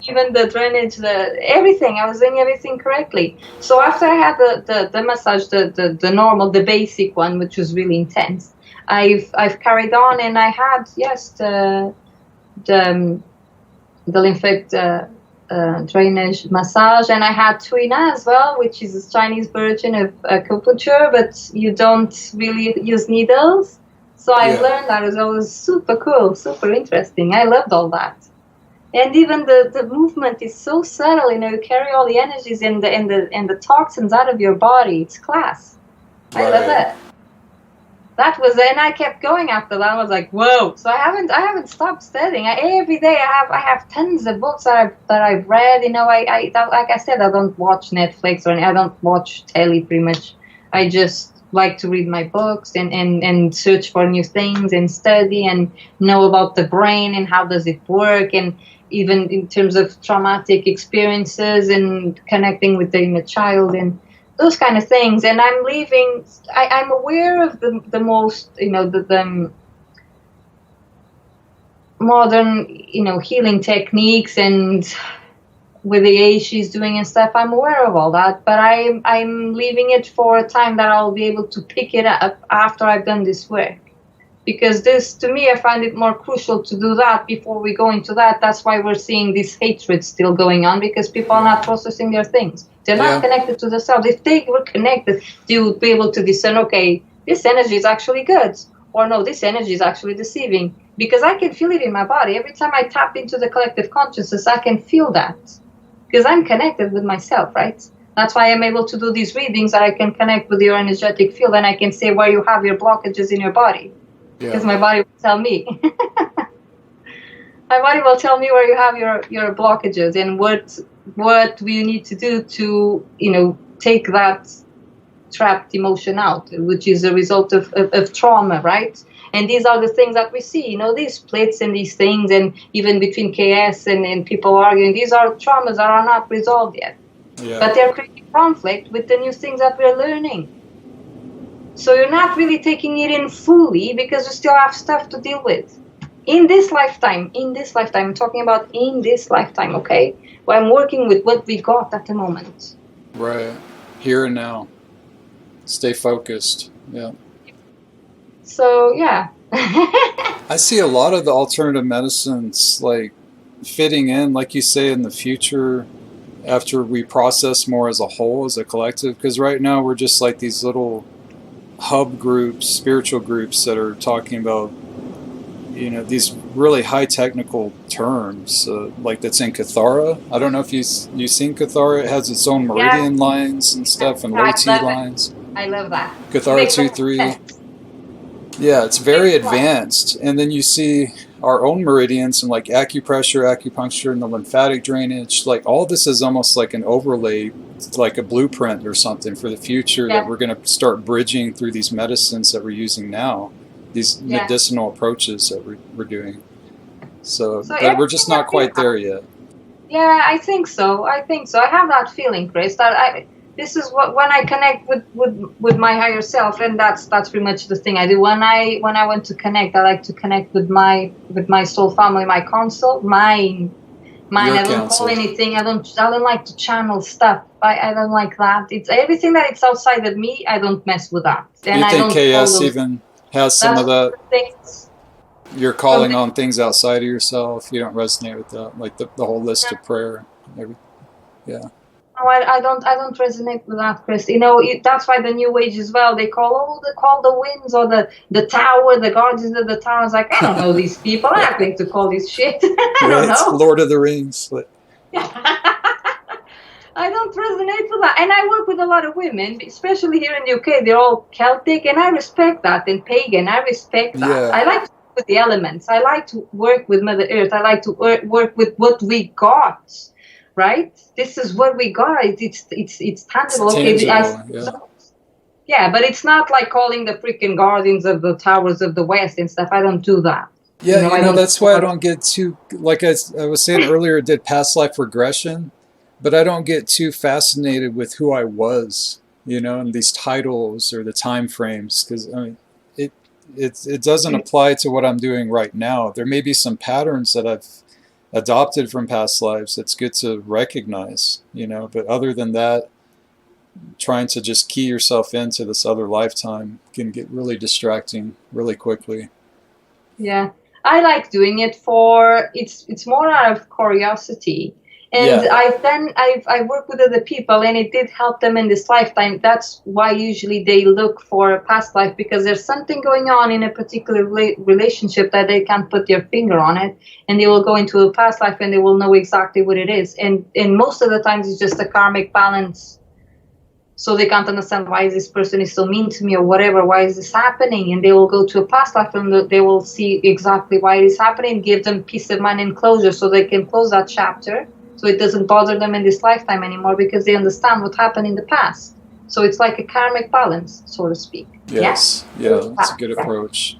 even the drainage, everything. I was doing everything correctly. So after I had the massage, the normal, the basic one, which was really intense, I've carried on, and I had, the lymphatic drainage massage, and I had Tuina as well, which is a Chinese version of acupuncture, but you don't really use needles. So I learned that. It was always super cool, super interesting. I loved all that. And even the movement is so subtle, you carry all the energies and the toxins out of your body. It's class. I love it. That was it, and I kept going after that. I was like, whoa! So I haven't stopped studying. Every day I have tons of books that I've read. You know, like I said, I don't watch Netflix or I don't watch telly pretty much. I just like to read my books and search for new things and study and know about the brain and how does it work, and even in terms of traumatic experiences and connecting with the inner child and those kind of things. And I'm leaving, I'm aware of the most, you know, the modern, you know, healing techniques and with the age she's doing and stuff. I'm aware of all that, but I'm leaving it for a time that I'll be able to pick it up after I've done this work. Because this, to me, I find it more crucial to do that before we go into that. That's why we're seeing this hatred still going on, because people are not processing their things. They're not connected to themselves. If they were connected, they would be able to discern, okay, this energy is actually good, or no, this energy is actually deceiving. Because I can feel it in my body. Every time I tap into the collective consciousness, I can feel that. Because I'm connected with myself, right? That's why I'm able to do these readings, that I can connect with your energetic field, and I can say where you have your blockages in your body. Because my body will tell me. My body will tell me where you have your blockages and what we need to do to, you know, take that trapped emotion out, which is a result of trauma, right? And these are the things that we see, you know, these splits and these things, and even between KS and people arguing, these are traumas that are not resolved yet. But they're creating conflict with the new things that we're learning. So you're not really taking it in fully because you still have stuff to deal with. In this lifetime, I'm talking about in this lifetime, okay? Where I'm working with what we got at the moment. Right. Here and now. Stay focused. Yeah. So, yeah. I see a lot of the alternative medicines like fitting in, like you say, in the future after we process more as a whole, as a collective. Because right now we're just like these little hub groups, spiritual groups that are talking about, you know, these really high technical terms, like that's in Cathara. I don't know if you've seen Cathara. It has its own meridian lines and stuff, and low T lines. I love that. Cathara 2-3. Yeah, it's very advanced. And then you see our own meridians and like acupressure, acupuncture, and the lymphatic drainage. Like all this is almost like an overlay, like a blueprint or something for the future that we're going to start bridging through these medicines that we're using now, these medicinal approaches that we're doing. So but we're just not quite there yet. Yeah, I think so. I have that feeling, Chris, that this is what, when I connect with my higher self, and that's pretty much the thing I do. When I want to connect, I like to connect with my soul family, my console, mine. I don't call anything. I don't like to channel stuff. I don't like that. It's everything that it's outside of me. I don't mess with that. And you think KS even has some of that? You're calling on things outside of yourself. You don't resonate with that, like the whole list of prayer. Yeah. No, I don't resonate with that, Chris. You know, that's why the New Age as well, they call the winds or the tower, the guardians of the tower. I was like, I don't know these people. I'm not going to call this shit. I don't know. Lord of the Rings. I don't resonate with that. And I work with a lot of women, especially here in the UK. They're all Celtic, and I respect that. And pagan, I respect that. Yeah. I like to work with the elements. I like to work with Mother Earth. I like to work with what we got. Right? This is what we got. It's tangible. It's tangible, yeah, but it's not like calling the freaking guardians of the towers of the West and stuff. I don't do that. Yeah, you know that's why I don't get too, like I was saying earlier, I did past life regression, but I don't get too fascinated with who I was, you know, and these titles or the time frames, because I mean, it doesn't apply to what I'm doing right now. There may be some patterns that I've adopted from past lives that's good to recognize, you know, but other than that, trying to just key yourself into this other lifetime can get really distracting really quickly. Yeah, I like doing it for it's more out of curiosity, and I've worked with other people, and it did help them in this lifetime. That's why usually they look for a past life, because there's something going on in a particular relationship that they can't put their finger on it, and they will go into a past life and they will know exactly what it is. And most of the times it's just a karmic balance So they can't understand why this person is so mean to me or whatever, why is this happening? And they will go to a past life and they will see exactly why it is happening, give them peace of mind and closure so they can close that chapter. So it doesn't bother them in this lifetime anymore because they understand what happened in the past. So it's like a karmic balance, so to speak. Yes. Yeah, that's a good approach.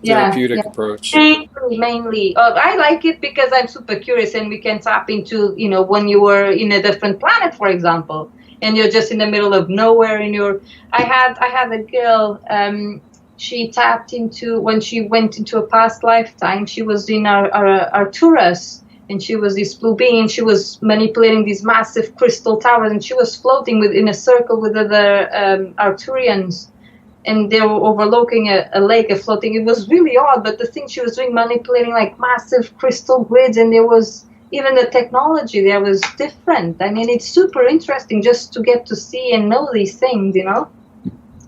Therapeutic approach. Mainly. I like it because I'm super curious and we can tap into, when you were in a different planet, for example, and you're just in the middle of nowhere I had a girl, she tapped into, when she went into a past lifetime, she was in Arcturus, and she was this blue being, she was manipulating these massive crystal towers, and she was floating in a circle with other Arcturians, and they were overlooking a lake, floating. It was really odd, but the thing she was doing, manipulating like massive crystal grids, and there was even the technology there was different. I mean, it's super interesting just to get to see and know these things,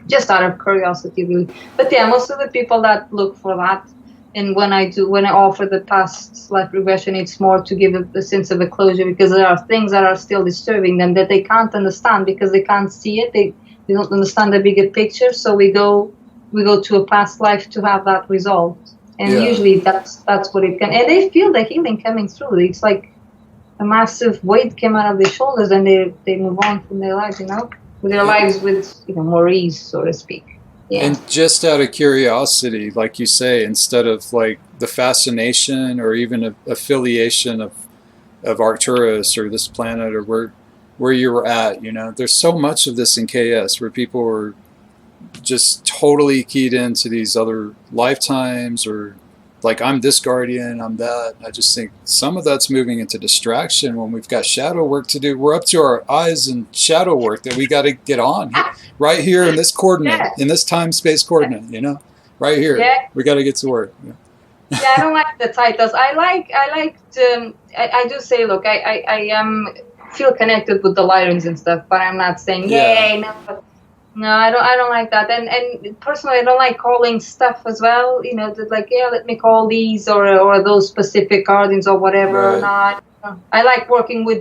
just out of curiosity, really. But yeah, most of the people that look for that, and when I offer the past life regression, it's more to give a sense of a closure, because there are things that are still disturbing them that they can't understand because they can't see it. They don't understand the bigger picture. So we go to a past life to have that resolved. And usually that's what it can. And they feel the healing coming through. It's like a massive weight came out of their shoulders, and they move on from their lives, with their lives with more ease, so to speak. Yeah. And just out of curiosity, like you say, instead of like the fascination or even affiliation of Arcturus or this planet or where you were at, there's so much of this in KS where people are just totally keyed into these other lifetimes, or like, I'm this guardian, I'm that. I just think some of that's moving into distraction when we've got shadow work to do. We're up to our eyes in shadow work that we got to get on right here in this coordinate, in this time-space coordinate, right here. Yeah. We got to get to work. I don't like the titles. I do say, look, I feel connected with the Lyrans and stuff, but I'm not saying, yay, no, I don't like that. And personally, I don't like calling stuff as well. Like, let me call these or those specific guardians or whatever. Right. No, I like working with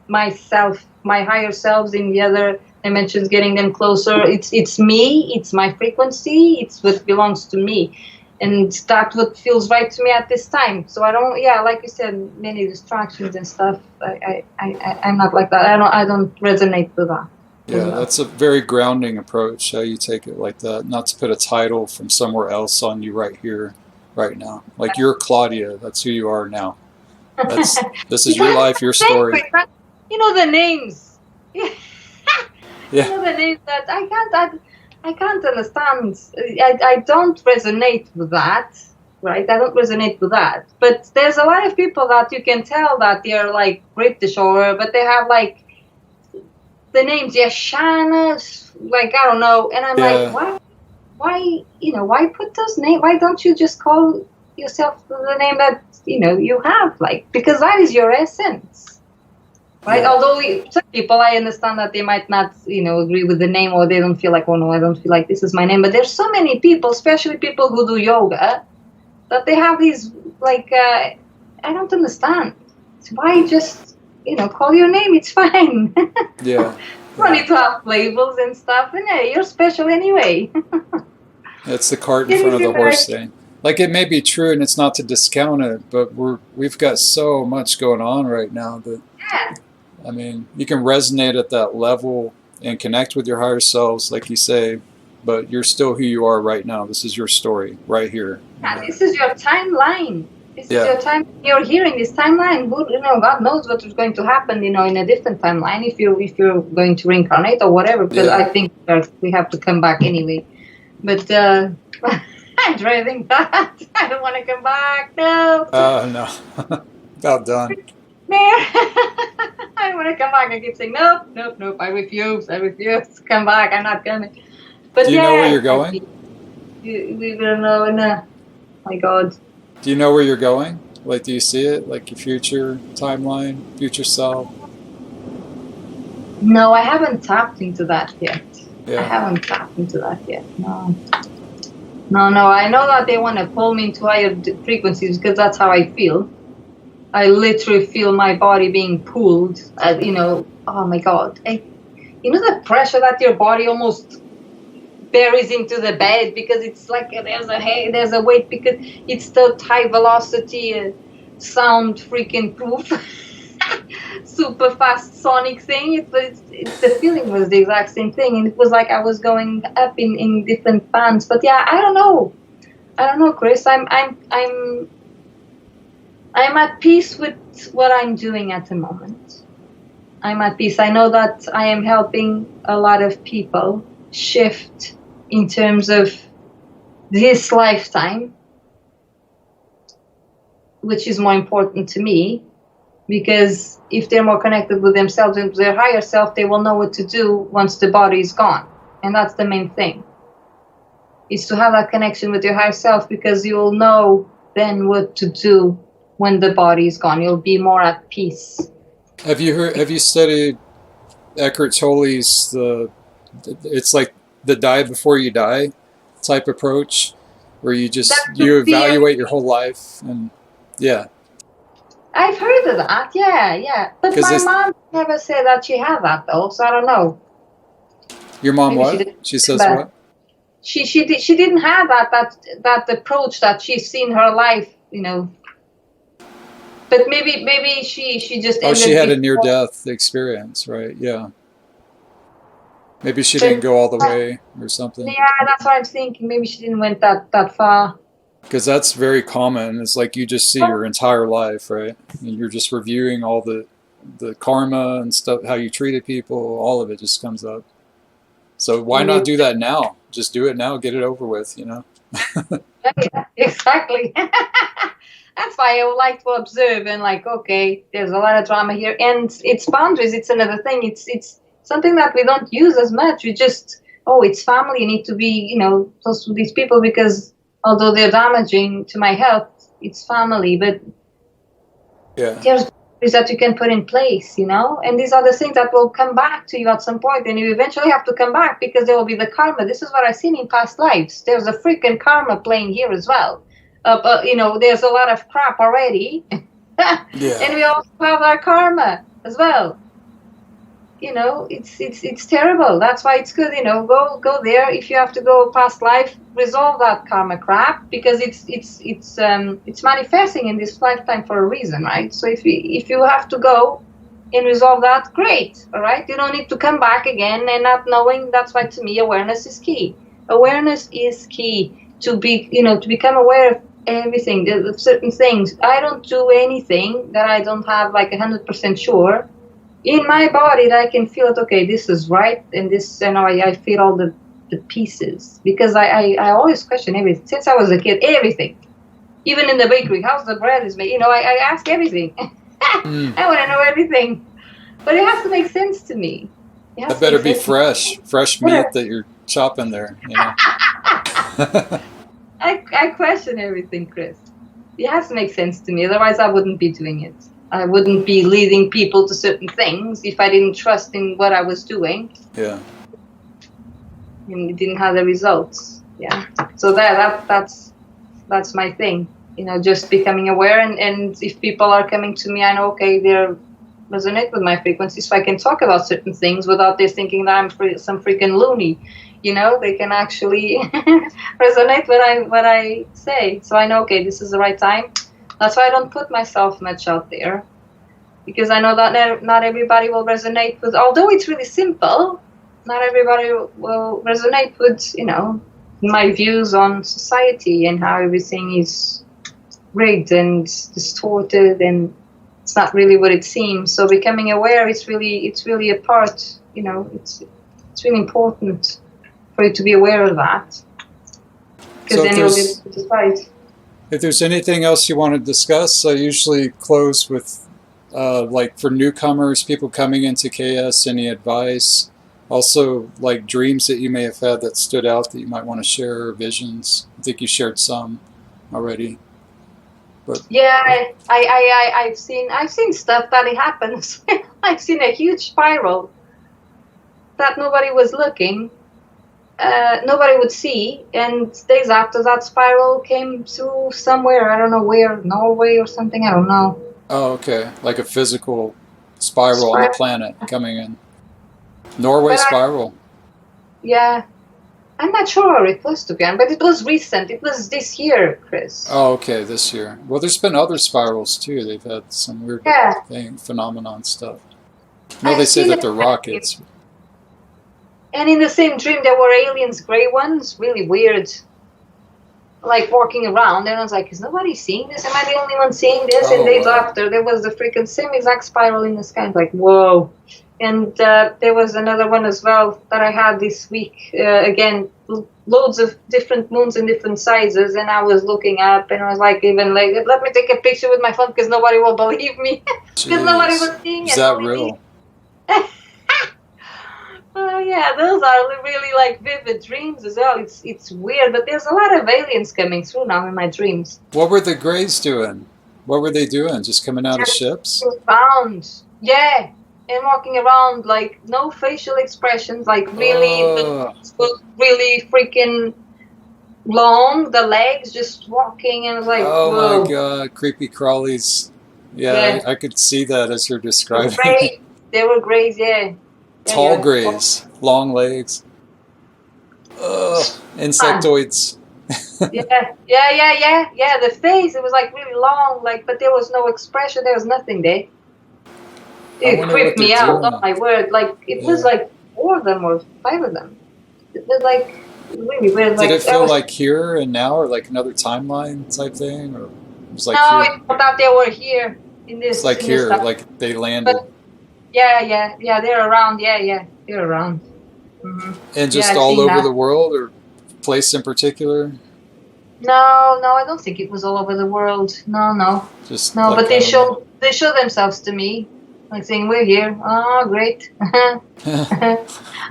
myself, my higher selves in the other dimensions, getting them closer. It's me. It's my frequency. It's what belongs to me, and that's what feels right to me at this time. So I don't. Yeah, like you said, many distractions and stuff. I'm not like that. I don't resonate with that. Yeah, that's a very grounding approach, how you take it like that. Not to put a title from somewhere else on you right here, right now. Like, you're Claudia, that's who you are now. This is your life, your story. The names. Yeah. The names that I can't understand. I don't resonate with that, right? I don't resonate with that. But there's a lot of people that you can tell that they're like British but they have like the names, Shana, like, I don't know. And I'm like, why put those names? Why don't you just call yourself the name that, you have? Like, because that is your essence, right? Yeah. Although some people, I understand that they might not, agree with the name, or they don't feel like, oh no, I don't feel like this is my name. But there's so many people, especially people who do yoga, that they have these, like, I don't understand. Why just... call your name, it's fine. Yeah. No need to have labels and stuff. And hey, you're special anyway. It's the cart in front of the horse thing. Like, it may be true, and it's not to discount it, but we've got so much going on right now that, I mean, you can resonate at that level and connect with your higher selves, like you say, but you're still who you are right now. This is your story right here. Yeah, this is your timeline. This is your time. You're hearing this timeline. God knows what is going to happen, in a different timeline if you're going to reincarnate or whatever. Because I think we have to come back anyway. But I'm dreading that. I don't want to come back. No. No. About done. I want to come back. I keep saying nope. I refuse to come back. I'm not coming. But do you know where you're going? We don't know. No. My God. Do you know where you're going? Like, do you see it? Like your future timeline, future self? No, I haven't tapped into that yet. Yeah. I haven't tapped into that yet. No. I know that they want to pull me into higher frequencies because that's how I feel. I literally feel my body being pulled. Oh my God. you know, the pressure that your body almost buries into the bed because it's like there's a weight because it's the high velocity sound freaking proof super fast sonic thing. It's the feeling was the exact same thing, and it was like I was going up in different bands. But yeah, I don't know, Chris. I'm at peace with what I'm doing at the moment. I'm at peace. I know that I am helping a lot of people shift in terms of this lifetime, which is more important to me, because if they're more connected with themselves and their higher self, they will know what to do once the body is gone. And that's the main thing, is to have that connection with your higher self, because you'll know then what to do when the body is gone. You'll be more at peace. Have you studied Eckhart Tolle's it's like the die before you die type approach, where you evaluate your whole life? And yeah, I've heard of that. Yeah. But my mom never said that she had that though, so I don't know. Your mom what? She says what? She didn't have that approach that she's seen her life, you know. But maybe she just she had a near-death experience, right? Yeah. Maybe she didn't go all the way or something. Yeah, that's what I'm thinking. Maybe she didn't went that far. Because that's very common. It's like you just see your entire life, right? And you're just reviewing all the karma and stuff, how you treated people, all of it just comes up. So why not do that now? Just do it now, get it over with, you know? Yeah, exactly. That's why I would like to observe and like, okay, there's a lot of drama here. And it's boundaries. It's another thing. It's something that we don't use as much. We just, it's family. You need to be, you know, close to these people because although they're damaging to my health, it's family. But yeah, there's boundaries that you can put in place, you know? And these are the things that will come back to you at some point. And you eventually have to come back because there will be the karma. This is what I've seen in past lives. There's a freaking karma playing here as well. You know, there's a lot of crap already. Yeah. And we also have our karma as well. You know, it's terrible. That's why it's good, you know, go there. If you have to go past life, resolve that karma crap, because it's manifesting in this lifetime for a reason, right? So if you have to go and resolve that, great, all right? You don't need to come back again and not knowing. That's why to me awareness is key. Awareness is key to be, you know, to become aware of everything, of certain things. I don't do anything that I don't have like 100% sure in my body that I can feel it. Okay, this is right, and this, you know, I feel all the pieces, because I always question everything since I was a kid. Everything, even in the bakery, how's the bread is made. You know, I ask everything. I want to know everything, but it has to make sense to me. It better be fresh meat that you're chopping there. You know? I question everything, Chris. It has to make sense to me. Otherwise, I wouldn't be doing it. I wouldn't be leading people to certain things if I didn't trust in what I was doing. Yeah. And it didn't have the results. Yeah. So that's my thing. You know, just becoming aware, and if people are coming to me, I know, okay, they're resonate with my frequency, so I can talk about certain things without they thinking that I'm some freaking loony. You know, they can actually resonate what I say. So I know, okay, this is the right time. That's why I don't put myself much out there, because I know that not everybody will resonate with, although it's really simple, not everybody will resonate with, you know, my views on society and how everything is rigged and distorted and it's not really what it seems. So becoming aware, it's really a part, you know, it's really important for you to be aware of that, because so then you'll be able to decide. If there's anything else you want to discuss, I usually close with, like for newcomers, people coming into KS, any advice? Also, like dreams that you may have had that stood out that you might want to share, or visions. I think you shared some already. But yeah, I've seen stuff that it happens. I've seen a huge spiral that nobody was looking. Nobody would see, and days after that spiral came through somewhere, I don't know where, Norway or something, I don't know. Oh, okay, like a physical spiral on the planet coming in. Norway But spiral. yeah, I'm not sure where it was, to be honest, but it was recent. It was this year, Chris. Oh, okay, this year. Well, there's been other spirals too. They've had some weird Yeah, phenomenon stuff. No, I've they say seen that it. they're rockets. And in the same dream, there were aliens, gray ones, really weird, like walking around. And I was like, is nobody seeing this? Am I the only one seeing this? And Oh, days wow. after, there was the freaking same exact spiral in the sky. I was like, whoa. And there was another one as well that I had this week. Again, loads of different moons in different sizes. And I was looking up and I was like, even like, let me take a picture with my phone because nobody will believe me. Because nobody was Jeez. seeing Is it. that Only real? me. Yeah, those are really like vivid dreams as well. It's weird, but there's a lot of aliens coming through now in my dreams. What were the Greys doing? What were they doing? Just coming out of ships? Found, yeah, and walking around like no facial expressions, like really, Oh, really freaking long. The legs just walking, and I was like, oh my whoa, God, creepy crawlies. Yeah, yeah, I could see that as you're they were describing it. greys. They were greys, yeah, yeah, Tall yeah. Greys, long legs. Ugh, insectoids. Yeah. The face, it was like really long, like, but there was no expression. There was nothing there. I It wonder what creeped they're me out. Oh doing. my word! Like it was Yeah. like 4 of them or 5 of them. It was like really weird. Did Like it I feel was like here and now, or like another timeline type thing, or it was like no, here? I thought they were here in It's this like in this here, stuff. like they landed, But yeah, they're around. Yeah, they're around. Hmm. and Yeah, just I've all seen over that. the world, or place in particular, No, I don't think it was all over the world. No. just No, like but they kind of. show themselves to me, like saying we're here. Oh, great. I've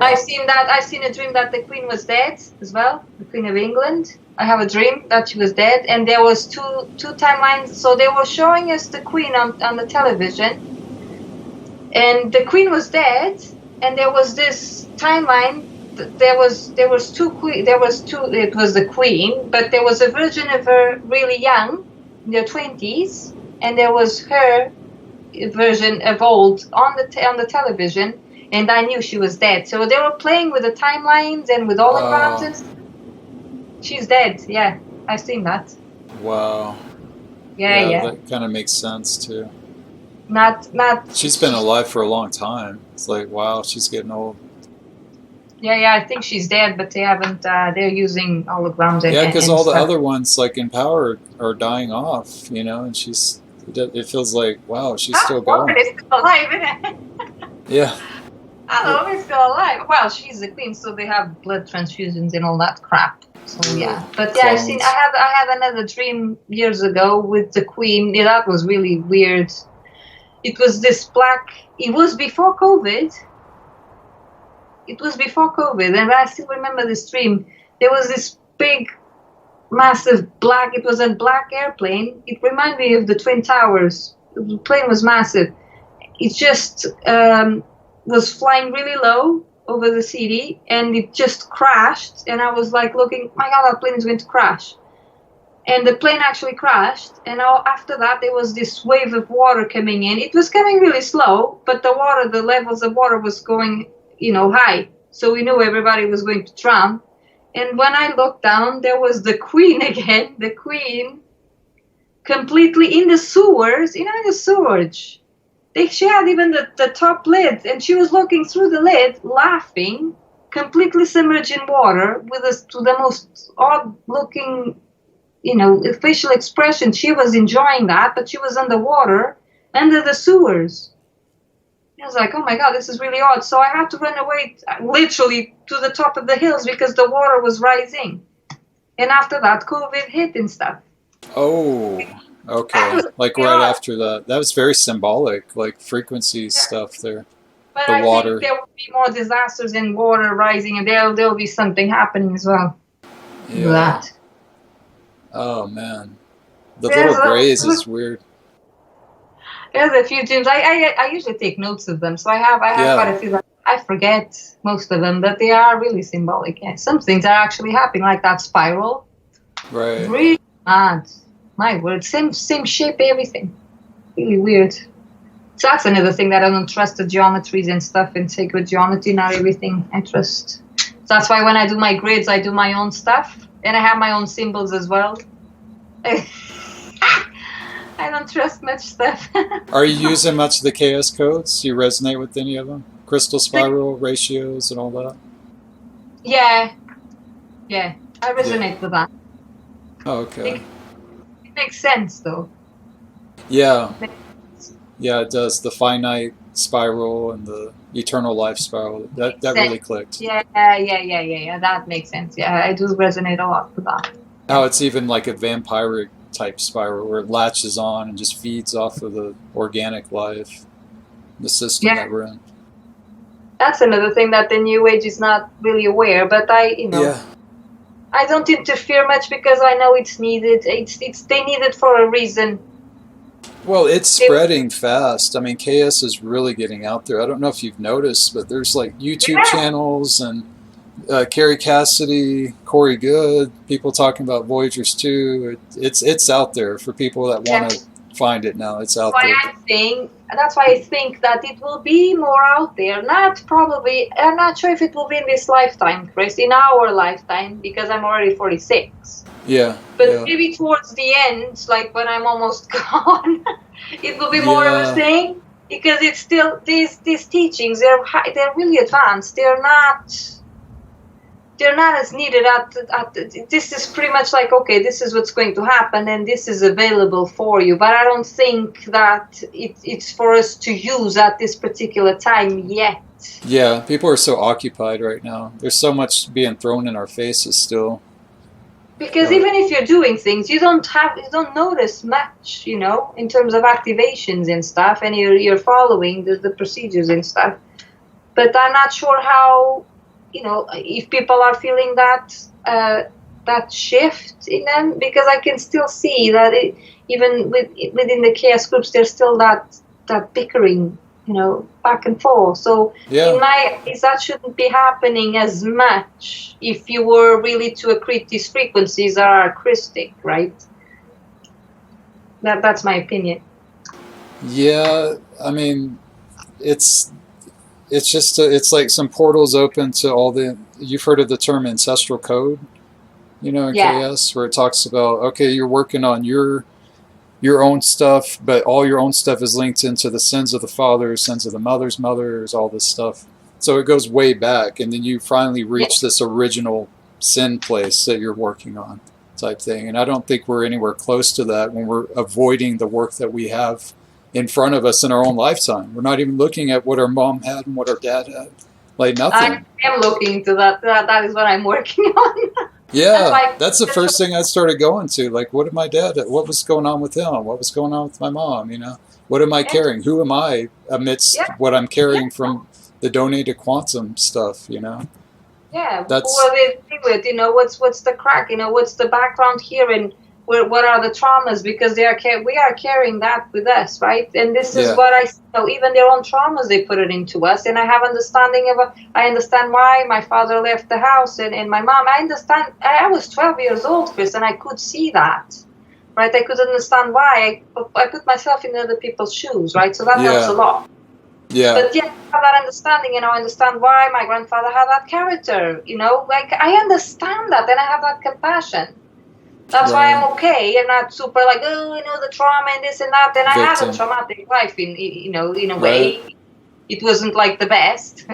Wow. seen that. I've seen a dream that the Queen was dead as well, the Queen of England. I have a dream that she was dead, and there was two timelines. So they were showing us the Queen on the television, and the Queen was dead, and there was this timeline. There was two queen. There was two. It was the Queen, but there was a version of her really young, in their 20s, and there was her version of old on the television, and I knew she was dead. So they were playing with the timelines and with holograms Oh, and stuff. She's dead. Yeah, I've seen that. wow. Yeah, Yeah. that kind of makes sense too. Not. She's been alive for a long time. It's like, wow, she's getting old. Yeah. I think she's dead, but they haven't. They're using holograms Yeah, because and all the stuff. other ones, like in Power, are dying off, and she's. It feels like, wow, she's still going. It's still alive, isn't it? Yeah. Hello, it's still alive. Well, she's the queen, so they have blood transfusions and all that crap. So yeah, but yeah, I've seen. Clones. I had another dream years ago with the queen. Yeah, that was really weird. It was this black. It was before COVID. And I still remember this dream. There was this big, massive black. It was a black airplane. It reminded me of the Twin Towers. The plane was massive. It just was flying really low over the city, and it just crashed. And I was like looking, my God, that plane is going to crash. And the plane actually crashed. And after that, there was this wave of water coming in. It was coming really slow, but the levels of water was going, high. So we knew everybody was going to drown. And when I looked down, there was the Queen again. The Queen, completely in the sewers, in the sewage. She had even the top lid, and she was looking through the lid, laughing, completely submerged in water, with the most odd-looking, facial expression. She was enjoying that, but she was underwater, under the sewers. I was like, oh my God, this is really odd. So I had to run away, literally, to the top of the hills because the water was rising. And after that, COVID hit and stuff. Oh, That okay. was Like really right odd. after that. That was very symbolic, like frequency stuff there. But The I think water. there will be more disasters in water rising, and there'll be something happening as well. Yeah. That. Oh, man. The There's little grays is weird. a few dreams. I usually take notes of them, so I have Yeah. quite a few that I forget most of them, but they are really symbolic. Yeah. Some things are actually happening, like that spiral. Right. Really mad. My word, same shape, everything. Really weird. So that's another thing that I don't trust the geometries and stuff in sacred geometry. Not everything I trust. So that's why when I do my grids, I do my own stuff, and I have my own symbols as well. I don't trust much stuff. Are you using much of the KS codes? Do you resonate with any of them? Crystal spiral ratios and all that? Yeah, I resonate with that. Oh, okay. It makes sense, though. Yeah. Yeah, it does. The finite spiral and the eternal life spiral. That really clicked. Yeah. That makes sense. Yeah, I do resonate a lot with that. How it's even like a vampiric type spiral where it latches on and just feeds off of the organic life, the system that we're in. That's another thing that the New Age is not really aware, but I don't interfere much because I know it's needed. They need it for a reason. Well, it's spreading fast. I mean, KS is really getting out there. I don't know if you've noticed, but there's like YouTube channels and Carrie Cassidy, Corey Good, people talking about Voyagers 2. It's out there for people that want to find it now. It's out there. That's why I think that it will be more out there. I'm not sure if it will be in this lifetime, Chris, in our lifetime, because I'm already 46. Yeah. But maybe towards the end, like when I'm almost gone, it will be more of a thing, because it's still these teachings. They're really advanced. They're not as needed this is pretty much like, okay, this is what's going to happen and this is available for you, but I don't think that it's for us to use at this particular time yet. Yeah, people are so occupied right now. There's so much being thrown in our faces still. Because even if you're doing things, you don't notice much, in terms of activations and stuff, and you're following the procedures and stuff. But I'm not sure how, if people are feeling that shift in them, because I can still see that even within the chaos groups, there's still that bickering, back and forth. So in my eyes, that shouldn't be happening as much if you were really to accrete these frequencies that are Christic, right? That's my opinion. Yeah, I mean, it's just it's like some portals open to all the. You've heard of the term ancestral code, in KS, where it talks about, okay, you're working on your own stuff, but all your own stuff is linked into the sins of the fathers, sins of the mothers, all this stuff. So it goes way back, and then you finally reach this original sin place that you're working on, type thing. And I don't think we're anywhere close to that when we're avoiding the work that we have in front of us in our own lifetime. We're not even looking at what our mom had and what our dad had. Like nothing. I am looking to that. That is what I'm working on. Yeah, that's the first thing I started going to. Like, what was going on with him? What was going on with my mom? What am I carrying? Who am I amidst what I'm carrying from the donated quantum stuff? Yeah, that's who are they with? What's the crack? What's the background here, and what are the traumas? Because we are carrying that with us, right? And this is what I know. Even their own traumas, they put it into us. And I have understanding I understand why my father left the house and my mom. I understand. I was 12 years old, Chris, and I could see that, right? I could understand why. I put myself in other people's shoes, right? So that helps a lot. Yeah. But I have that understanding, I understand why my grandfather had that character, like I understand that, and I have that compassion. That's why I'm okay. I'm not super like, the trauma and this and that. And I had a traumatic life in a way. It wasn't like the best.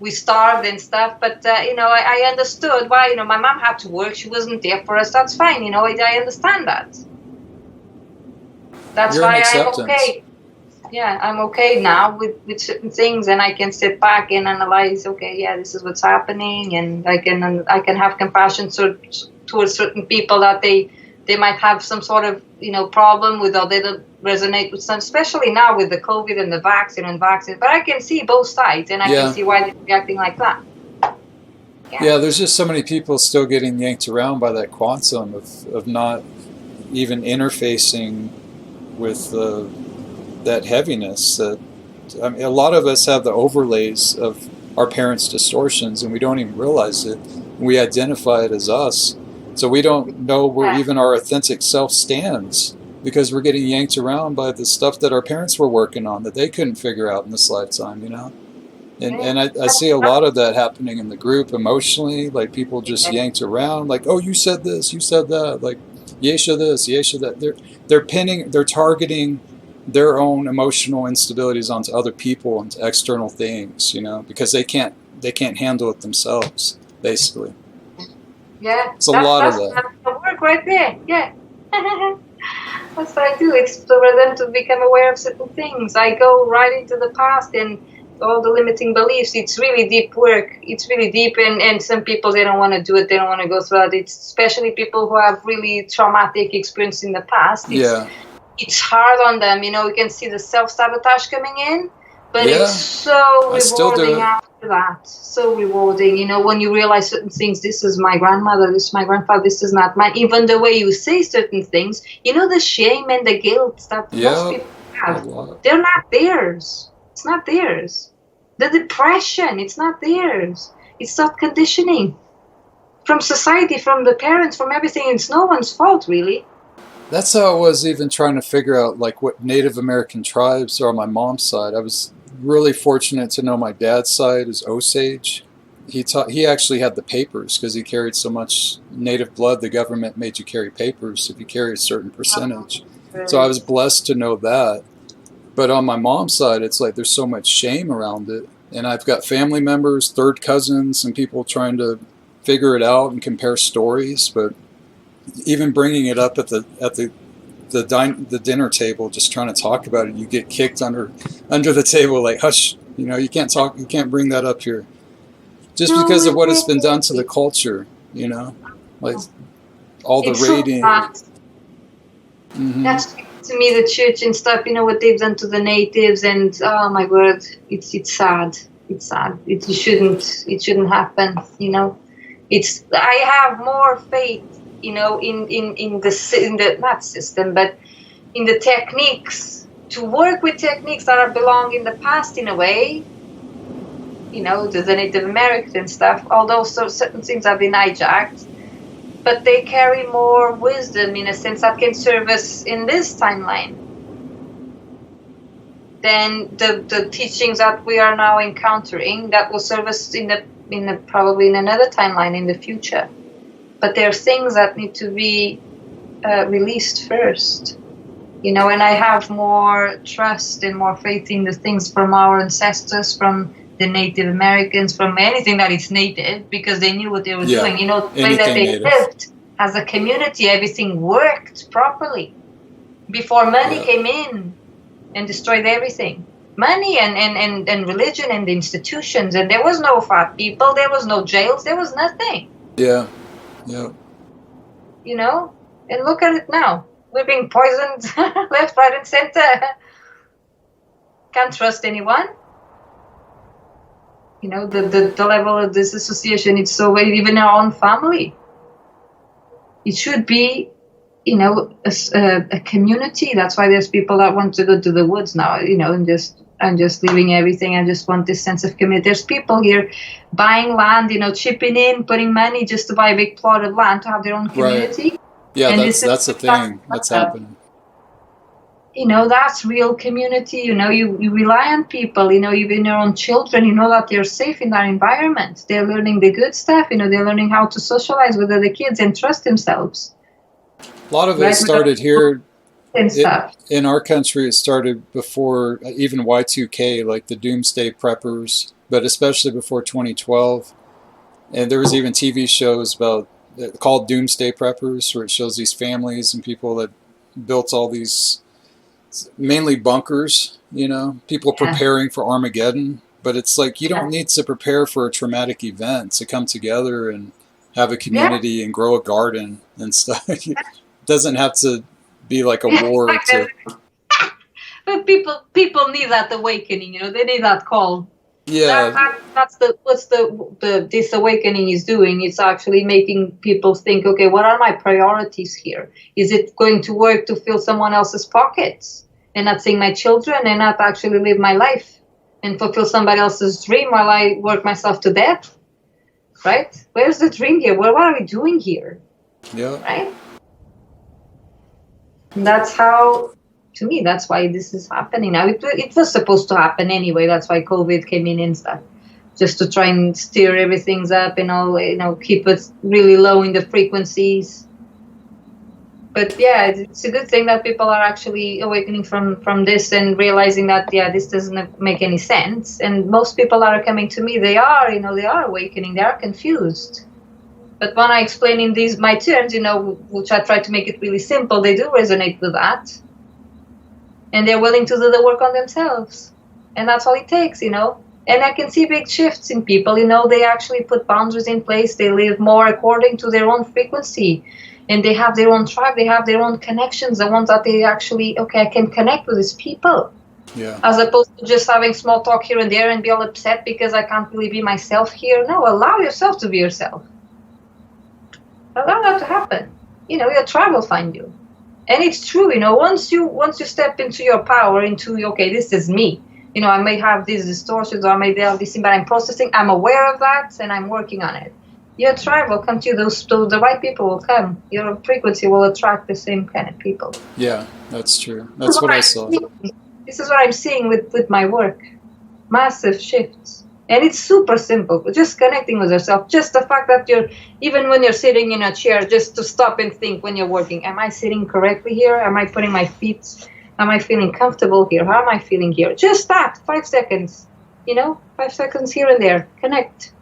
We starved and stuff, but I understood why. My mom had to work. She wasn't there for us. That's fine. I understand that. That's why I'm okay. Yeah, I'm okay now with certain things, and I can sit back and analyze. Okay, this is what's happening, and I can have compassion towards certain people that they might have some sort of problem with, or they don't resonate with some, especially now with the COVID and the vaccine. But I can see both sides, and I can see why they're reacting like that. Yeah, there's just so many people still getting yanked around by that quantum of not even interfacing with that heaviness. That a lot of us have the overlays of our parents' distortions, and we don't even realize it. We identify it as us. So we don't know where even our authentic self stands because we're getting yanked around by the stuff that our parents were working on that they couldn't figure out in this lifetime, you know? And I see a lot of that happening in the group emotionally, like people just yanked around, like, oh, you said this, you said that, like, Yesha this, Yesha that. They're targeting their own emotional instabilities onto other people and external things, you know, because they can't handle it themselves, basically. Yeah, It's a lot of that. That's the work right there. Yeah. That's what I do. It's for them to become aware of certain things. I go right into the past and all the limiting beliefs. It's really deep work. It's really deep, and some people, they don't want to do it. They don't want to go through it. It's especially people who have really traumatic experience in the past. It's hard on them. You know, you can see the self-sabotage coming in, but it's so rewarding after that. So rewarding, you know, when you realize certain things. This is my grandmother, this is my grandfather, this is not mine. Even the way you say certain things, you know, the shame and the guilt that most people have, they're not theirs. It's not theirs. The depression, it's not theirs. It's not conditioning from society, from the parents, from everything. It's no one's fault, really. That's how I was even trying to figure out like what Native American tribes are on my mom's side. I was really fortunate to know my dad's side is Osage. He actually had the papers because he carried so much Native blood. The government made you carry papers if you carry a certain percentage. So I was blessed to know that. But on my mom's side, it's like there's so much shame around it. And I've got family members, third cousins, and people trying to figure it out and compare stories. But even bringing it up at the dinner table, just trying to talk about it, you get kicked under the table, like, hush, you know, you can't talk, you can't bring that up here. Just because of what has been done to the culture, you know, like all the raiding. That's to me the church and stuff, you know, what they've done to the natives, and oh my God, it's sad. It's sad. It shouldn't happen, you know. I have more faith, you know, in the not system, but in the techniques, to work with techniques that belong in the past in a way, you know, the Native American stuff, although certain things have been hijacked, but they carry more wisdom in a sense that can serve us in this timeline than the teachings that we are now encountering that will serve us probably in another timeline in the future. But there are things that need to be released first, you know, and I have more trust and more faith in the things from our ancestors, from the Native Americans, from anything that is native, because they knew what they were doing. You know, the way that they lived as a community, everything worked properly before money came in and destroyed everything. Money and religion and institutions, and there was no fat people, there was no jails, there was nothing. Yeah. You know, and look at it now. We're being poisoned left, right, and center. Can't trust anyone. You know, the level of disassociation, it's so way, even our own family. It should be, you know, a community. That's why there's people that want to go to the woods now, you know, and just leaving everything. I just want this sense of community. There's people here buying land, you know, chipping in, putting money just to buy a big plot of land to have their own community. Right. Yeah, and that's the thing that's happening. You know, that's real community. You know, you rely on people, you know, even your own children, you know that they're safe in that environment. They're learning the good stuff, you know, they're learning how to socialize with other kids and trust themselves. A lot of it started here in our country. It started before even Y2K, like the Doomsday Preppers, but especially before 2012. And there was even TV shows called Doomsday Preppers, where it shows these families and people that built all these mainly bunkers, you know, people preparing for Armageddon. But it's like you don't need to prepare for a traumatic event to come together and have a community and grow a garden and stuff. It doesn't have to be like a war. But people need that awakening, you know, they need that call. Yeah, that's what this awakening is doing. It's actually making people think, okay, what are my priorities here? Is it going to work to fill someone else's pockets and not seeing my children and not actually live my life and fulfill somebody else's dream while I work myself to death? Right? Where's the dream here? What are we doing here? Yeah. Right? And that's how, to me, that's why this is happening now. It was supposed to happen anyway. That's why COVID came in and stuff, just to try and steer everything up and all, keep it really low in the frequencies. But yeah, it's a good thing that people are actually awakening from this and realizing that, yeah, this doesn't make any sense. And most people are coming to me, they are awakening, they are confused. But when I explain in these my terms, which I try to make it really simple, they do resonate with that. And they're willing to do the work on themselves. And that's all it takes, And I can see big shifts in people, they actually put boundaries in place. They live more according to their own frequency. And they have their own tribe, they have their own connections, the ones that they actually, okay, I can connect with these people. Yeah. As opposed to just having small talk here and there and be all upset because I can't really be myself here. No, allow yourself to be yourself. Allow that to happen. Your tribe will find you. And it's true, once you step into your power, into, okay, this is me. I may have these distortions or I may have this thing, but I'm processing, I'm aware of that, and I'm working on it. Your tribe will come to you. The right people will come. Your frequency will attract the same kind of people. Yeah, that's true. That's what I saw. This is what I'm seeing with my work. Massive shifts. And it's super simple. Just connecting with yourself. Just the fact that even when you're sitting in a chair, just to stop and think when you're working. Am I sitting correctly here? Am I putting my feet? Am I feeling comfortable here? How am I feeling here? Just that. 5 seconds. 5 seconds here and there. Connect.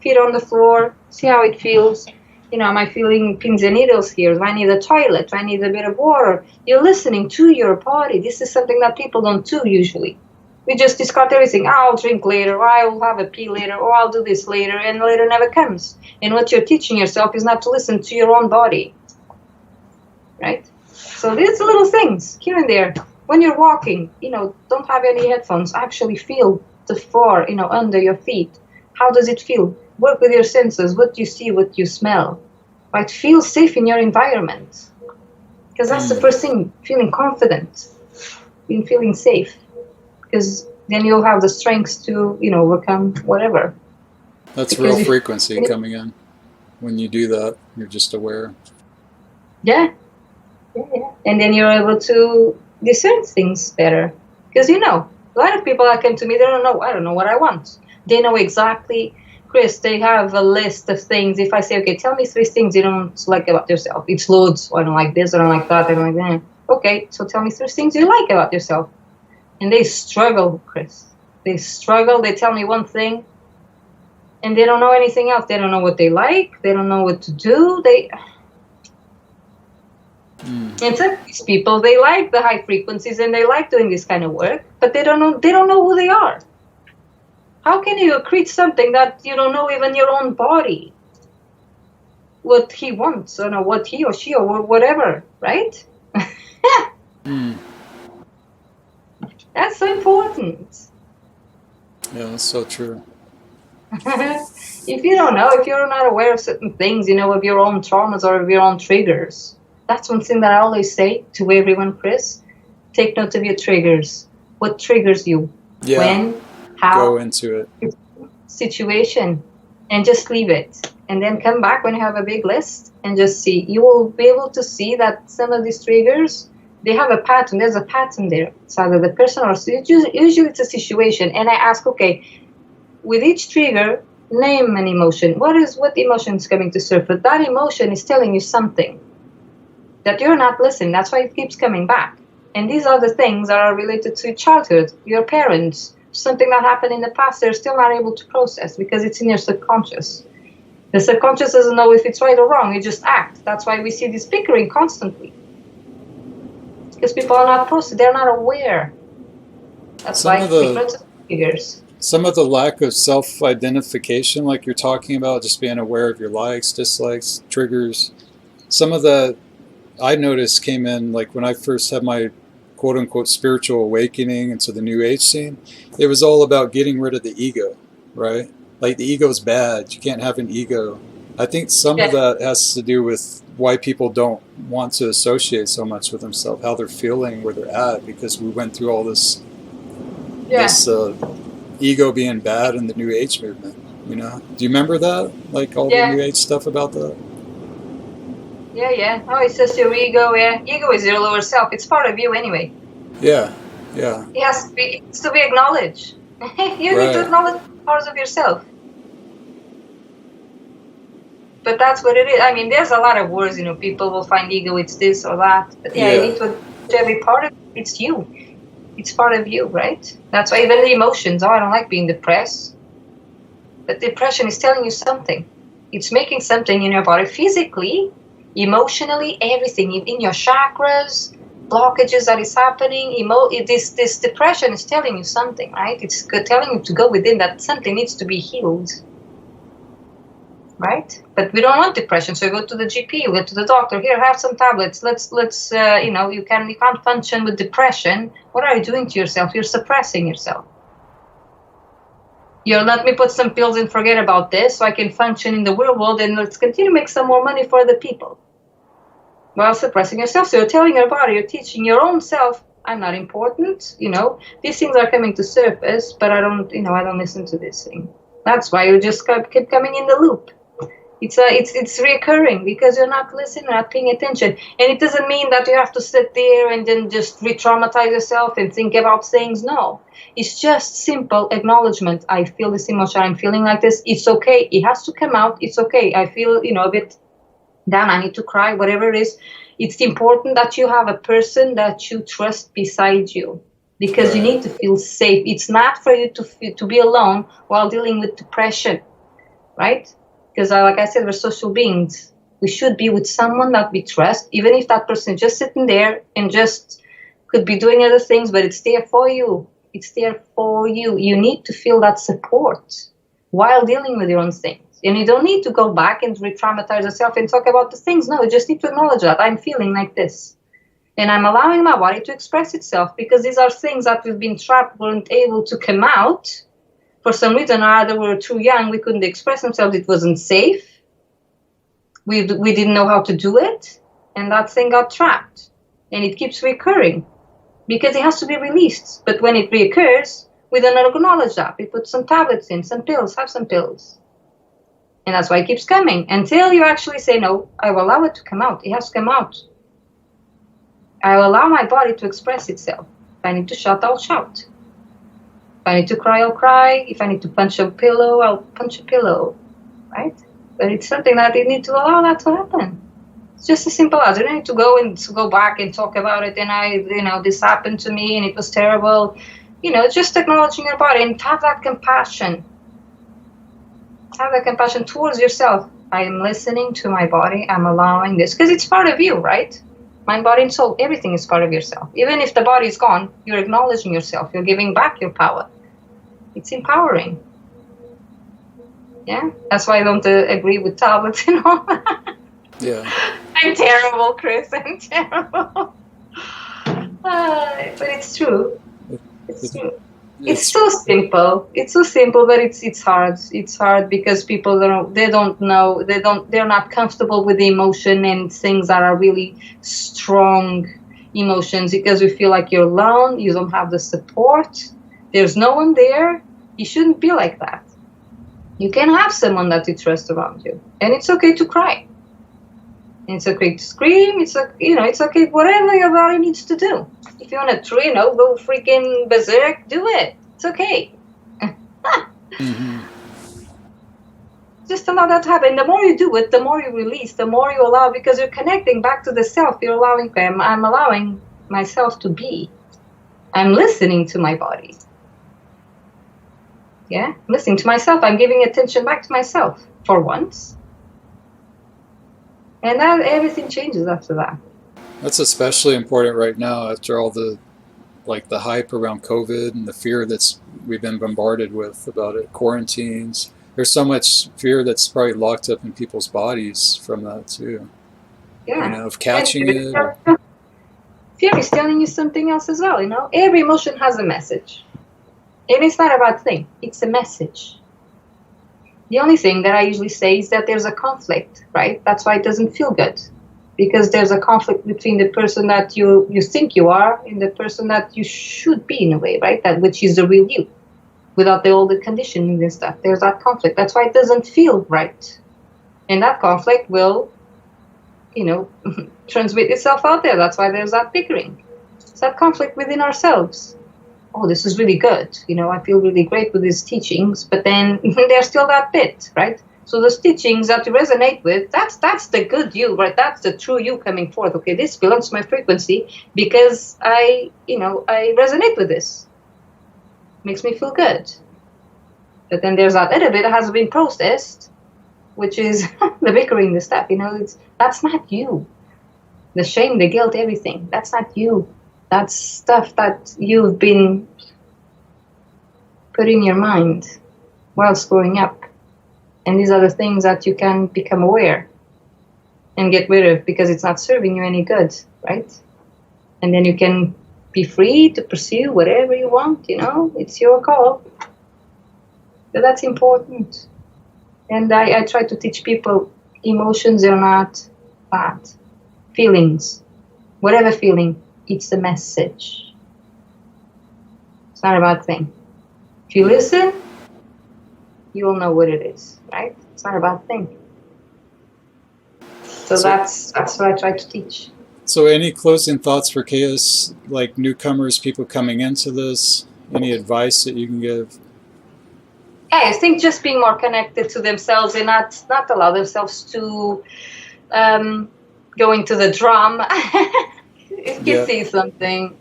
Feet on the floor, see how it feels. Am I feeling pins and needles here? Do I need a toilet? Do I need a bit of water? You're listening to your body. This is something that people don't do usually. We just discard everything. I'll drink later, or I'll have a pee later, or I'll do this later, and later never comes. And what you're teaching yourself is not to listen to your own body. Right? So these little things here and there. When you're walking, don't have any headphones. Actually feel the floor, under your feet. How does it feel? Work with your senses. What you see, what you smell. Right? Feel safe in your environment. Because that's the first thing, feeling confident. Feeling safe. Because then you'll have the strength to, overcome whatever. That's real frequency coming in. When you do that, you're just aware. Yeah. And then you're able to discern things better. Because, a lot of people that come to me, they don't know. I don't know what I want. They know exactly, Chris, they have a list of things. If I say, okay, tell me 3 things you don't like about yourself. It's loads. I don't like this, I don't like that, I don't like that. Okay, so tell me 3 things you like about yourself. And they struggle, Chris. They struggle. They tell me one thing, and they don't know anything else. They don't know what they like. They don't know what to do. And some of these people, they like the high frequencies and they like doing this kind of work, but they don't know who they are. How can you create something that you don't know even your own body? What he wants, or what he or she or whatever, right? That's so important. Yeah, that's so true. If you don't know, if you're not aware of certain things, of your own traumas or of your own triggers, that's one thing that I always say to everyone, Chris. Take note of your triggers. What triggers you? Yeah. When? How? Go into it. Situation. And just leave it. And then come back when you have a big list and just see. You will be able to see that some of these triggers, they have a pattern. There's a pattern there. It's either the person or usually it's a situation. And I ask, okay, with each trigger, name an emotion. What emotion is coming to surface? That emotion is telling you something that you're not listening. That's why it keeps coming back. And these are the things that are related to childhood, your parents, something that happened in the past they're still not able to process because it's in your subconscious. The subconscious doesn't know if it's right or wrong. You just act. That's why we see this bickering constantly. Because people are not processed. They're not aware. That's why frequency figures. Some of the lack of self-identification, like you're talking about, just being aware of your likes, dislikes, triggers. Some of the I noticed came in like when I first had my quote-unquote spiritual awakening into the New Age scene. It was all about getting rid of the ego, right? Like the ego's bad. You can't have an ego. I think some of that has to do with why people don't want to associate so much with themselves, how they're feeling, where they're at, because we went through all this ego being bad in the New Age movement. Do you remember that? Like all the New Age stuff about that? Yeah. Oh, it's just your ego. Yeah, ego is your lower self. It's part of you anyway. Yeah. It has to be acknowledged. You need to Right. acknowledge parts of yourself. But that's what it is. I mean, there's a lot of words, people will find ego, it's this or that. But yeah, you need to acknowledge every part of it. It's you. It's part of you, right? That's why even the emotions, I don't like being depressed. But depression is telling you something. It's making something in your body physically, emotionally, everything in your chakras, blockages that is happening. This depression is telling you something, right? It's telling you to go within, that something needs to be healed, right? But we don't want depression, so you go to the GP, you go to the doctor. Here, have some tablets. Let's you can't function with depression. What are you doing to yourself? You're suppressing yourself. Let me put some pills and forget about this so I can function in the real world, and let's continue to make some more money for the people. While suppressing yourself. So you're telling your body, you're teaching your own self, I'm not important, these things are coming to surface, but I don't listen to this thing. That's why you just keep coming in the loop. It's reoccurring because you're not listening, not paying attention. And it doesn't mean that you have to sit there and then just re-traumatize yourself and think about things. No, it's just simple acknowledgement. I feel this emotion. I'm feeling like this. It's okay. It has to come out. It's okay. I feel, a bit down. I need to cry, whatever it is. It's important that you have a person that you trust beside you, because you need to feel safe. It's not for you to be alone while dealing with depression, right? Because like I said, we're social beings. We should be with someone that we trust, even if that person is just sitting there and just could be doing other things, but it's there for you. It's there for you. You need to feel that support while dealing with your own things. And you don't need to go back and re-traumatize yourself and talk about the things. No, you just need to acknowledge that I'm feeling like this. And I'm allowing my body to express itself, because these are things that we've been trapped, weren't able to come out. For some reason, either we were too young, we couldn't express themselves, it wasn't safe. We didn't know how to do it, and that thing got trapped. And it keeps recurring, because it has to be released. But when it reoccurs, we don't acknowledge that. We put some tablets in, some pills, have some pills. And that's why it keeps coming, until you actually say, no, I will allow it to come out. It has to come out. I will allow my body to express itself. If I need to shout, I'll shout. If I need to cry, I'll cry. If I need to punch a pillow, I'll punch a pillow, right? But it's something that you need to allow that to happen. It's just as simple as you don't need to go back and talk about it. And this happened to me and it was terrible. Just acknowledging your body and have that compassion. Have that compassion towards yourself. I am listening to my body. I'm allowing this, because it's part of you, right? Mind, body, and soul, everything is part of yourself. Even if the body is gone, you're acknowledging yourself. You're giving back your power. It's empowering. Yeah? That's why I don't agree with tablets and all that. Yeah. I'm terrible, Chris. I'm terrible. But it's true. It's true. It's so simple. It's so simple, but it's hard. It's hard because people don't know. They're not comfortable with the emotion and things that are really strong emotions, because you feel like you're alone. You don't have the support. There's no one there. You shouldn't be like that. You can have someone that you trust around you, and it's okay to cry. And it's okay to scream. It's okay. Whatever your body needs to do. If you want to, go freaking berserk, do it. It's okay. Mm-hmm. Just allow that to happen. The more you do it, the more you release, the more you allow, because you're connecting back to the self. You're allowing, I'm allowing myself to be. I'm listening to my body. Yeah, listening to myself. I'm giving attention back to myself for once. And then everything changes after that. That's especially important right now after all the hype around COVID and the fear we've been bombarded with about it, quarantines. There's so much fear that's probably locked up in people's bodies from that too. Yeah. Of catching it. Fear is telling you something else as well, Every emotion has a message. And it's not a bad thing. It's a message. The only thing that I usually say is that there's a conflict, right? That's why it doesn't feel good. Because there's a conflict between the person that you think you are and the person that you should be, in a way, right? That which is the real you, without all the conditioning and stuff. There's that conflict. That's why it doesn't feel right. And that conflict will transmit itself out there. That's why there's that bickering. It's that conflict within ourselves. Oh, this is really good. I feel really great with these teachings, but then there's still that bit, right? So those teachings that you resonate with, that's the good you, right? That's the true you coming forth. Okay, this belongs to my frequency because I resonate with this. Makes me feel good. But then there's that other bit that hasn't been processed, which is the bickering, the stuff. That's not you. The shame, the guilt, everything. That's not you. That's stuff that you've been put in your mind whilst growing up. And these are the things that you can become aware and get rid of because it's not serving you any good, right? And then you can be free to pursue whatever you want, it's your call. So that's important. And I try to teach people emotions are not bad. Feelings, whatever feeling, it's the message. It's not a bad thing. If you listen, you will know what it is, right? It's not a bad thing. So that's what I try to teach. So any closing thoughts for chaos, like newcomers, people coming into this? Any advice that you can give? Yeah, I think just being more connected to themselves and not allow themselves to go into the drama. If you see something,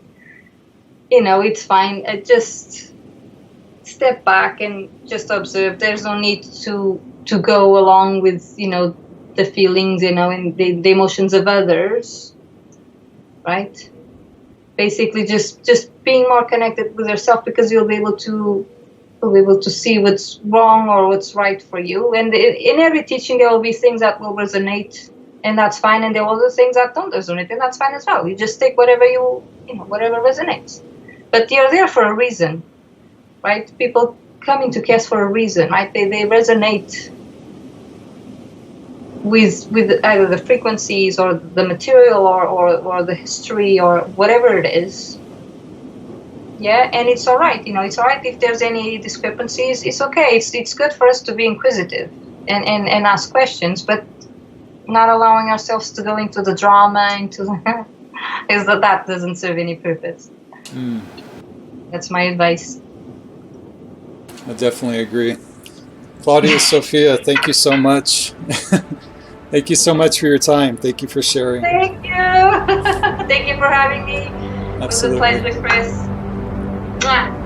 it's fine. Just step back and just observe. There's no need to go along with, the feelings, and the emotions of others, right? Basically, just being more connected with yourself because you'll be able to see what's wrong or what's right for you. And in every teaching, there will be things that will resonate. And that's fine, and there are other things that don't resonate, and that's fine as well. You just take whatever whatever resonates. But you're there for a reason, right? People come into chaos for a reason, right? They resonate with either the frequencies or the material or the history or whatever it is. Yeah, and it's all right. It's all right if there's any discrepancies. It's okay. It's good for us to be inquisitive and ask questions, but not allowing ourselves to go into the drama, is that doesn't serve any purpose. That's my advice. I definitely agree. Claudia Sophia, thank you so much. Thank you so much for your time. Thank you for sharing. Thank you. Thank you for having me. Absolutely. It was a pleasure, Chris. Mwah.